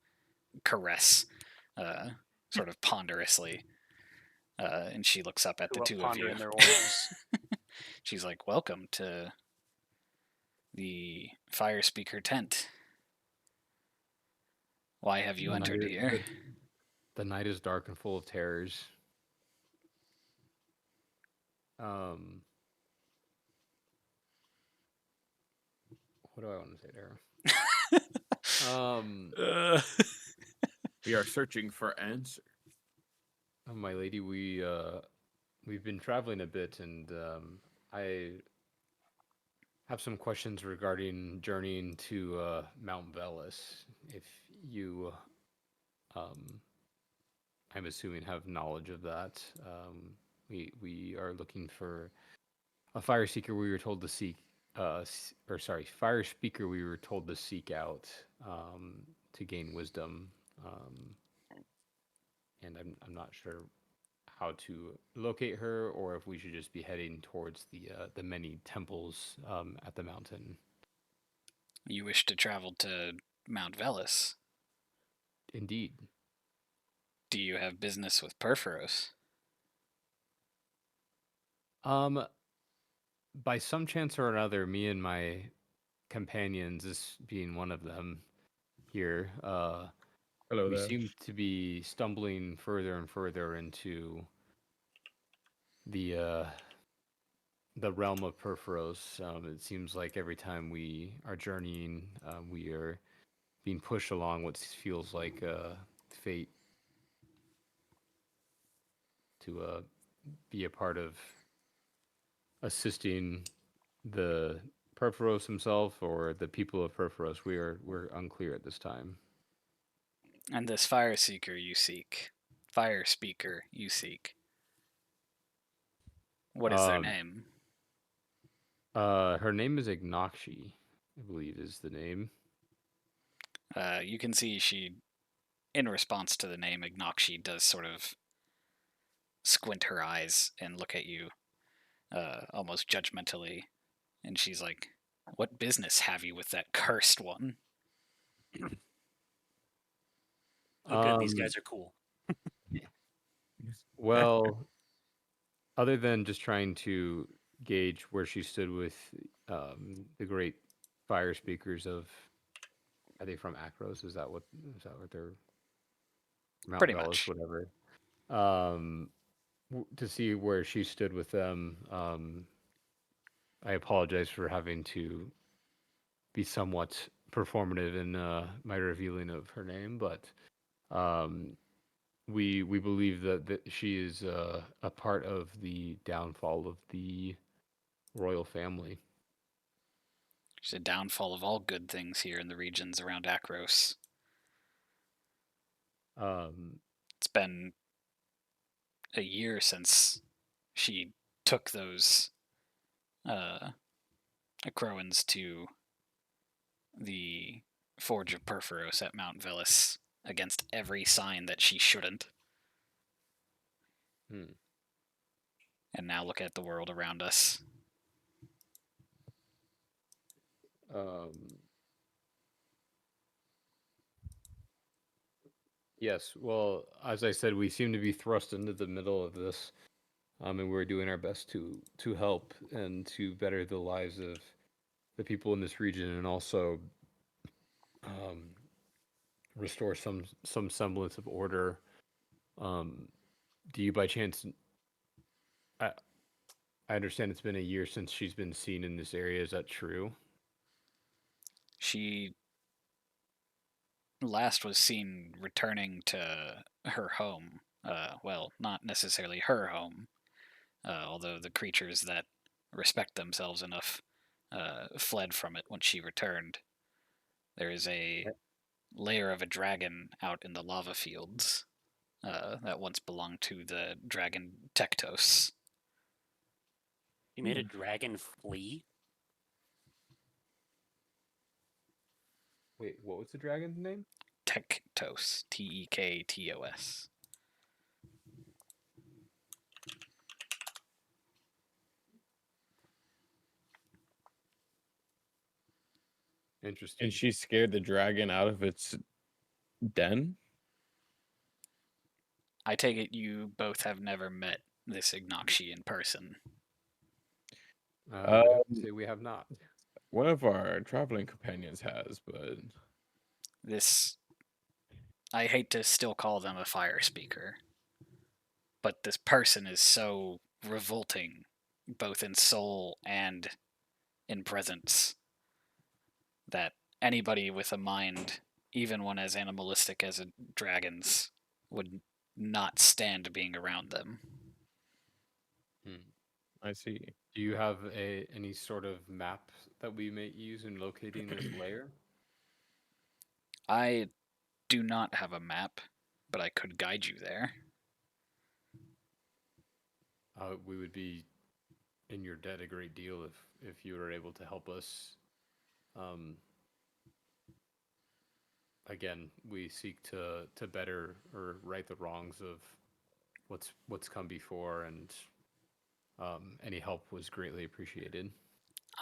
caress, sort of ponderously. And she looks up at the Grew up two of you. pondering their orbs. She's like, "Welcome to the Fire Speaker tent. Why have you The entered night- here?" The night is dark and full of terrors. What do I want to say to her? We are searching for answers. My lady, we've been traveling a bit, and I have some questions regarding journeying to Mount Velis. If you, I'm assuming, have knowledge of that. We are looking for a fire seeker. We were told to seek, fire speaker. We were told to seek out to gain wisdom, and I'm not sure how to locate her, or if we should just be heading towards the many temples at the mountain. You wish to travel to Mount Velis. Indeed. Do you have business with Perforos? By some chance or another, me and my companions, this being one of them here, Hello we there. seem to be stumbling further and further into the realm of Perforos. It seems like every time we are journeying, we are being pushed along what feels like fate to be a part of assisting the Perforos himself or the people of Perforos. We're unclear at this time. And this fire seeker you seek, fire speaker you seek. What is their name? Her name is Ignakshi, I believe is the name. You can see she, in response to the name Ignakshi, does sort of squint her eyes and look at you almost judgmentally. And she's like, "What business have you with that cursed one?" Oh, good. These guys are cool. Well, other than just trying to gauge where she stood with the great fire speakers of, are they from Akros? Is that what they're Mount Pretty Velis, much. whatever. To see where she stood with them, I apologize for having to be somewhat performative in my revealing of her name, but um, we believe that she is a part of the downfall of the royal family. There's a downfall of all good things here in the regions around Akros. Um, It's been a year since she took those Acroans to the Forge of Perforos at Mount Velis against every sign that she shouldn't. hmm. And now look at the world around us. um, yes, well, as I said, we seem to be thrust into the middle of this, and we're doing our best to help and to better the lives of the people in this region, and also um, restore some semblance of order. Um, do you by chance? I I understand it's been a year since she's been seen in this area. Is that true? She last was seen returning to her home. Well, not necessarily her home, although the creatures that respect themselves enough fled from it when she returned. There is a lair of a dragon out in the lava fields that once belonged to the dragon Tektos. You made a dragon flee? Wait, what was the dragon's name? Tektos. Tektos. Interesting. And she scared the dragon out of its den? I take it you both have never met this Ignakshi in person. Um, Say we have not. One of our traveling companions has, but This, I hate to still call them a fire speaker, but this person is so revolting, both in soul and in presence, that anybody with a mind, even one as animalistic as a dragon's, would not stand being around them. Hmm. I see. Do you have any sort of map that we may use in locating this layer? I do not have a map, but I could guide you there. We would be in your debt a great deal if you were able to help us. Um, Again, we seek to better or right the wrongs of what's come before, and any help was greatly appreciated.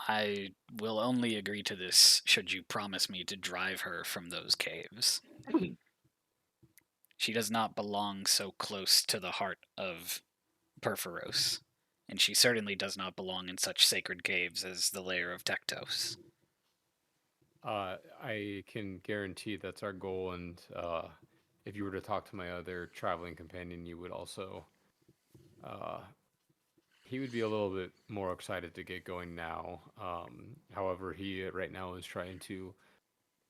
I will only agree to this should you promise me to drive her from those caves. She does not belong so close to the heart of Perforos, and she certainly does not belong in such sacred caves as the lair of Tektos. I can guarantee that's our goal, and if you were to talk to my other traveling companion, you would also. Uh, he would be a little bit more excited to get going now. However, he right now is trying to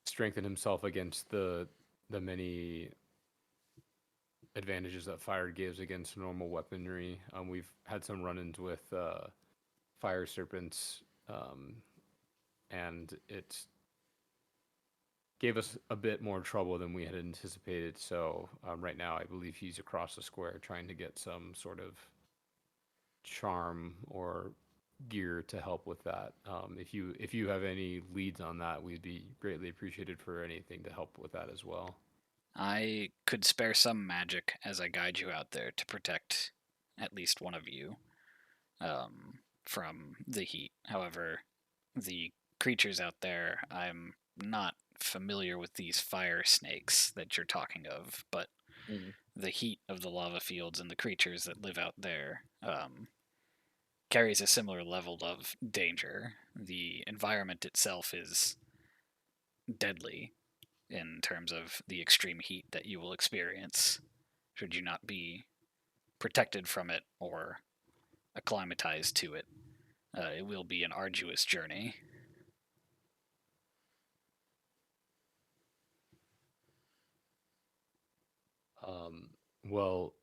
strengthen himself against the many advantages that fire gives against normal weaponry. We've had some run-ins with fire serpents, and it gave us a bit more trouble than we had anticipated. So right now, I believe he's across the square trying to get some sort of charm or gear to help with that. If you have any leads on that, we'd be greatly appreciated for anything to help with that as well. I could spare some magic as I guide you out there to protect at least one of you from the heat. However, the creatures out there, I'm not familiar with these fire snakes that you're talking of, but the heat of the lava fields and the creatures that live out there carries a similar level of danger. The environment itself is deadly in terms of the extreme heat that you will experience should you not be protected from it or acclimatized to it. It will be an arduous journey. Well,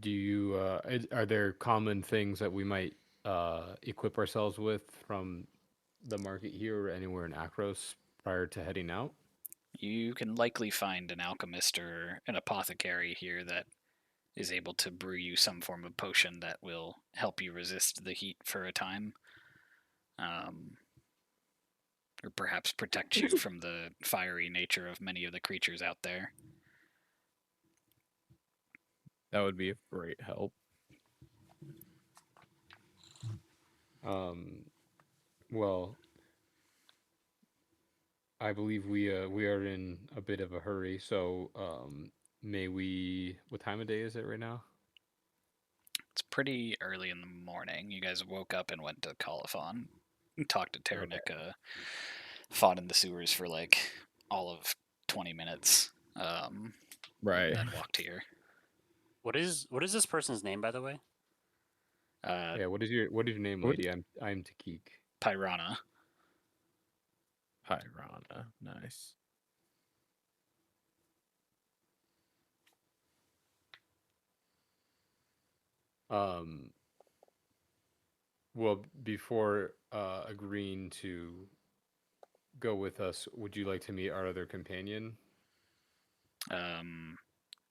do you are there common things that we might equip ourselves with from the market here or anywhere in Akros prior to heading out? You can likely find an alchemist or an apothecary here that is able to brew you some form of potion that will help you resist the heat for a time. Or perhaps protect you from the fiery nature of many of the creatures out there. That would be a great help. Well, I believe we are in a bit of a hurry, so may we? What time of day is it right now? It's pretty early in the morning. You guys woke up and went to Colophon, talked to Okay. Terranica, fought in the sewers for like all of 20 minutes, and Right. then walked here. What is this person's name, by the way? Yeah. What is your name, What- lady? I'm Takik. Pyrana. Pyrana. Nice. Um. Well, before agreeing to go with us, would you like to meet our other companion?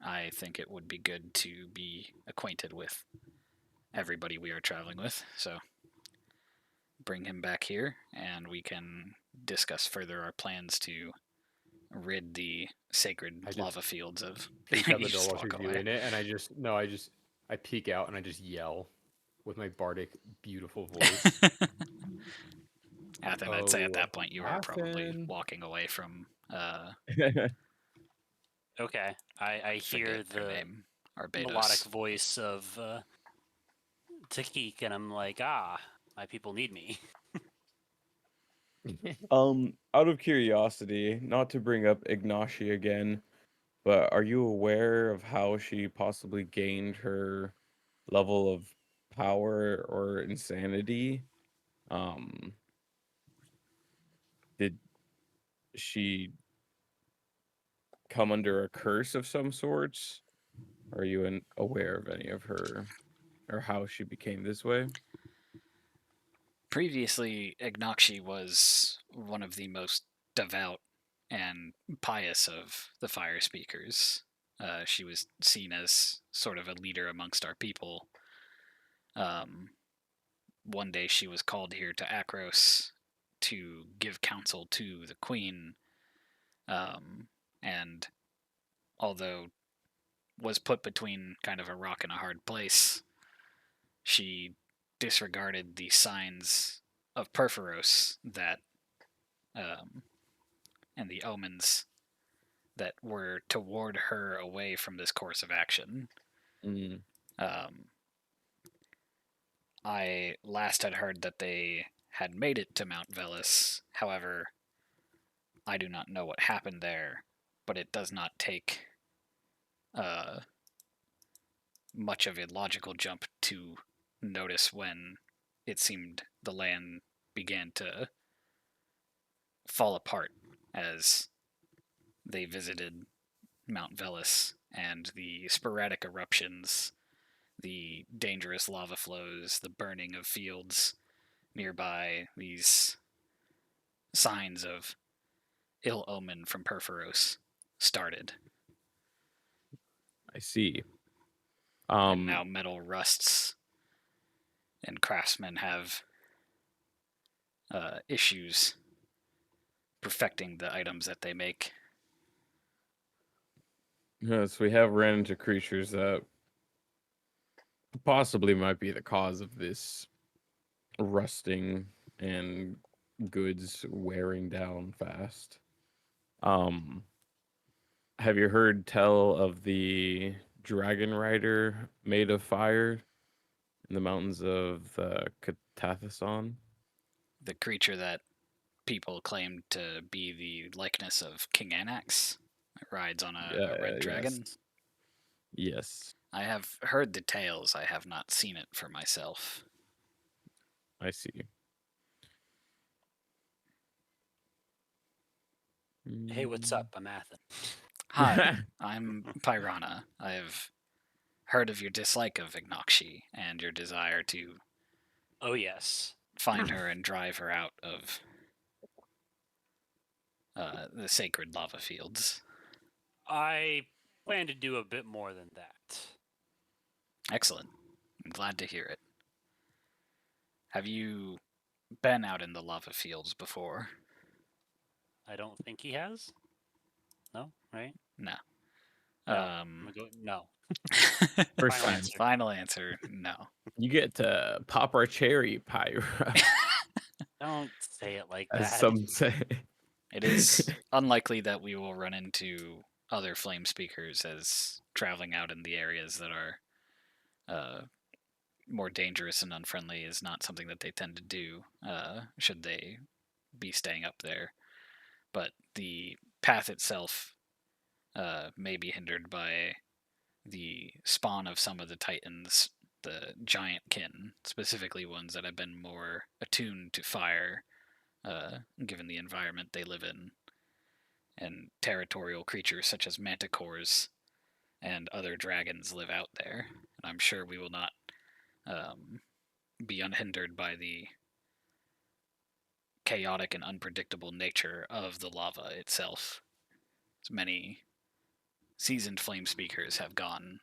I think it would be good to be acquainted with everybody we are traveling with, so bring him back here and we can discuss further our plans to rid the sacred I just lava fields of. peek You out the door just while walk she's away. doing it, and I peek out and I just yell with my bardic beautiful voice. I think I'd say at Oh, that point you are probably Athen. walking away from. Okay, I hear Forget their the name. melodic Barbados. voice of Takik, and I'm like, my people need me. Out of curiosity, not to bring up Ignashi again, but are you aware of how she possibly gained her level of power or insanity? Um, did she come under a curse of some sorts? Are you aware of any of her or how she became this way? Previously, Ignakshi was one of the most devout and pious of the fire speakers. She was seen as sort of a leader amongst our people. Um, One day she was called here to Akros to give counsel to the queen, and although was put between kind of a rock and a hard place, she disregarded the signs of Perforos that and the omens that were to ward her away from this course of action. Mm, Um, I last had heard that they had made it to Mount Velis. However, I do not know what happened there, but it does not take uh, much of a logical jump to notice when it seemed the land began to fall apart as they visited Mount Velis, and the sporadic eruptions, the dangerous lava flows, the burning of fields nearby, these signs of ill omen from Perforos started. I see. And now metal rusts, and craftsmen have issues perfecting the items that they make. Yes, we have ran into creatures that possibly might be the cause of this rusting and goods wearing down fast. Um, have you heard tell of the dragon rider made of fire in the mountains of Catathason? The creature that people claim to be the likeness of King Anax that rides on a red Yes. dragon. Yes, I have heard the tales, I have not seen it for myself. I see. Hey, what's Mm, up? I'm Athen. Hi, I'm Pyrana. I have heard of your dislike of Ignakshi and your desire to Oh yes. find her and drive her out of the sacred lava fields. I plan to do a bit more than that. Excellent. I'm glad to hear it. Have you been out in the lava fields before? I don't think he has. No, right? No. No. I'm gonna go no. First Final time. answer. Final answer, no. You get to pop our cherry, Pyra, Don't say it like as that. some say. It is unlikely that we will run into other flame speakers as traveling out in the areas that are more dangerous and unfriendly is not something that they tend to do, should they be staying up there. But the path itself may be hindered by the spawn of some of the titans, the giant kin, specifically ones that have been more attuned to fire, given the environment they live in, and territorial creatures such as manticores and other dragons live out there. And I'm sure we will not be unhindered by the chaotic and unpredictable nature of the lava itself. As many seasoned flame speakers have gone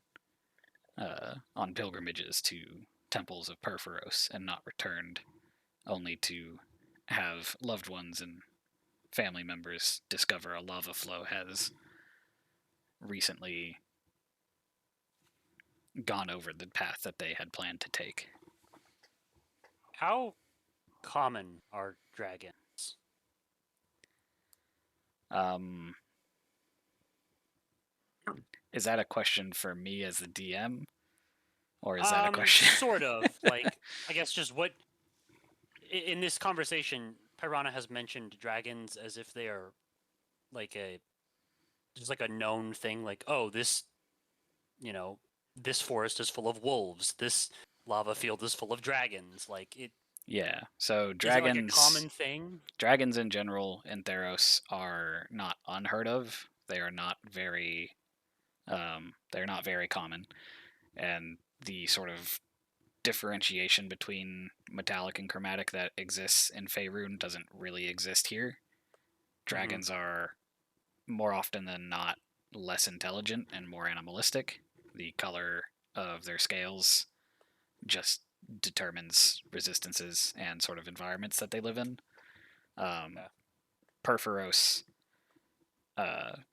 on pilgrimages to temples of Perforos and not returned, only to have loved ones and family members discover a lava flow has recently gone over the path that they had planned to take. How common are dragons? Um, is that a question for me as the DM? Or is that a question? Sort of. Like, I guess just what in this conversation, Piranha has mentioned dragons as if they are like just like a known thing. Like, oh, this, this forest is full of wolves. This lava field is full of dragons. Like, Yeah. So is it like a common thing? dragons in general in Theros are not unheard of. They are not very they're not very common. And the sort of differentiation between metallic and chromatic that exists in Faerun doesn't really exist here. Dragons are more often than not less intelligent and more animalistic. The color of their scales just determines resistances and sort of environments that they live in. Perforos,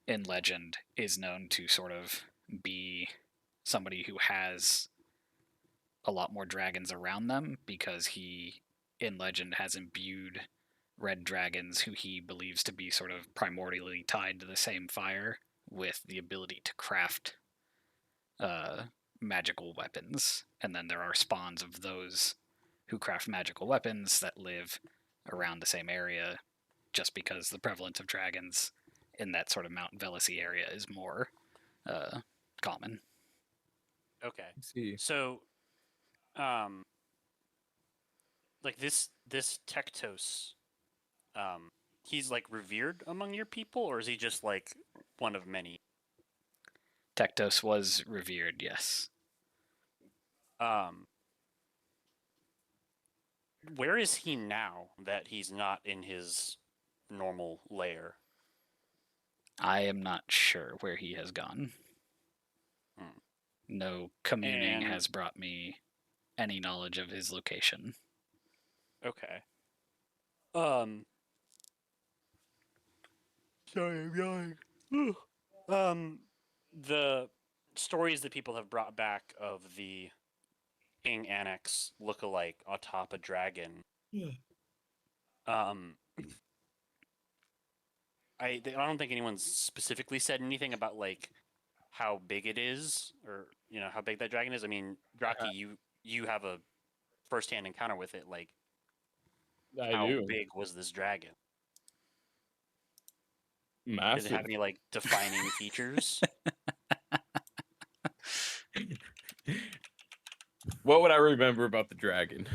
in legend, is known to sort of be somebody who has a lot more dragons around them because he, in legend, has imbued red dragons who he believes to be sort of primordially tied to the same fire with the ability to craft magical weapons. And then there are spawns of those who craft magical weapons that live around the same area just because the prevalence of dragons in that sort of Mount Velisi area is more common. Okay. See. So, like this Tectos, he's like revered among your people, or is he just like one of many? Tectos was revered, yes. Where is he now that he's not in his normal lair? I am not sure where he has gone. No communing has brought me any knowledge of his location. Okay. Sorry, I'm yawning. The stories that people have brought back of the King Annex look-alike atop a dragon. Yeah. I don't think anyone's specifically said anything about like how big it is, or how big that dragon is. I mean, Draki, you have a first-hand encounter with it. Like, how big was this dragon? Massive. Does it have any like defining features? What would I remember about the dragon?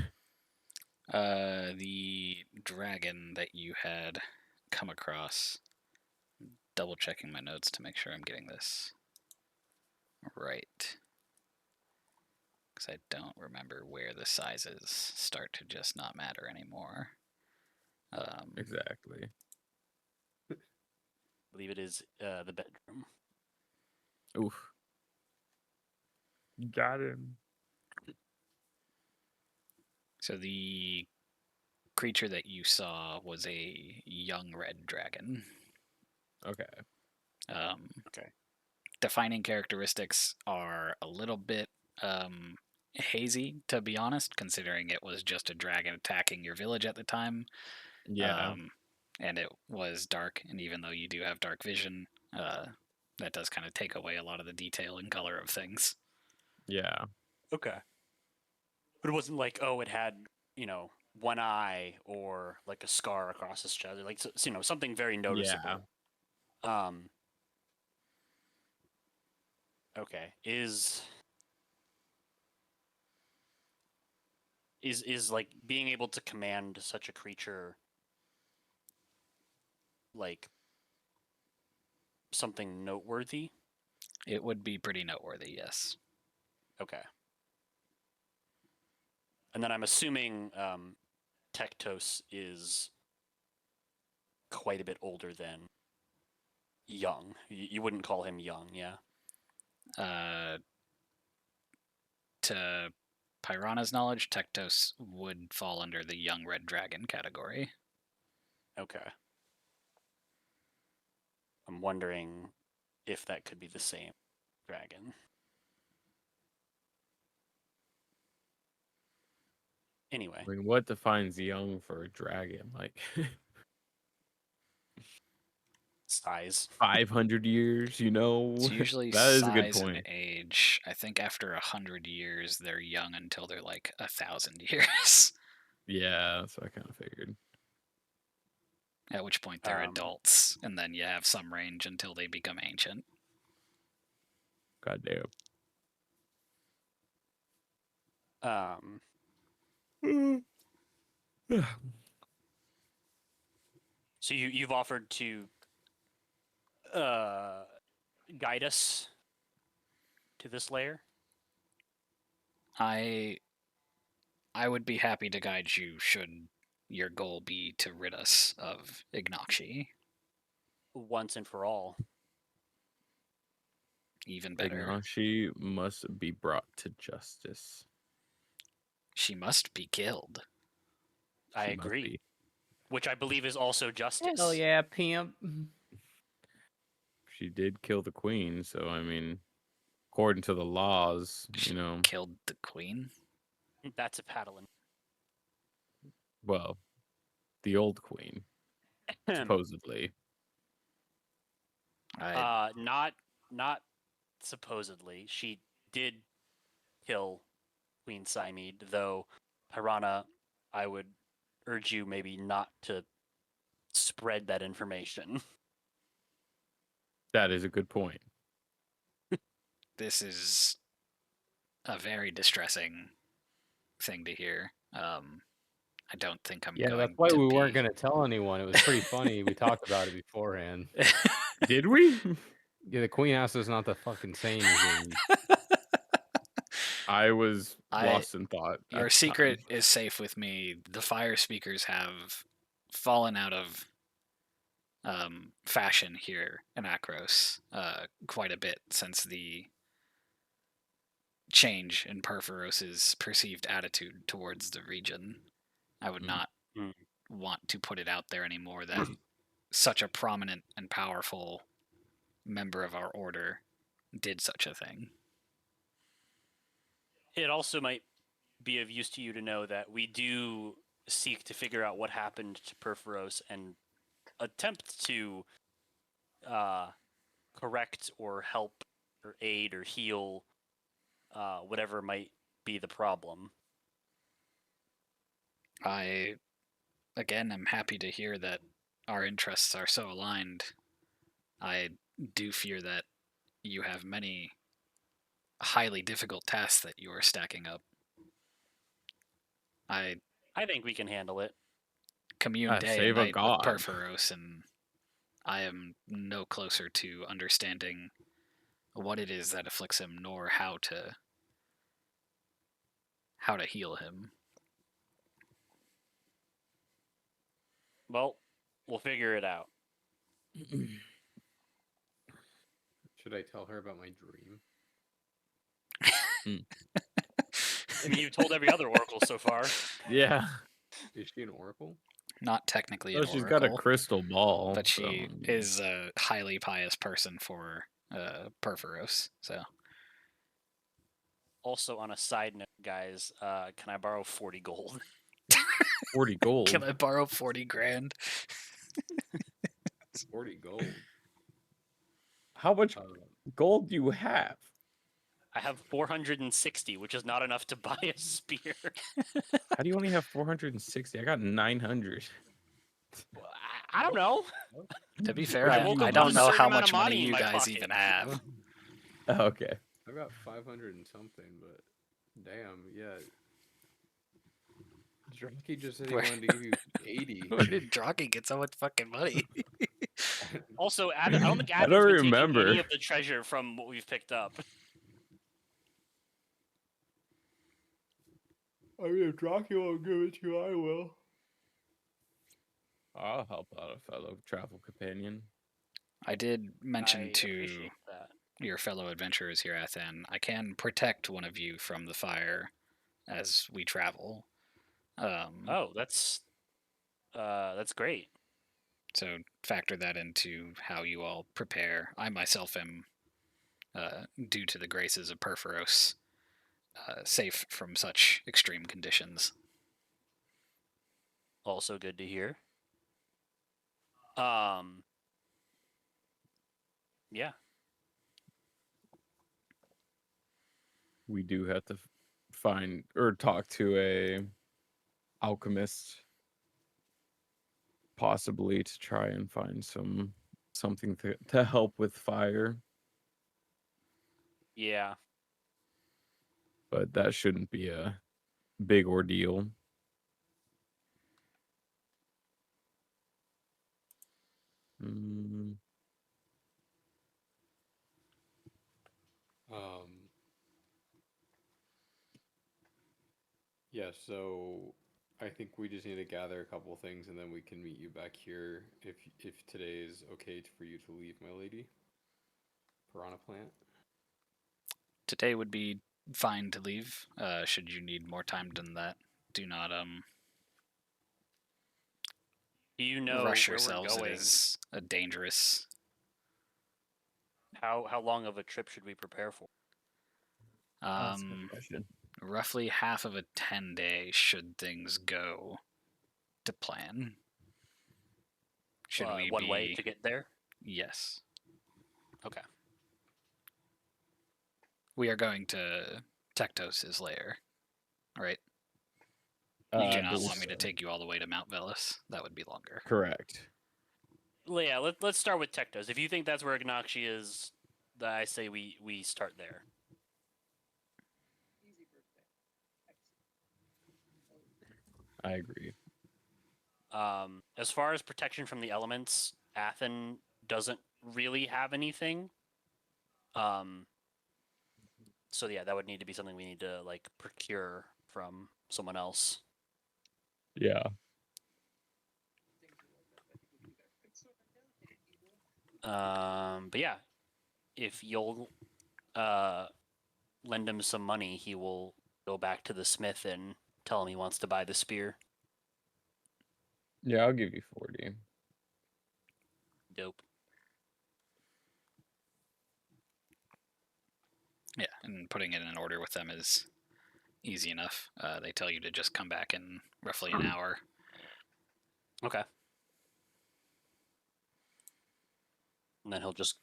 The dragon that you had come across double checking my notes to make sure I'm getting this right. Because I don't remember where the sizes start to just not matter anymore. Exactly. I believe it is the bedroom. Oof. Got him. So the creature that you saw was a young red dragon. Okay. Okay. Defining characteristics are a little bit hazy, to be honest, considering it was just a dragon attacking your village at the time. Yeah. And it was dark, and even though you do have dark vision, that does kind of take away a lot of the detail and color of things. Yeah. Okay. But it wasn't like, oh, it had, one eye or like a scar across his chest, like something very noticeable. Okay. Is like being able to command such a creature like something noteworthy? It would be pretty noteworthy, yes. Okay. And then I'm assuming Tektos is quite a bit older than young. You wouldn't call him young, yeah? To Pyrana's knowledge, Tektos would fall under the young red dragon category. Okay. I'm wondering if that could be the same dragon. Anyway. I mean, what defines young for a dragon? Like Size. 500 years, you know? It's usually That is a good size and point. age. I think after 100 years, they're young until they're like 1,000 years. Yeah, that's what I kind of figured. At which point they're adults, and then you have some range until they become ancient. Goddamn. So you've offered to guide us to this lair? I would be happy to guide you should your goal be to rid us of Ignaxi. Once and for all. Even better. Ignashi must be brought to justice. She must be killed. I She must agree. be. Which I believe is also justice. Hell yeah, pimp. She did kill the queen, so I mean, according to the laws, She killed the queen? That's a paddling. well, the old queen, supposedly. Not supposedly. She did kill Queen Cymede, though Pirana, I would urge you maybe not to spread that information. That is a good point. This is a very distressing thing to hear. I don't think I'm Yeah, going that's why to we be... weren't gonna tell anyone. It was pretty funny. We talked about it beforehand. Did we? Yeah, the queen asked us not to fucking say anything. I was lost in thought. Your at the secret time. is safe with me. The fire speakers have fallen out of fashion here in Akros quite a bit since the change in Perforos's perceived attitude towards the region. I would not want to put it out there anymore that such a prominent and powerful member of our order did such a thing. It also might be of use to you to know that we do seek to figure out what happened to Perforos and attempt to correct or help or aid or heal whatever might be the problem. I, again, am happy to hear that our interests are so aligned. I do fear that you have many highly difficult tasks that you are stacking up. I think we can handle it. commune day and Save a night with god. Perforos, and I am no closer to understanding what it is that afflicts him, nor how to heal him. Well, we'll figure it out. Should I tell her about my dream? I mean, you've told every other oracle so far. Yeah. Is she an oracle? Not technically Well, an she's oracle, got a crystal ball. but she so- is a highly pious person for Perforos. So Also, on a side note, guys, can I borrow 40 gold? 40 gold. can I borrow 40 grand? 40 gold. How much Uh, gold do you have? I have 460, which is not enough to buy a spear. How do you only have 460? I got 900. I don't know. To be fair, What I did woke you I up use? with don't a know certain how amount much of money money in you my guys pocket. even have. Oh, okay. I've got 500 and something, but damn, yeah. Drunky just said he Where- wanted to give you 80. Where did Drocky get so much fucking money? Also, I don't think I Adam's don't been taking remember. any of the treasure from what we've picked up. I mean, if Drunky won't give it to you, I will. I'll help out a fellow travel companion. I did mention I to appreciate that. your fellow adventurers here, Athen, I can protect one of you from the fire as we travel. Oh, that's great. So factor that into how you all prepare. I myself am, due to the graces of Perforos, safe from such extreme conditions. Also good to hear. Yeah. We do have to find or talk to a alchemist, possibly to try and find something to help with fire. Yeah. But that shouldn't be a big ordeal. Mm, Um, yeah, so I think we just need to gather a couple things and then we can meet you back here if today is okay for you to leave, my lady. Piranha plant. Today would be fine to leave. Should you need more time than that, do not Do you know rush where we're yourselves. It going? is a dangerous. How long of a trip should we prepare for? that's a good question. Roughly half of a 10-day should things go to plan. Should we one be way to get there? Yes. Okay. We are going to Tektos' lair, right? You I do not believe want me to so. take you all the way to Mount Velis. That would be longer. Correct. Well, yeah, let's start with Tektos. If you think that's where Ignaci is, I say we start there. I agree. As far as protection from the elements, Athen doesn't really have anything. So yeah, that would need to be something we need to like procure from someone else. Yeah. But yeah, if you'll lend him some money, he will go back to the smith and tell him he wants to buy the spear. Yeah, I'll give you 40. Dope. Yeah, and putting it in an order with them is easy enough. They tell you to just come back in roughly an hour. Okay. And then he'll just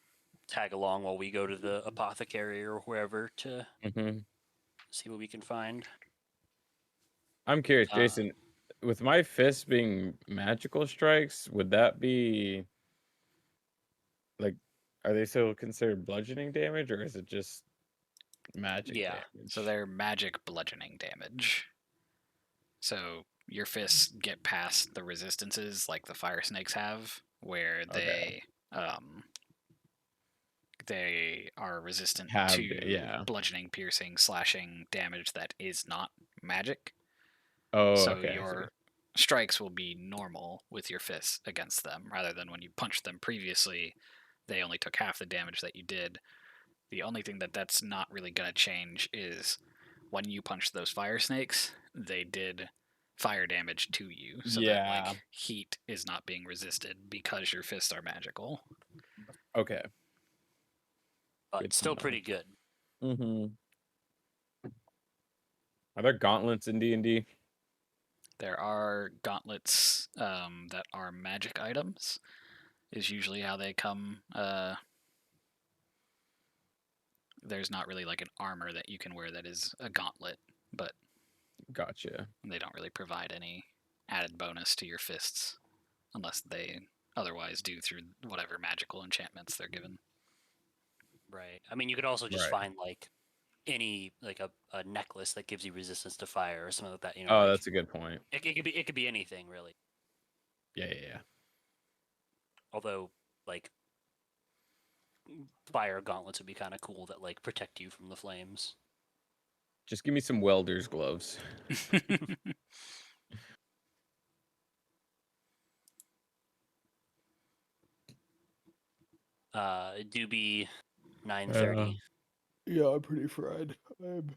tag along while we go to the apothecary or wherever to Mm-hmm. see what we can find. I'm curious, Uh, Jason, with my fists being magical strikes, would that be like, are they still considered bludgeoning damage or is it just magic Yeah. damage? So they're magic bludgeoning damage. So your fists get past the resistances like the fire snakes have, where Okay. they are resistant Have to yeah. bludgeoning, piercing, slashing damage that is not magic. Oh, So okay. I see. your strikes will be normal with your fists against them, rather than when you punched them previously, they only took half the damage that you did. The only thing that's not really going to change is when you punched those fire snakes, they did fire damage to you, so that Yeah. like heat is not being resisted because your fists are magical. Okay. But Good to still know. pretty good. Mm-hmm. Are there gauntlets in D&D? There are gauntlets that are magic items, is usually how they come. There's not really like an armor that you can wear that is a gauntlet, but Gotcha. they don't really provide any added bonus to your fists unless they otherwise do through whatever magical enchantments they're given. Right. I mean, you could also just Right. find like any like a necklace that gives you resistance to fire or something like that. You know, Oh, like that's a good point. it could be anything really. Yeah. Although like fire gauntlets would be kind of cool that like protect you from the flames. Just give me some welder's gloves. It do be 9:30. Yeah, I'm pretty fried. I'm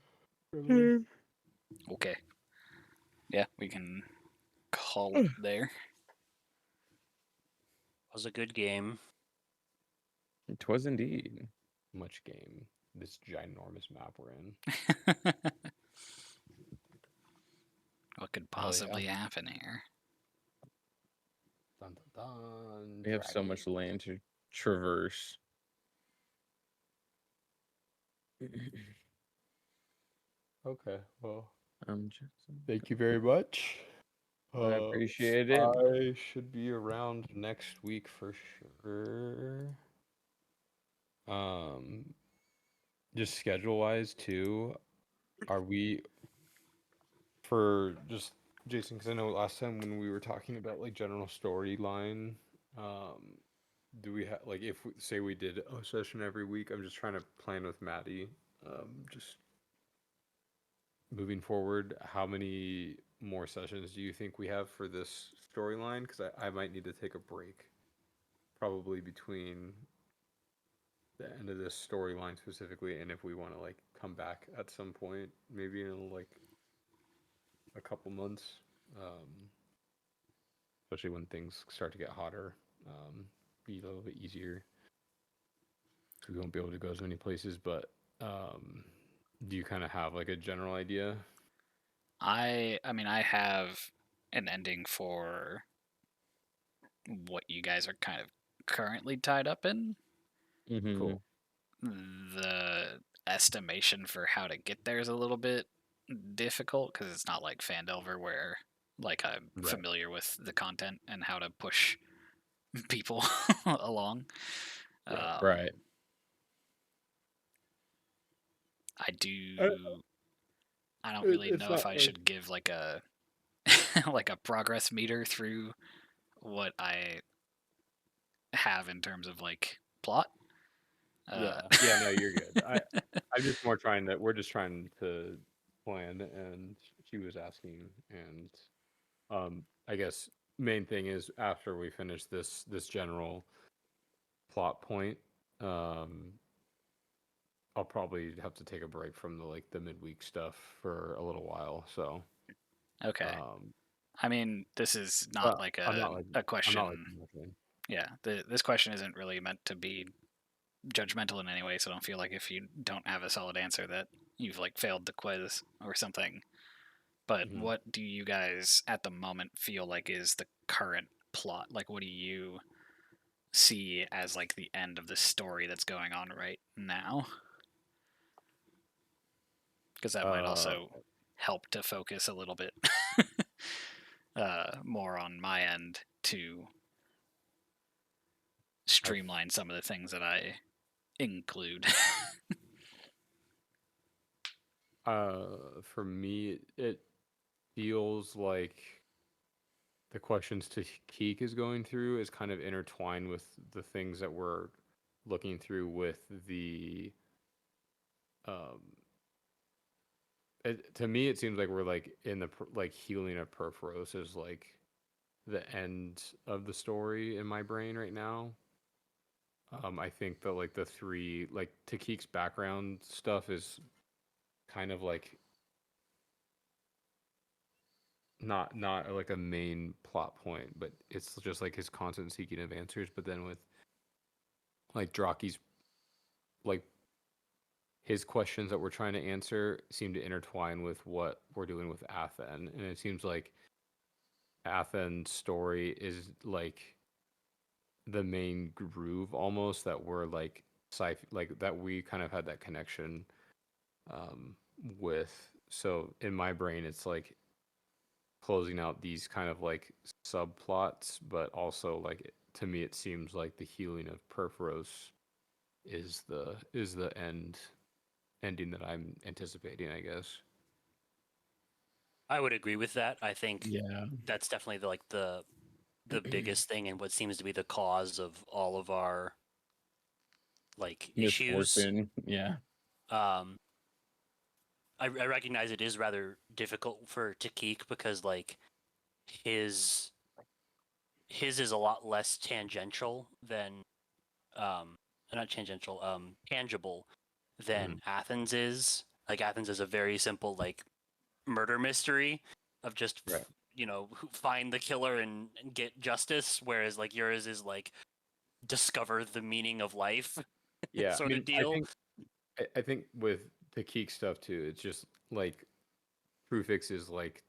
Okay. Yeah, we can call it there. Was a good game. It was indeed. much game. This ginormous map we're in. What could Hell yeah. possibly happen here? Dun, dun, dun, We have so much dragon. land to traverse. Okay, well, Just thank you very much. I appreciate it. I should be around next week for sure. Um, just schedule wise too. Are we for just Jason? Because I know last time when we were talking about like general storyline, do we have like if we say we did a session every week? I'm just trying to plan with Maddie. Just moving forward, how many more sessions do you think we have for this storyline? Because I might need to take a break, probably between the end of this storyline specifically, and if we want to like come back at some point, maybe in like a couple months, especially when things start to get hotter, be a little bit easier. We won't be able to go as many places, but do you kind of have like a general idea? I mean, I have an ending for what you guys are kind of currently tied up in. Mm-hmm. Cool. The estimation for how to get there is a little bit difficult because it's not like Fandelver where like I'm Right. familiar with the content and how to push people along. Right. Right. I Uh, do. I don't really It's know if not I like should give like a like a progress meter through what I have in terms of like plot. Uh, yeah, no, you're good. I'm just more trying to we're just trying to plan and she was asking and I guess main thing is after we finish this general plot point, um I'll probably have to take a break from the like the midweek stuff for a little while. So okay. um I mean, this is not but like I'm not like a I'm not like question. nothing. Yeah, this question isn't really meant to be judgmental in any way, so don't feel like if you don't have a solid answer that you've like failed the quiz or something. But Mhm. what do you guys at the moment feel like is the current plot? Like, what do you see as like the end of the story that's going on right now? Because that might Uh also help to focus a little bit more on my end to I've streamline some of the things that I include. for me it feels like the questions to Keek is going through is kind of intertwined with the things that we're looking through with the um to me it seems like we're like in the like healing of Perforos is like the end of the story in my brain right now. I think that like the three like Takik's background stuff is kind of like not like a main plot point, but it's just like his constant seeking of answers. But then with like Draki's like his questions that we're trying to answer seem to intertwine with what we're doing with Athen, and it seems like Athen's story is like the main groove almost that we're like like that we kind of had that connection um with. So in my brain it's like closing out these kind of like subplots, but also like to me it seems like the healing of Perforos is the ending that I'm anticipating, I guess. I would agree with that. I think Yeah. that's definitely the biggest thing and what seems to be the cause of all of our like issues. Misfortune. Yeah. Um, I recognize it is rather difficult for Takik because like his his is a lot less tangential than not tangential tangible than Mhm. Athens is. Like Athens is a very simple like murder mystery of just Right. find the killer and get justice, whereas like yours is like discover the meaning of life Yeah, I sort of mean, I deal. think I think with the Keek stuff too, it's just like Prufix is like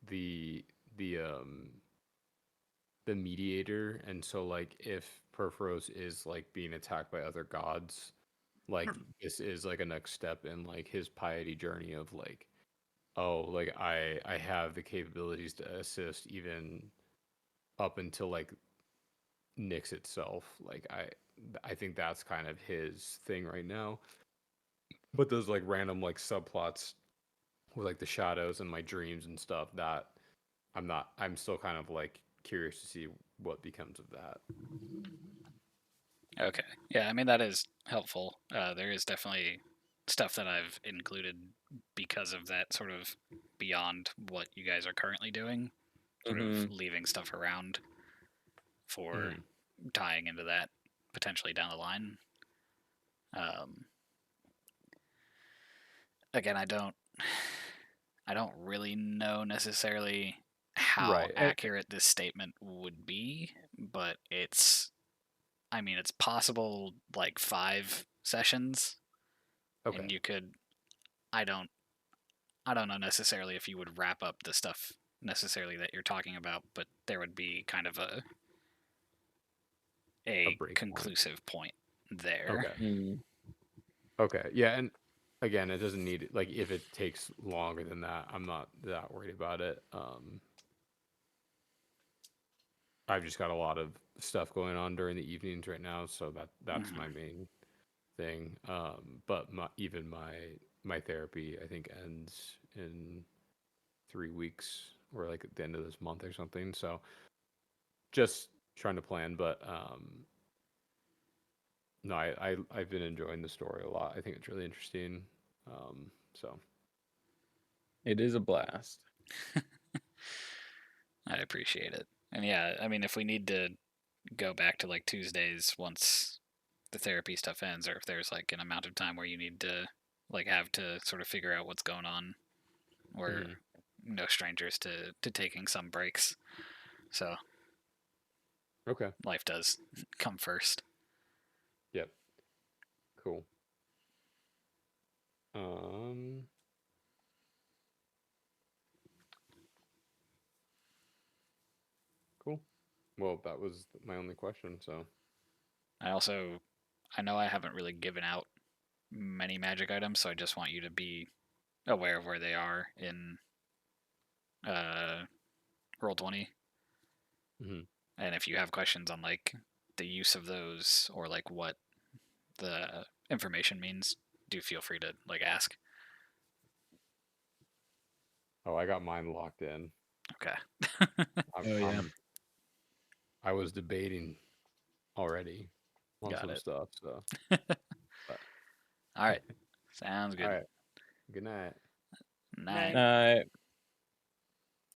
the mediator, and so like if Perforos is like being attacked by other gods, like this is like a next step in like his piety journey of like, oh, like I have the capabilities to assist even up until like Nyx itself. Like I think that's kind of his thing right now. But those like random like subplots with like the shadows and my dreams and stuff that I'm still kind of like curious to see what becomes of that. Okay. Yeah, I mean that is helpful. There is definitely stuff that I've included because of that sort of beyond what you guys are currently doing, sort of Mm-hmm. leaving stuff around for Mhm. tying into that potentially down the line. Um, again, I don't really know necessarily how Right. accurate this statement would be, but I mean it's possible like 5 sessions Okay. and you could I don't I don't know necessarily if you would wrap up the stuff necessarily that you're talking about, but there would be kind of A a break point. conclusive point there. Okay. Mm. Okay. Yeah, and again, it doesn't need like if it takes longer than that, I'm not that worried about it. I've just got a lot of stuff going on during the evenings right now, so that's Mhm. my main thing. But even my therapy I think ends in 3 weeks or like at the end of this month or something. So just trying to plan, but no, I've been enjoying the story a lot. I think it's really interesting. So It is a blast. I'd appreciate it. And yeah, I mean, if we need to go back to like Tuesdays once the therapy stuff ends, or if there's like an amount of time where you need to like have to sort of figure out what's going on, we're mhm. no strangers to taking some breaks. So Okay, life does come first. yep, cool. Um, cool. Well, that was my only question. So I know I haven't really given out many magic items, so I just want you to be aware of where they are in uh, Roll20. mhm. And if you have questions on like the use of those or like what the information means, do feel free to like ask. Oh, I got mine locked in. Okay. Oh yeah. I'm I was debating already on Got some it. stuff. So, All right. Sounds all good. right. Good night. Night. Night.